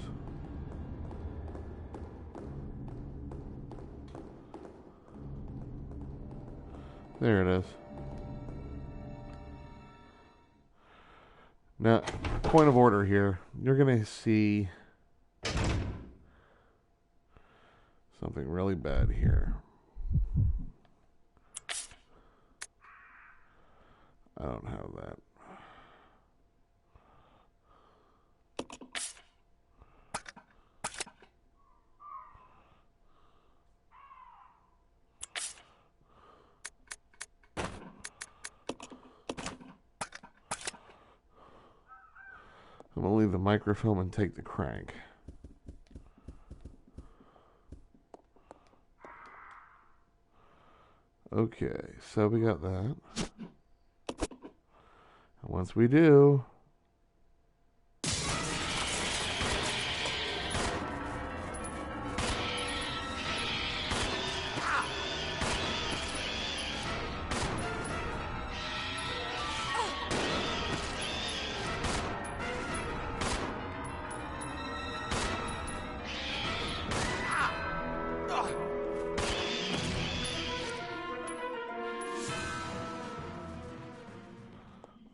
A: There it is. Now, point of order here. You're going to see something really bad here. I don't have that. I'm going to leave the microfilm and take the crank. Okay, so we got that. And once we do...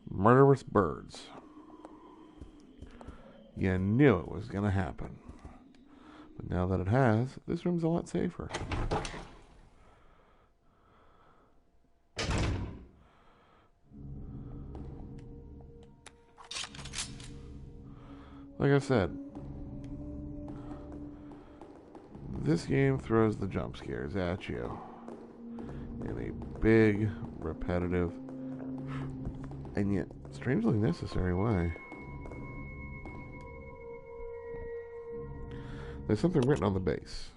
A: Murderous birds. You knew it was going to happen. But now that it has, this room's a lot safer. Like I said, this game throws the jump scares at you in a big, repetitive, and yet strangely necessary way. There's something written on the base.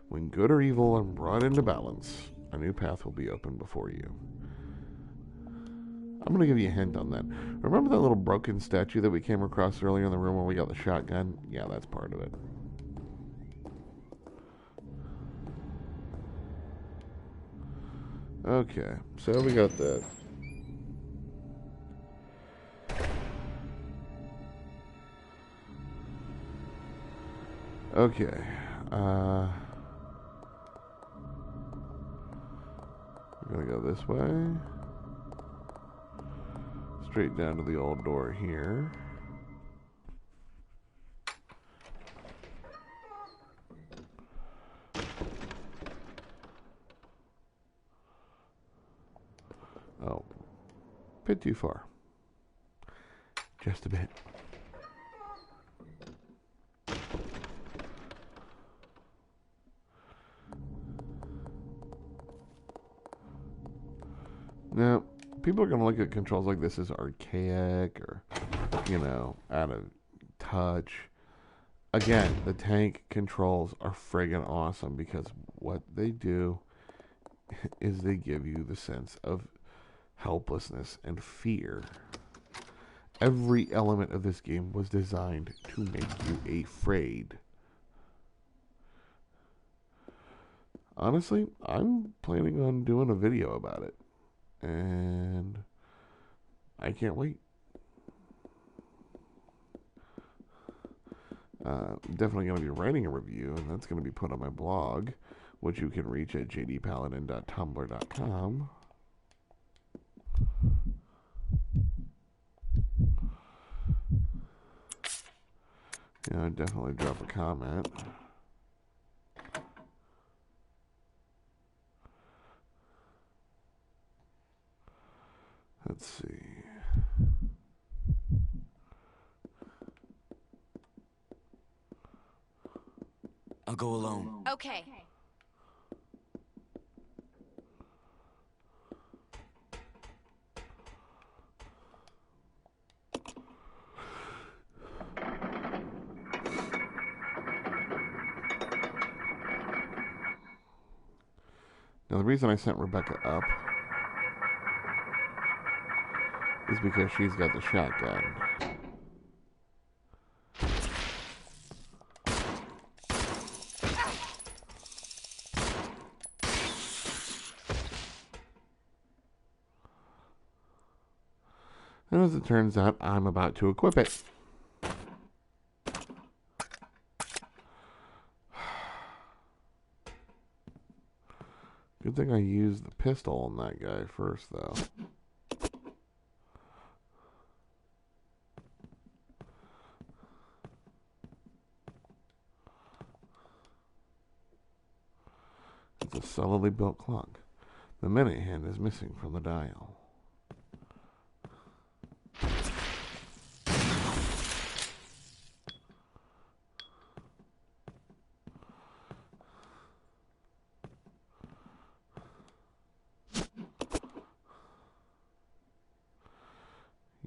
A: When good or evil are brought into balance, a new path will be opened before you. I'm going to give you a hint on that. Remember that little broken statue that we came across earlier in the room when we got the shotgun? Yeah, that's part of it. Okay, so we got that. Okay, we're gonna go this way. Straight down to the old door here. Oh, a bit too far. Just a bit. Now, people are going to look at controls like this as archaic or, you know, out of touch. Again, the tank controls are friggin' awesome because what they do is they give you the sense of helplessness and fear. Every element of this game was designed to make you afraid. Honestly, I'm planning on doing a video about it. And I can't wait. Definitely going to be writing a review, and that's going to be put on my blog, which you can reach at jdpaladin.tumblr.com. Yeah, definitely drop a comment. Let's see.
H: I'll go alone.
F: Okay.
A: Now, the reason I sent Rebecca up is because she's got the shotgun. And as it turns out, I'm about to equip it. Good thing I used the pistol on that guy first, though. It's a solidly built clock. The minute hand is missing from the dial.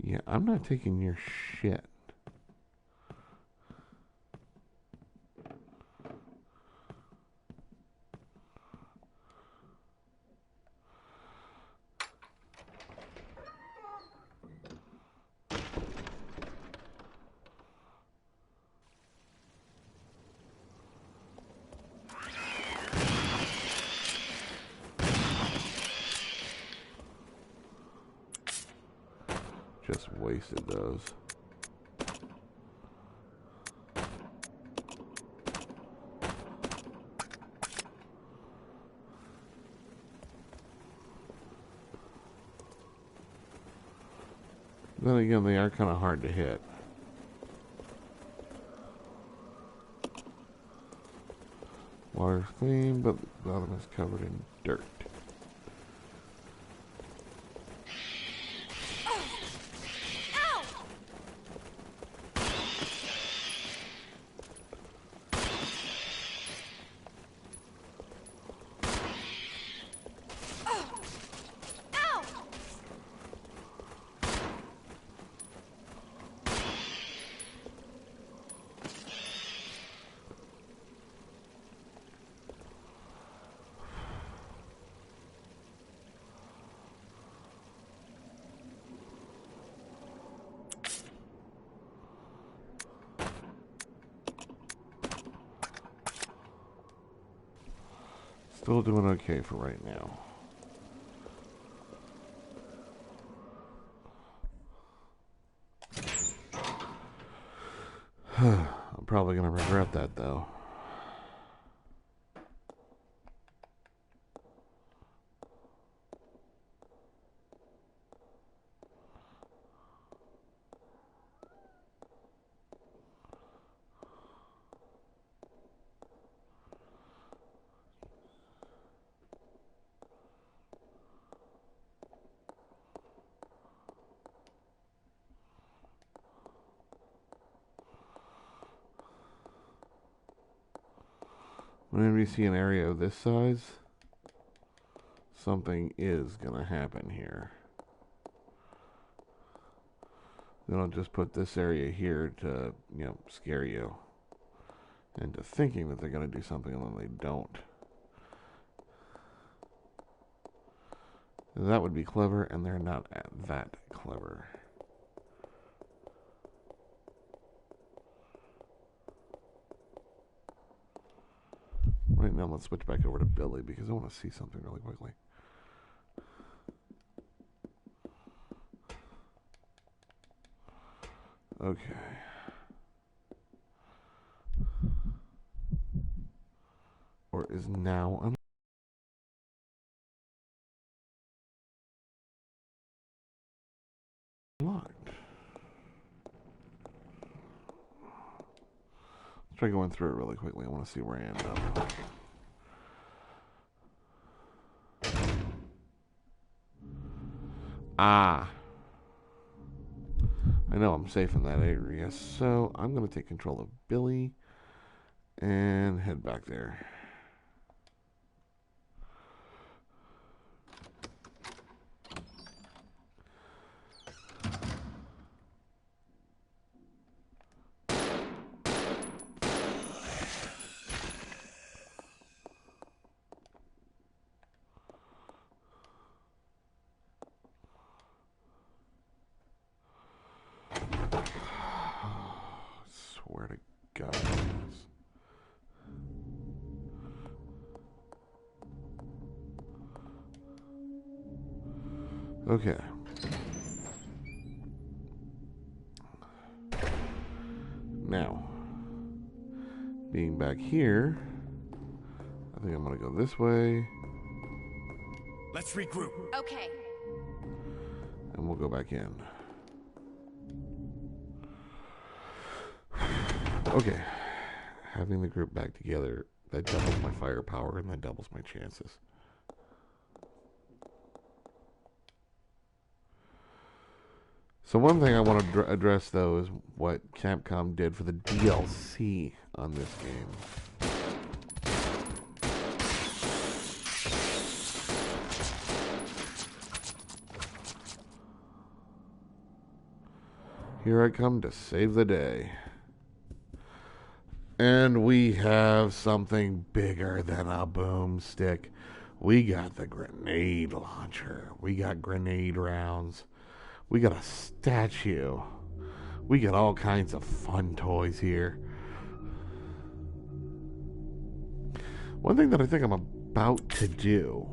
A: Yeah, I'm not taking your shit. Just wasted those. Then again, they are kind of hard to hit. Water's clean, but the bottom is covered in dirt. Still doing okay for right now. I'm probably going to regret that, though. Whenever you see an area of this size, something is going to happen here. They don't just put this area here to, scare you into thinking that they're going to do something and then they don't. That would be clever, and they're not that clever. Right now, let's switch back over to Billy because I want to see something really quickly. Okay. Or is now unlocked. Let's try going through it really quickly. I want to see where I end up. Ah. I know I'm safe in that area, so I'm going to take control of Billy and head back there. Swear to God. Okay. Now, being back here, I think I'm going to go this way.
H: Let's regroup.
F: Okay.
A: And we'll go back in. Okay. Having the group back together, that doubles my firepower and that doubles my chances. So one thing I want to address, though, is what Capcom did for the DLC on this game. Here I come to save the day. And we have something bigger than a boomstick. We got the grenade launcher. We got grenade rounds. We got a statue. We got all kinds of fun toys here. One thing that I think I'm about to do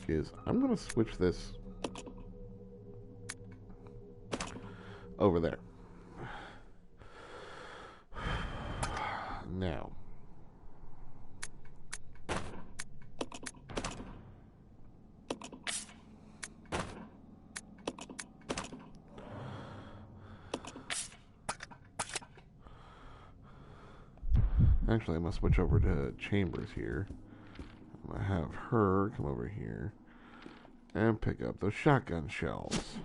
A: is I'm going to switch this over there. Now, actually, I'm going to switch over to Chambers here. I'm going to have her come over here and pick up those shotgun shells.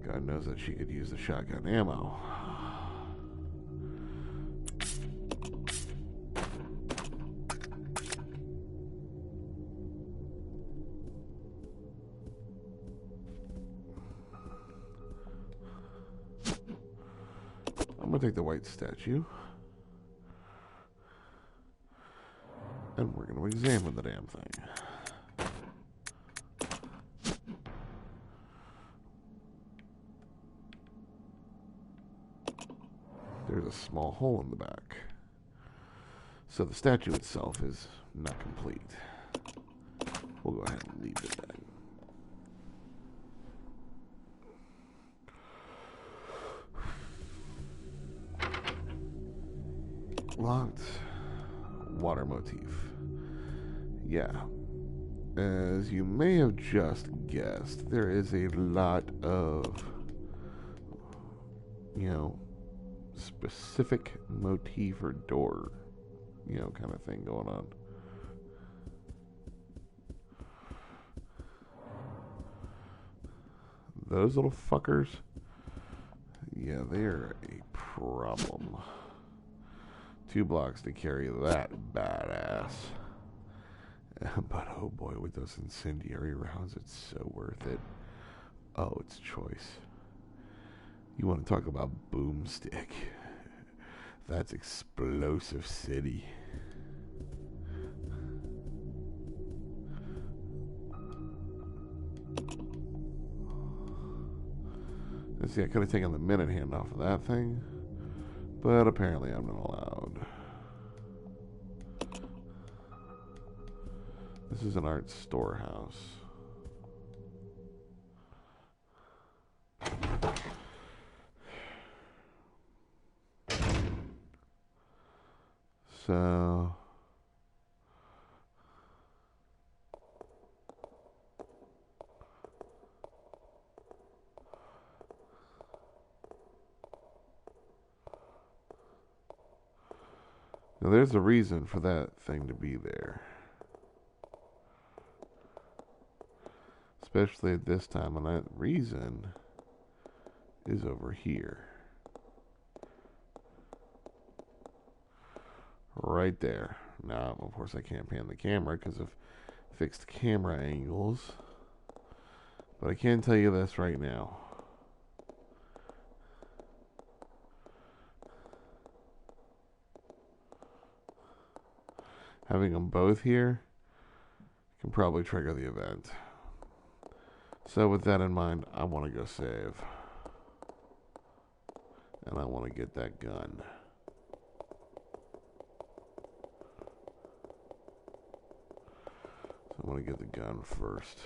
A: God knows that she could use the shotgun ammo. I'm going to take the white statue. And we're going to examine the damn thing. There's a small hole in the back. So the statue itself is not complete. We'll go ahead and leave it then. Locked. Water motif. Yeah. As you may have just guessed, there is a lot of, specific motif or door, kind of thing going on. Those little fuckers, yeah, they're a problem. 2 blocks to carry that badass. But oh boy, with those incendiary rounds, it's so worth it. Oh, it's choice. You want to talk about boomstick? That's explosive city. Let's see, I could have taken the minute hand off of that thing, but apparently I'm not allowed. This is an art storehouse. So now there's a reason for that thing to be there. Especially at this time, and that reason is over here. Right there. Now, of course, I can't pan the camera because of fixed camera angles. But I can tell you this right now. Having them both here can probably trigger the event. So with that in mind, I want to go save. And I want to get that gun. So I want to get the gun first.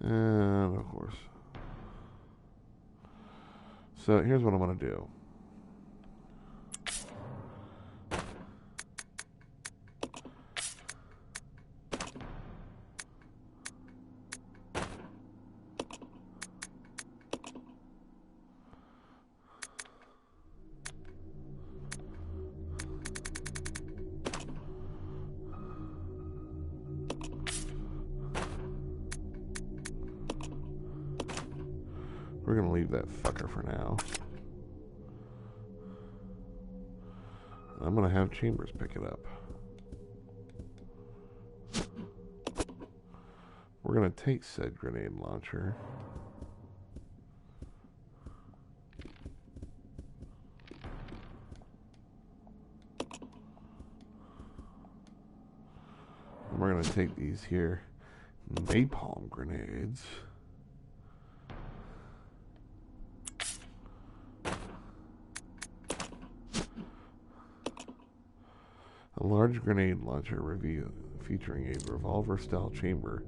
A: And of course. So here's what I'm going to do. We're gonna leave that fucker for now. I'm gonna have Chambers pick it up. We're gonna take said grenade launcher. And we're gonna take these here napalm grenades. A large grenade launcher review featuring a revolver-style chamber.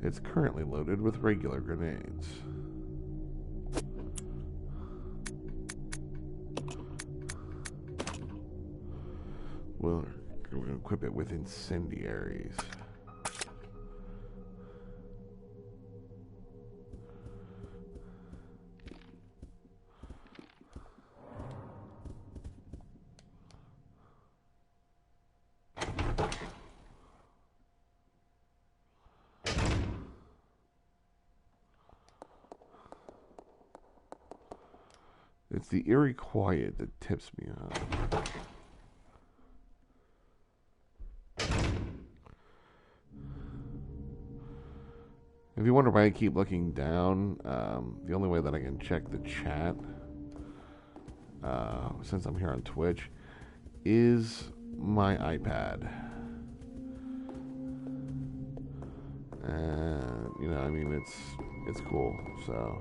A: It's currently loaded with regular grenades. We're going to equip it with incendiaries. It's the eerie quiet that tips me off. If you wonder why I keep looking down, the only way that I can check the chat, since I'm here on Twitch, is my iPad. And, you know, I mean, it's cool, so...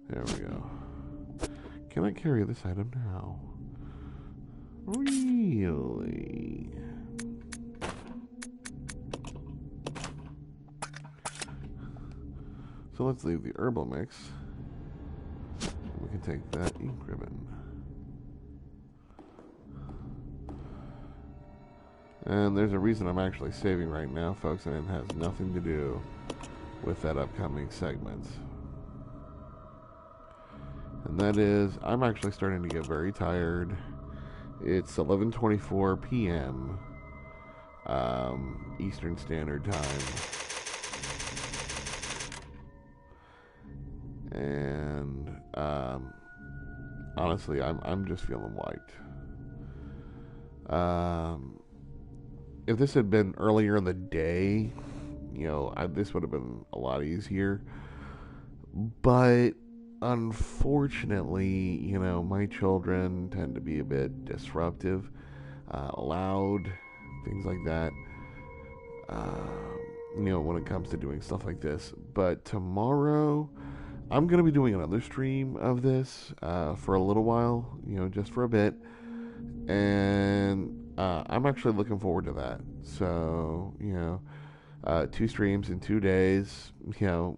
A: There we go. Can I carry this item now? Really? So let's leave the herbal mix. We can take that ink ribbon. And there's a reason I'm actually saving right now, folks, and it has nothing to do with that upcoming segment. And that is, I'm actually starting to get very tired. It's 11:24 p.m. Eastern Standard Time. And honestly, I'm just feeling wiped. If this had been earlier in the day, you know, this would have been a lot easier. But unfortunately, you know, my children tend to be a bit disruptive, loud, things like that, you know, when it comes to doing stuff like this. But tomorrow, I'm going to be doing another stream of this for a little while, you know, just for a bit. And I'm actually looking forward to that. So, you know, 2 streams in 2 days, you know,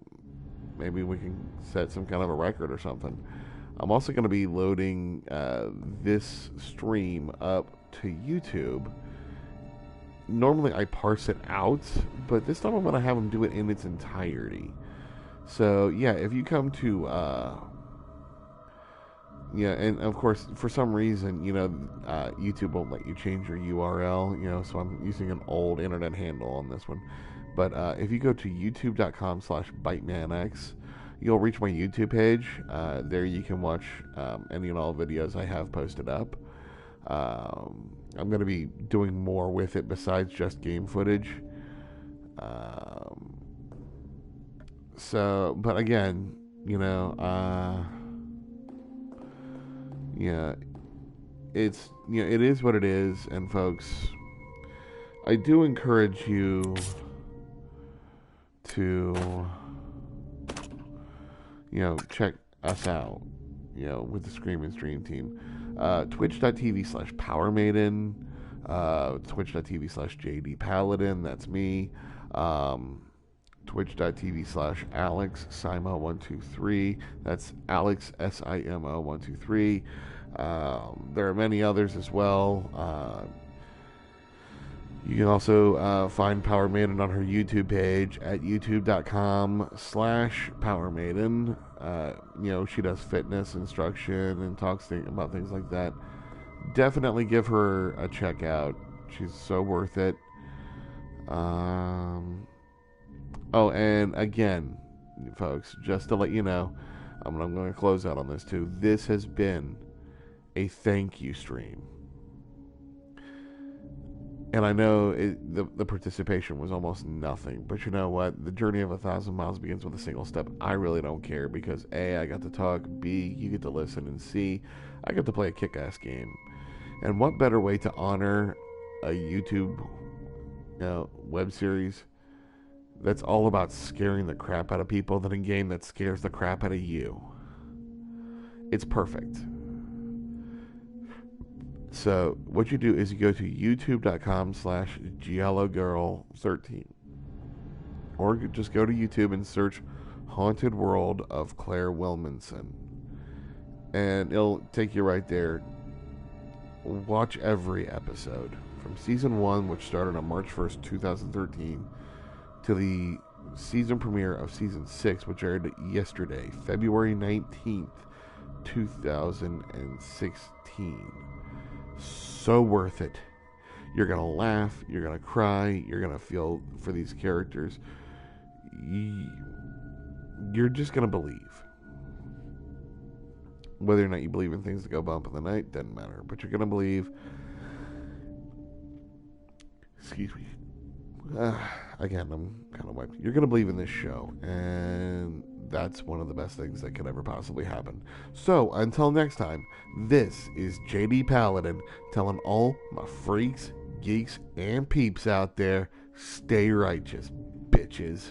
A: maybe we can set some kind of a record or something. I'm also going to be loading this stream up to YouTube. Normally I parse it out, but this time I'm going to have them do it in its entirety. So, yeah, if you come to... yeah, and of course, for some reason, you know, YouTube won't let you change your URL, you know, so I'm using an old internet handle on this one. But if you go to youtube.com/BitemanX, you'll reach my YouTube page. There you can watch any and all videos I have posted up. I'm going to be doing more with it besides just game footage. So, but again, you know, yeah, it's, you know, it is what it is. And folks, I do encourage you to, you know, check us out, you know, with the Scream and Stream team. Twitch.tv/PowerMaiden, Twitch.tv/JD Paladin, that's me. Twitch.tv/AlexSimo123, that's Alex SIMO123. There are many others as well. You can also find Power Maiden on her YouTube page at youtube.com/PowerMaiden. You know, she does fitness instruction and talks about things like that. Definitely give her a check out. She's so worth it. Oh, and again, folks, just to let you know, I'm going to close out on this too. This has been a thank you stream. And I know the participation was almost nothing, but you know what? The journey of 1,000 miles begins with a single step. I really don't care because A, I got to talk, B, you get to listen, and C, I get to play a kick-ass game. And what better way to honor a YouTube web series that's all about scaring the crap out of people than a game that scares the crap out of you? It's perfect. So what you do is you go to youtube.com/giallogirl13, or just go to YouTube and search Haunted World of Claire Wilmanson, and it'll take you right there. Watch every episode from season 1, which started on March 1st, 2013, to the season premiere of season 6, which aired yesterday, February 19th, 2016. So worth it. You're going to laugh, you're going to cry, you're going to feel for these characters. You're just going to believe. Whether or not you believe in things that go bump in the night, doesn't matter. But you're going to believe. Excuse me. Again, I'm kind of wiped. You're going to believe in this show. And that's one of the best things that could ever possibly happen. So, until next time, this is JD Paladin telling all my freaks, geeks, and peeps out there, stay righteous, bitches.